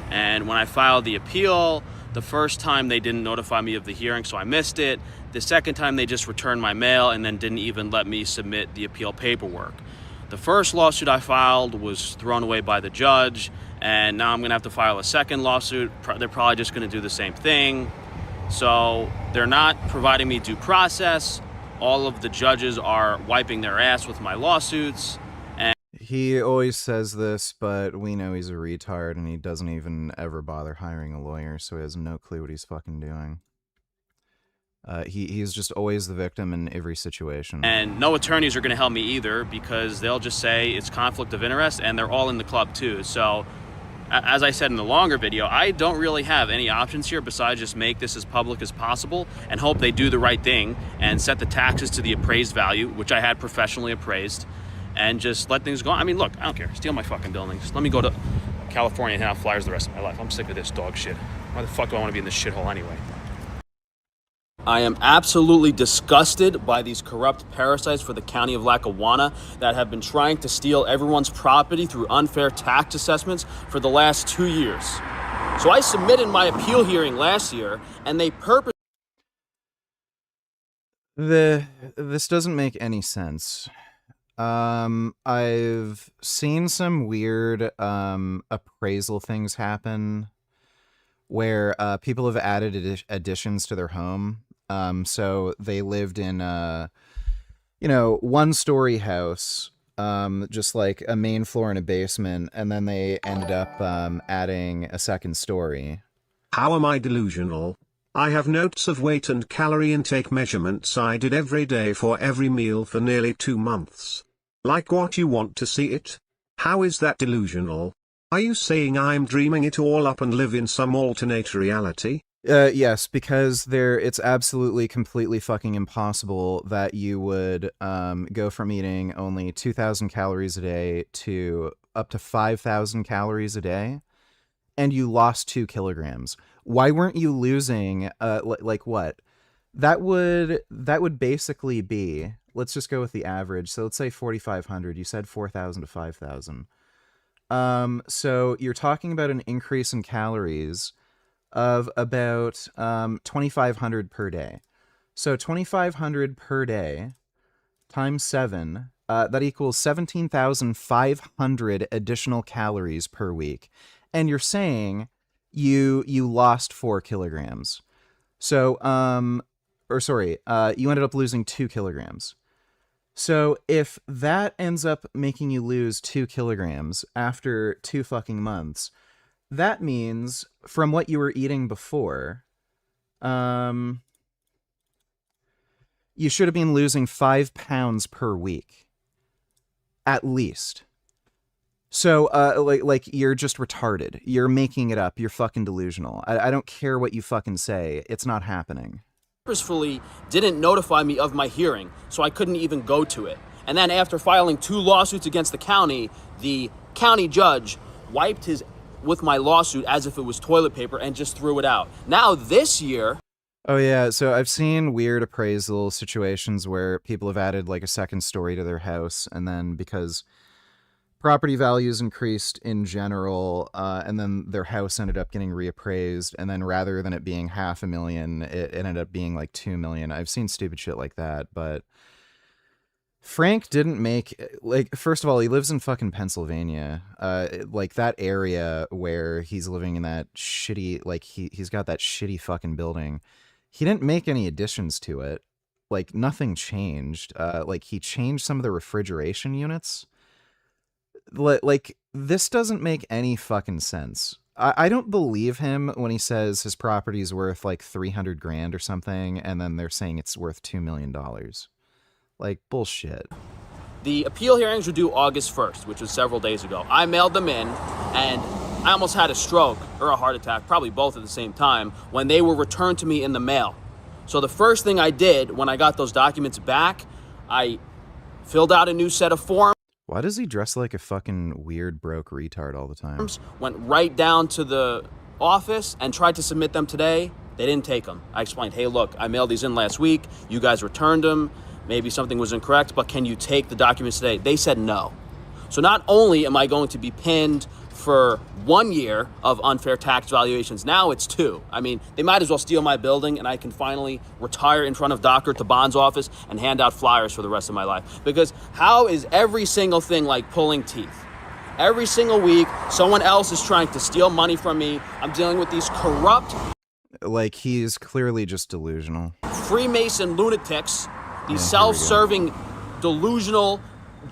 And when I filed the appeal, the first time they didn't notify me of the hearing, so I missed it. The second time they just returned my mail and then didn't even let me submit the appeal paperwork. The first lawsuit I filed was thrown away by the judge, and now I'm gonna have to file a second lawsuit. They're probably just gonna do the same thing. So they're not providing me due process. All of the judges are wiping their ass with my lawsuits. And
he always says this, but we know he's a retard and he doesn't even ever bother hiring a lawyer, so he has no clue what he's fucking doing. He's just always the victim in every situation.
And no attorneys are going to help me either, because they'll just say it's conflict of interest, and they're all in the club too. So, as I said in the longer video, I don't really have any options here besides just make this as public as possible and hope they do the right thing and set the taxes to the appraised value, which I had professionally appraised, and just let things go. I mean, look, I don't care. Steal my fucking building. Just let me go to California and have flyers the rest of my life. I'm sick of this dog shit. Why the fuck do I want to be in this shithole anyway? I am absolutely disgusted by these corrupt parasites for the county of Lackawanna that have been trying to steal everyone's property through unfair tax assessments for the last 2 years. So I submitted my appeal hearing last year, and they purposely...
This doesn't make any sense. I've seen some weird appraisal things happen where people have added additions to their home. So they lived in a, one-story house, just like a main floor and a basement, and then they ended up adding a second story.
How am I delusional? I have notes of weight and calorie intake measurements I did every day for every meal for nearly 2 months. Like what you want to see it? How is that delusional? Are you saying I'm dreaming it all up and live in some alternate reality?
Yes, because it's absolutely completely fucking impossible that you would go from eating only 2,000 calories a day to up to 5,000 calories a day, and you lost 2 kilograms. Why weren't you losing, like what? That would basically be, let's just go with the average. So let's say 4,500. You said 4,000 to 5,000. So you're talking about an increase in calories of about 2,500 per day. So 2,500 per day times 7, that equals 17,500 additional calories per week. And you're saying you lost 4 kilograms. So, you ended up losing 2 kilograms. So if that ends up making you lose 2 kilograms after 2 fucking months, that means from what you were eating before, you should have been losing 5 pounds per week, at least. So, like you're just retarded. You're making it up. You're fucking delusional. I don't care what you fucking say. It's not happening.
Purposefully didn't notify me of my hearing, so I couldn't even go to it. And then after filing 2 lawsuits against the county judge wiped his with my lawsuit as if it was toilet paper and just threw it out. Now this year...
Oh yeah, so I've seen weird appraisal situations where people have added like a second story to their house, and then because property values increased in general, and then their house ended up getting reappraised, and then rather than it being $500,000, it ended up being like $2 million. I've seen stupid shit like that, but Frank didn't make, like, first of all, he lives in fucking Pennsylvania. Like, that area where he's living in that shitty, like, he's got that shitty fucking building. He didn't make any additions to it. Like, nothing changed. Like, he changed some of the refrigeration units. Like, this doesn't make any fucking sense. I don't believe him when he says his property's worth, like, 300 grand or something, and then they're saying it's worth $2 million. Like, bullshit.
The appeal hearings were due August 1st, which was several days ago. I mailed them in, and I almost had a stroke, or a heart attack, probably both at the same time, when they were returned to me in the mail. So the first thing I did when I got those documents back, I filled out a new set of forms.
Why does he dress like a fucking weird broke retard all the time?
Went right down to the office and tried to submit them today. They didn't take them. I explained, hey, look, I mailed these in last week. You guys returned them. Maybe something was incorrect, but can you take the documents today? They said no. So not only am I going to be pinned for 1 year of unfair tax valuations, now it's 2. I mean, they might as well steal my building and I can finally retire in front of Dr. Taban's office and hand out flyers for the rest of my life. Because how is every single thing like pulling teeth? Every single week, someone else is trying to steal money from me. I'm dealing with these corrupt...
Like, he's clearly just delusional.
Freemason lunatics. These self-serving, delusional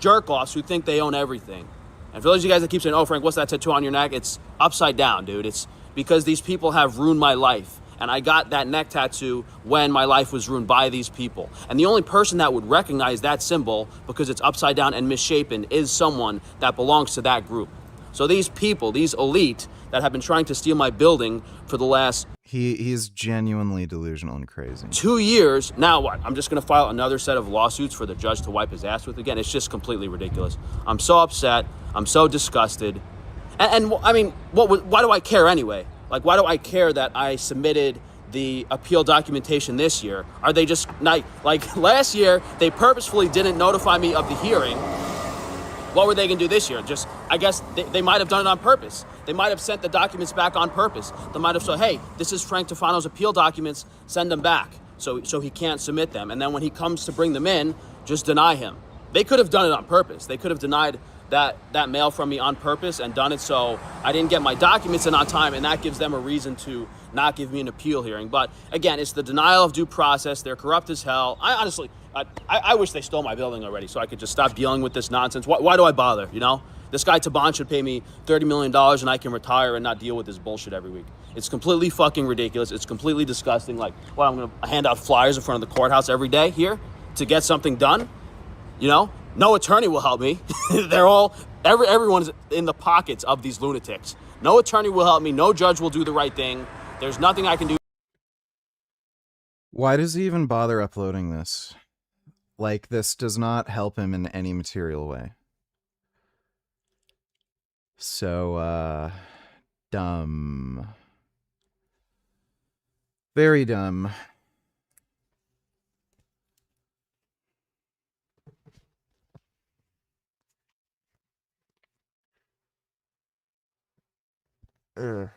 jerk-offs who think they own everything. And for those of you guys that keep saying, oh, Frank, what's that tattoo on your neck? It's upside down, dude. It's because these people have ruined my life. And I got that neck tattoo when my life was ruined by these people. And the only person that would recognize that symbol, because it's upside down and misshapen, is someone that belongs to that group. So these people, these elite that have been trying to steal my building for the last...
He's genuinely delusional and crazy.
2 years, now what? I'm just gonna file another set of lawsuits for the judge to wipe his ass with again? It's just completely ridiculous. I'm so upset, I'm so disgusted. And I mean, why do I care anyway? Like, why do I care that I submitted the appeal documentation this year? Are they just, like last year, they purposefully didn't notify me of the hearing. What were they gonna do this year? Just, I guess they might have done it on purpose. They might have sent the documents back on purpose. They might have said, hey, this is Frank Tufano's appeal documents, send them back so he can't submit them. And then when he comes to bring them in, just deny him. They could have done it on purpose. They could have denied that mail from me on purpose and done it so I didn't get my documents in on time, and that gives them a reason to not give me an appeal hearing. But again, it's the denial of due process. They're corrupt as hell. I honestly, I wish they stole my building already so I could just stop dealing with this nonsense. Why do I bother, you know? This guy Taban should pay me $30 million and I can retire and not deal with this bullshit every week. It's completely fucking ridiculous. It's completely disgusting. Like, what, I'm gonna hand out flyers in front of the courthouse every day here to get something done? You know? No attorney will help me. Everyone's in the pockets of these lunatics. No attorney will help me. No judge will do the right thing. There's nothing I can do.
Why does he even bother uploading this? Like, this does not help him in any material way. So, dumb. Very dumb. Ugh.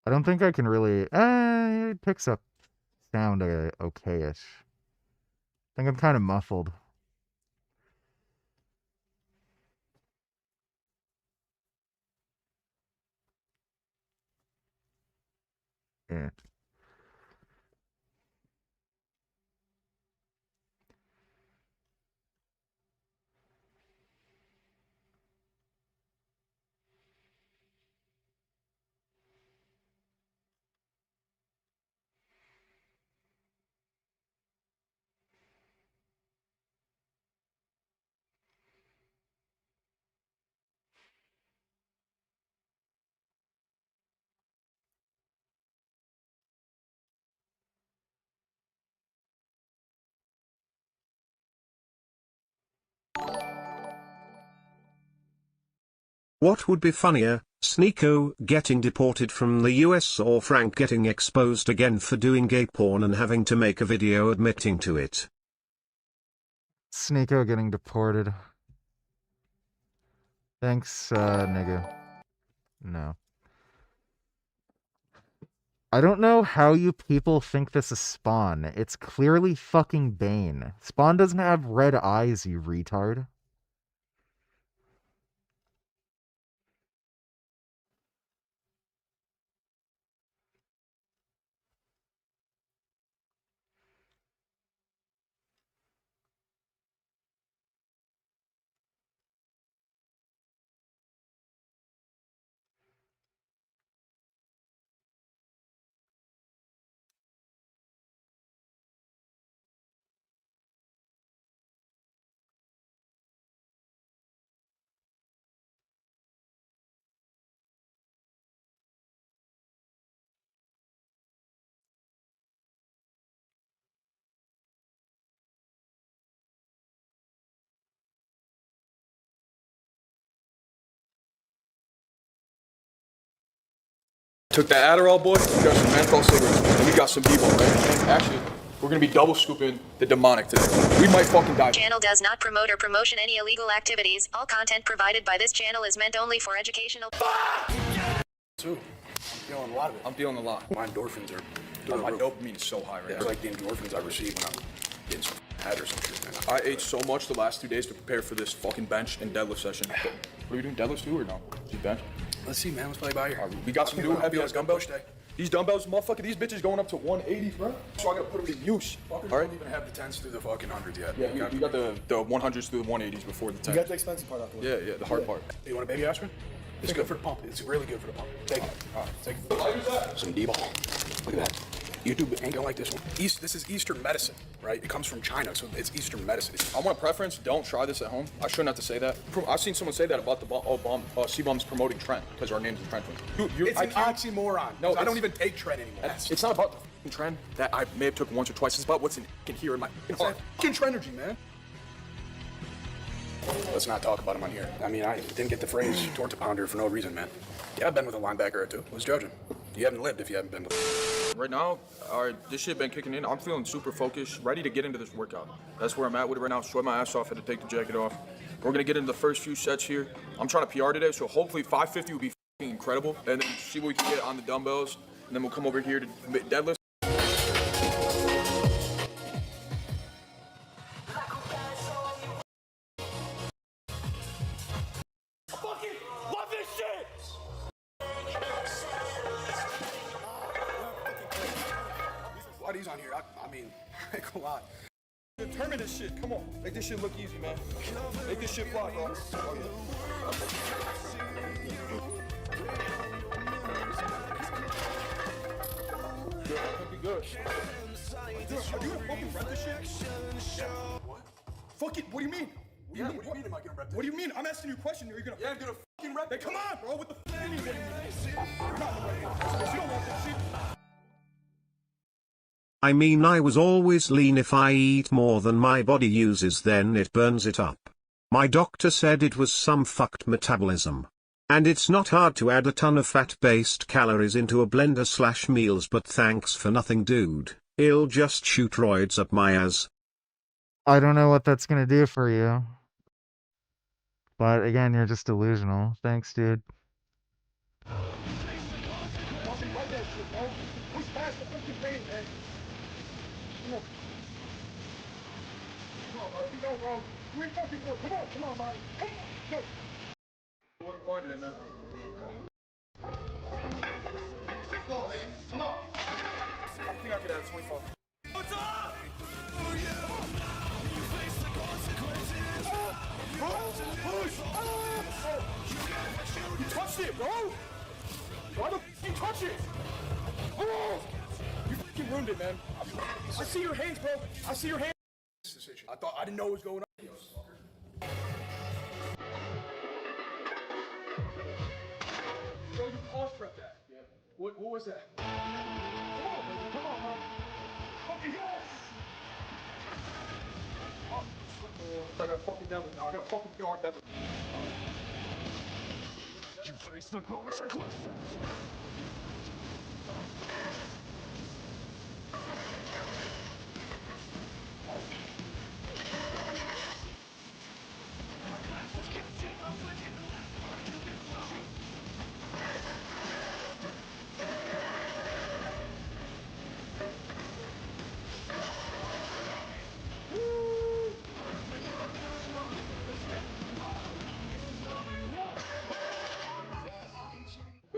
I don't think I can really... it picks up sound okay-ish. I think I'm kind of muffled. Yeah.
What would be funnier, Sneeko getting deported from the US or Frank getting exposed again for doing gay porn and having to make a video admitting to it?
Sneeko getting deported. Thanks, nigga. No. I don't know how you people think this is Spawn. It's clearly fucking Bane. Spawn doesn't have red eyes, you retard.
Took that Adderall, boy. We got some menthol cigarettes, and we got some B-ball, right? Actually, we're gonna be double scooping the demonic today. We might fucking die.
Channel does not promote or promotion any illegal activities. All content provided by this channel is meant only for educational.
Too. I'm feeling a lot of it. I'm feeling a lot. My endorphins are. My dopamine is so high right now. It's like the endorphins I receive when I'm getting some head or some shit, man. I ate so much the last 2 days to prepare for this fucking bench and deadlift session. But what are we doing? Deadlifts too or no? Just bench? Let's see, man. Let's play by ear. We got some new heavy on gumbo. These dumbbells, motherfucker, these bitches going up to 180, bro. So I gotta put them to use. Fuckers don't even have the 10s through the fucking 100s yet. Yeah, you got the 100s through the 180s before the 10s.
You got the expensive part out the way.
Yeah, the hard part. Hey, you want a baby aspirin? It's good for the pump. It's really good for the pump. Take it. All right, take it. Some D-ball. Look at that. YouTube ain't gonna like this one. This is Eastern medicine, right? It comes from China, so it's Eastern medicine. I want a preference. Don't try this at home. I shouldn't have to say that. I've seen someone say that about the C-Bum's promoting Trent because our name's Trent. It's an oxymoron. No, I don't even take Trent anymore. It's not about the Trent that I may have took once or twice. It's about what's in here in my heart. Fucking Trenergy, man. Let's not talk about him on here. I mean, I didn't get the phrase torta pounder for no reason, man. Yeah, I've been with a linebacker or two. Who's judging? You haven't lived if you haven't been with. Right now, this shit been kicking in. I'm feeling super focused, ready to get into this workout. That's where I'm at with it right now. Sweat my ass off, had to take the jacket off. We're gonna get into the first few sets here. I'm trying to PR today, so hopefully 550 will be fucking incredible. And then see what we can get on the dumbbells. And then we'll come over here to deadlift. Why these on here? I mean, I ain't gonna lie. Determine this shit. Come on. Make this shit look easy, man. Make this shit fly, bro. Oh, yeah. Good. I think we good. Dude, are you gonna fucking rep this shit? Yeah. What? Fuck it. What do you mean? What do you mean am I gonna rep this? What do you mean? I'm asking you a question. Are you gonna? Yeah, I'm gonna fucking rep it. Come on, bro. What the fuck do you mean? You're not the right. You don't want this shit.
I mean, I was always lean. If I eat more than my body uses, then it burns it up. My doctor said it was some fucked metabolism. And it's not hard to add a ton of fat-based calories into a blender / meals, but thanks for nothing, dude. I'll just shoot roids up my ass.
I don't know what that's gonna do for you. But again, you're just delusional. Thanks, dude.
Come on, man. Go. What point in that? Come on. I think I could add 24. What's up? Push! You touched it, bro! Why the f you touch it? Oh! You fucking ruined it, man. I see your hands, bro. I see your hands. I didn't know what was going on. Bro, you pause prep that. Yeah. What was that? Come on, baby. Come on, man. Fucking yes! Oh, I got fucking devil now. I got fucking guard devil. You face the consequences.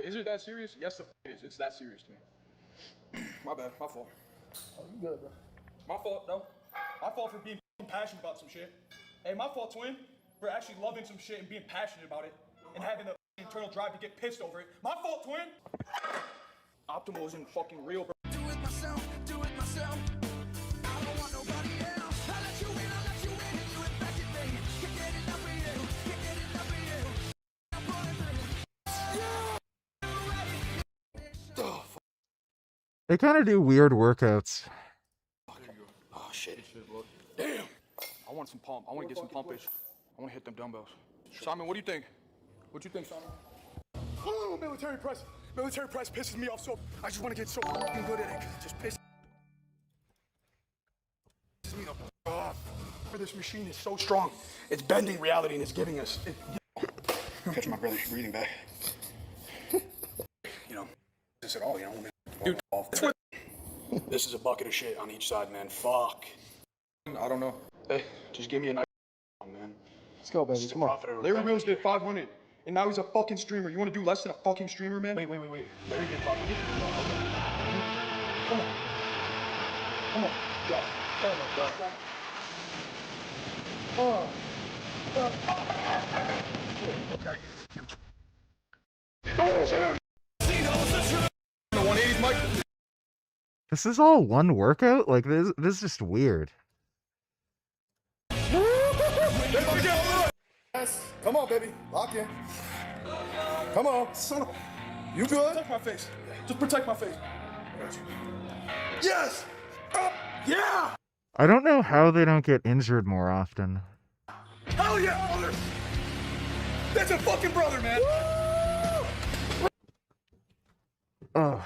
Is it that serious? Yes, it is. It's that serious to me. My bad. My fault. Oh, you good, bro? My fault, though. My fault for being passionate about some shit. Hey, my fault, twin, for actually loving some shit and being passionate about it and having the internal drive to get pissed over it. My fault, twin. Optimal isn't fucking real, bro. Do it myself. Do it myself. I don't want nobody else. I let you in. I let you in. Do it back at me. Can't get enough of you. Can't get enough of you. I'm pulling through. Yeah.
They kind of do weird workouts.
Oh shit. Damn. I want some pump. I want to get some pumpage. I want to hit them dumbbells. Simon, what do you think? What do you think, Simon? Oh, military press. Military press pisses me off so. I just want to get so fucking good at it. It just pisses me off. This machine is so strong. It's bending reality and it's giving us. Catch my brother's breathing back. You know, this at all, you know. Dude, this is a bucket of shit on each side, man. Fuck. I don't know. Hey, just give me a nice man.
Let's go, baby. Come on.
Larry Wills did 500, and now he's a fucking streamer. You want to do less than a fucking streamer, man? Wait. Larry did 500? Come on. Come on. Yeah. Oh my God. Oh. Okay. The 180s, Mike.
This is all one workout? Like, this is just weird.
Yes. Come on, baby. Lock in. Come on. You good? Protect my face. Just protect my face. Yes! Yeah!
I don't know how they don't get injured more often.
Hell yeah, brother! That's a fucking brother, man!
Oh.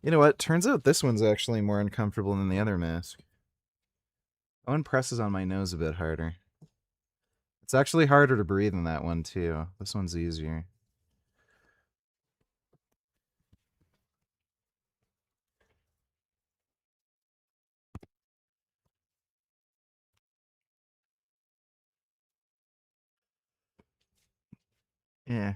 You know what? Turns out this one's actually more uncomfortable than the other mask. That one presses on my nose a bit harder. It's actually harder to breathe than that one, too. This one's easier. Yeah.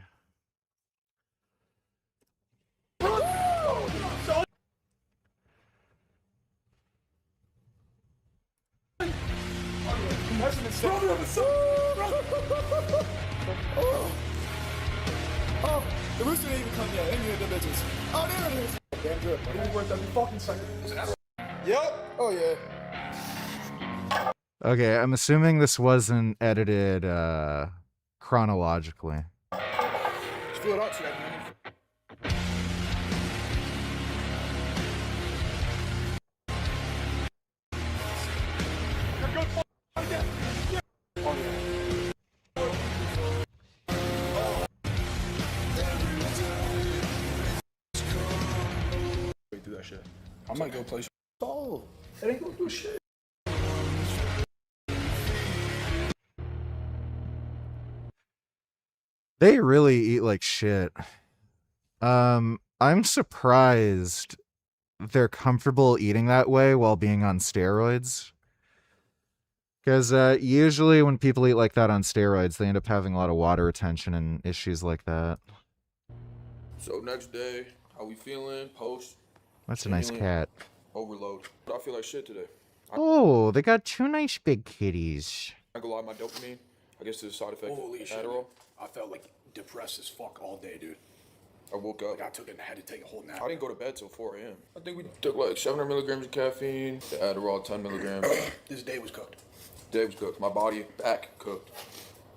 Oh, the rooster didn't even come yet. Any of the bitches. Oh, there it is. Damn good. It was worth every fucking second. Yep. Oh, yeah.
Okay, I'm assuming this wasn't edited chronologically.
Just feel it out today, man. Do that shit. I might go play. Oh, that ain't gonna do shit.
They really eat like shit. I'm surprised they're comfortable eating that way while being on steroids. Because usually when people eat like that on steroids, they end up having a lot of water retention and issues like that.
So next day, how we feeling? Post.
That's a nice cat.
Overload. I feel like shit today.
Oh, they got two nice big kitties.
I go lie my dopamine. I guess it's a side effect of Adderall. I felt like depressed as fuck all day, dude. I woke up. Like I took it and had to take a whole nap. I didn't go to bed till 4 a.m. I think we took like 700 milligrams of caffeine. The Adderall 10 milligrams. This day was cooked. Day was cooked. My body back cooked.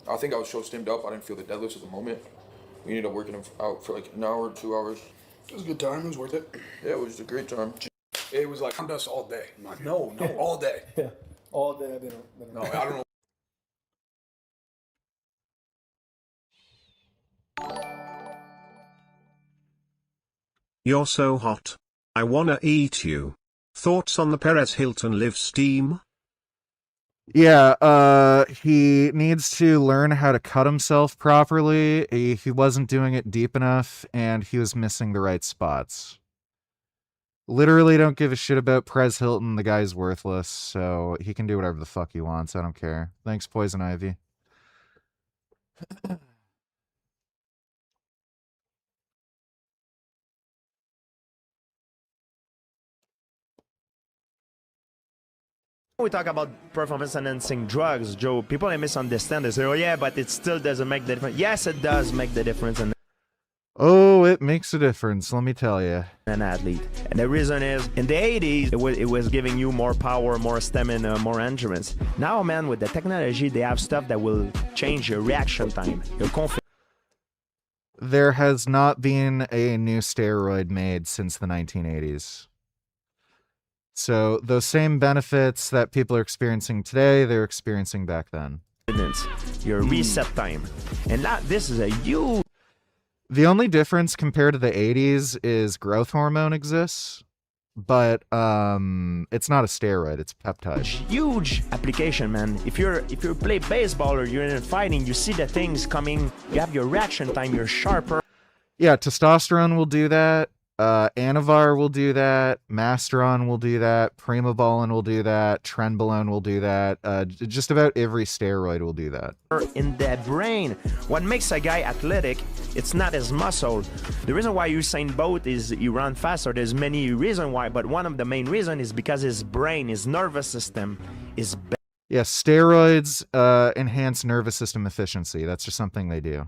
I think I was so stimmed up I didn't feel the deadlifts at the moment. We ended up working out for like an hour, 2 hours. It was a good time. It was worth it. Yeah, it was a great time. It was like I'm dust all day. No, all day. Yeah, all day. I've been no, I don't know.
You're so hot. I wanna eat you. Thoughts on the Perez Hilton live steam?
Yeah, he needs to learn how to cut himself properly. He wasn't doing it deep enough, and he was missing the right spots. Literally don't give a shit about Perez Hilton. The guy's worthless, so he can do whatever the fuck he wants. I don't care. Thanks, Poison Ivy.
We talk about performance-enhancing drugs, Joe. People misunderstand. They say, "Oh yeah, but it still doesn't make the difference." Yes, it does make the difference.
Oh, it makes a difference, let me tell you.
An athlete. And the reason is, in the 80s, it was giving you more power, more stamina, more endurance. Now, man, with the technology, they have stuff that will change your reaction time, your confidence.
There has not been a new steroid made since the 1980s. So those same benefits that people are experiencing today, they're experiencing back then.
Your reset time. And this is a huge...
The only difference compared to the 80s is growth hormone exists, but it's not a steroid, it's peptide.
Huge application, man. If you play baseball or you're in fighting, you see the things coming, you have your reaction time, you're sharper.
Yeah, testosterone will do that. Anavar will do that. Masteron will do that. Primobolan will do that. Trenbolone will do that. Just about every steroid will do that.
In the brain, what makes a guy athletic, it's not his muscle. The reason why Usain Bolt is he run faster, there's many reasons why, but one of the main reasons is because his brain, his nervous system is better.
Yeah, steroids enhance nervous system efficiency. That's just something they do.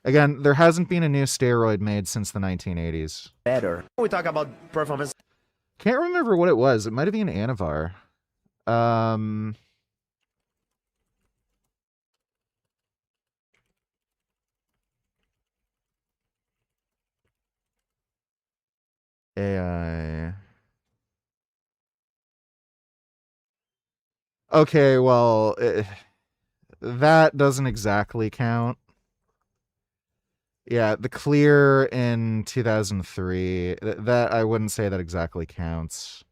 Again, there hasn't been a new steroid made since the 1980s.
Better. We talk about performance.
Can't remember what it was. It might have been Anavar. AI. Okay, well, that doesn't exactly count. Yeah, the clear in 2003, that I wouldn't say that exactly counts.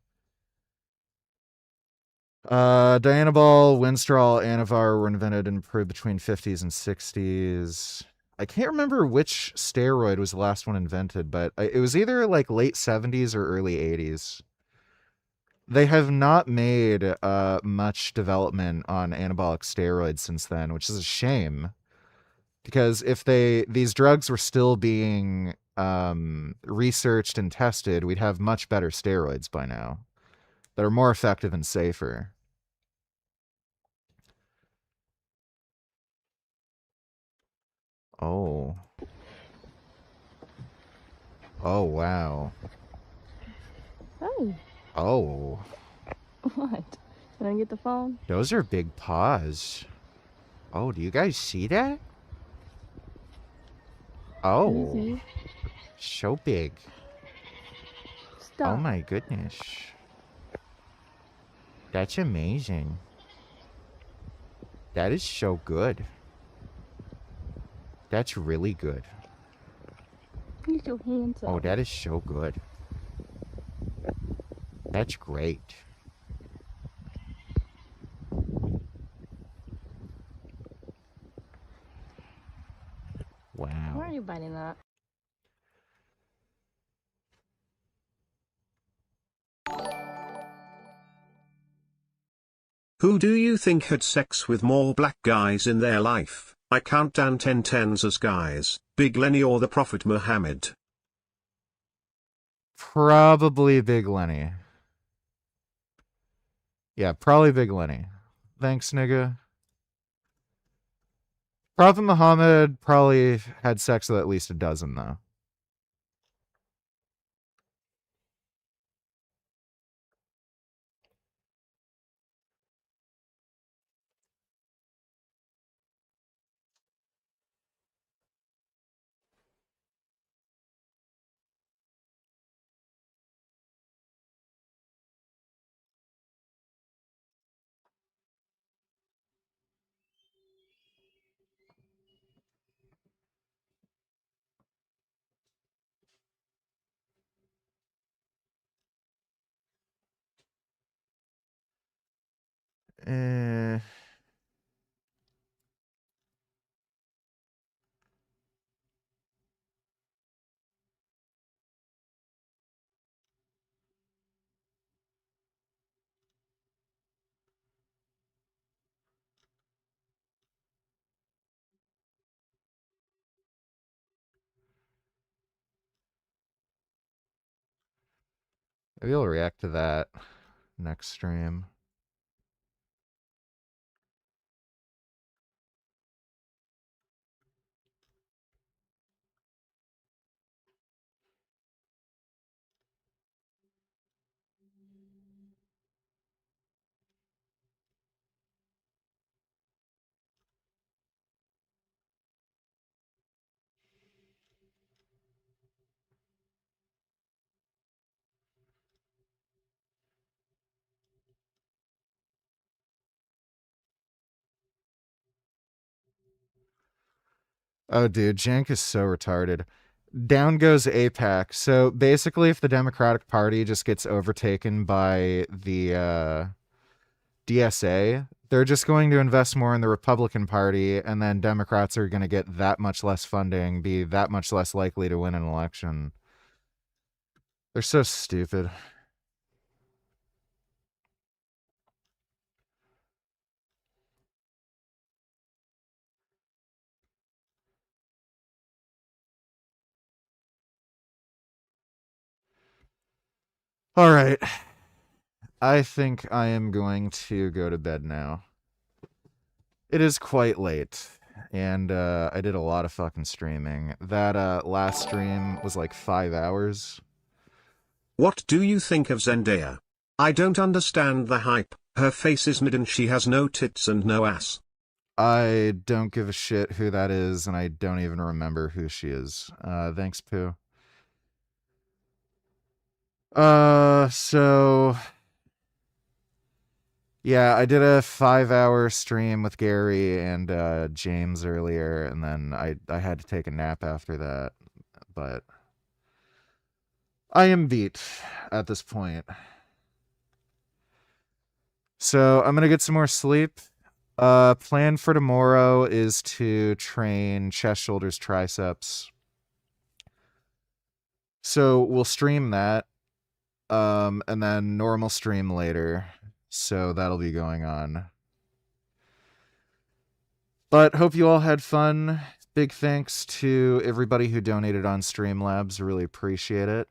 Dianabol, Winstrol, Anavar were invented and improved between 50s and 60s. I can't remember which steroid was the last one invented, but it was either like late 70s or early 80s. They have not made much development on anabolic steroids since then, which is a shame. Because if these drugs were still being researched and tested, we'd have much better steroids by now that are more effective and safer. Oh. Oh, wow.
Hey.
Oh.
What? Can I get the phone?
Those are big paws. Oh, do you guys see that? Oh.
Easy.
So big.
Stop.
Oh my goodness. That's amazing. That is so good. That's really good.
Get your hands up.
Oh, that is so good. That's great. Wow.
Why are you biting that?
Who do you think had sex with more black guys in their life? I count down 10 tens as guys, Big Lenny or the Prophet Muhammad.
Probably Big Lenny. Yeah, probably Big Lenny. Thanks, nigga. Prophet Muhammad probably had sex with at least a dozen, though. Eh... Maybe I'll react to that next stream. Oh, dude, Jank is so retarded. Down goes APAC. So basically, if the Democratic Party just gets overtaken by the DSA, they're just going to invest more in the Republican Party, and then Democrats are going to get that much less funding, be that much less likely to win an election. They're so stupid. All right. I think I am going to go to bed now. It is quite late, and I did a lot of fucking streaming. That last stream was like 5 hours.
What do you think of Zendaya? I don't understand the hype. Her face is mid and she has no tits and no ass.
I don't give a shit who that is, and I don't even remember who she is. Thanks, Pooh. So... Yeah, I did a 5-hour stream with Gary and James earlier, and then I had to take a nap after that, but I am beat at this point. So I'm gonna get some more sleep. Plan for tomorrow is to train chest, shoulders, triceps. So we'll stream that, and then normal stream later. So that'll be going on. But hope you all had fun. Big thanks to everybody who donated on Streamlabs. Really appreciate it.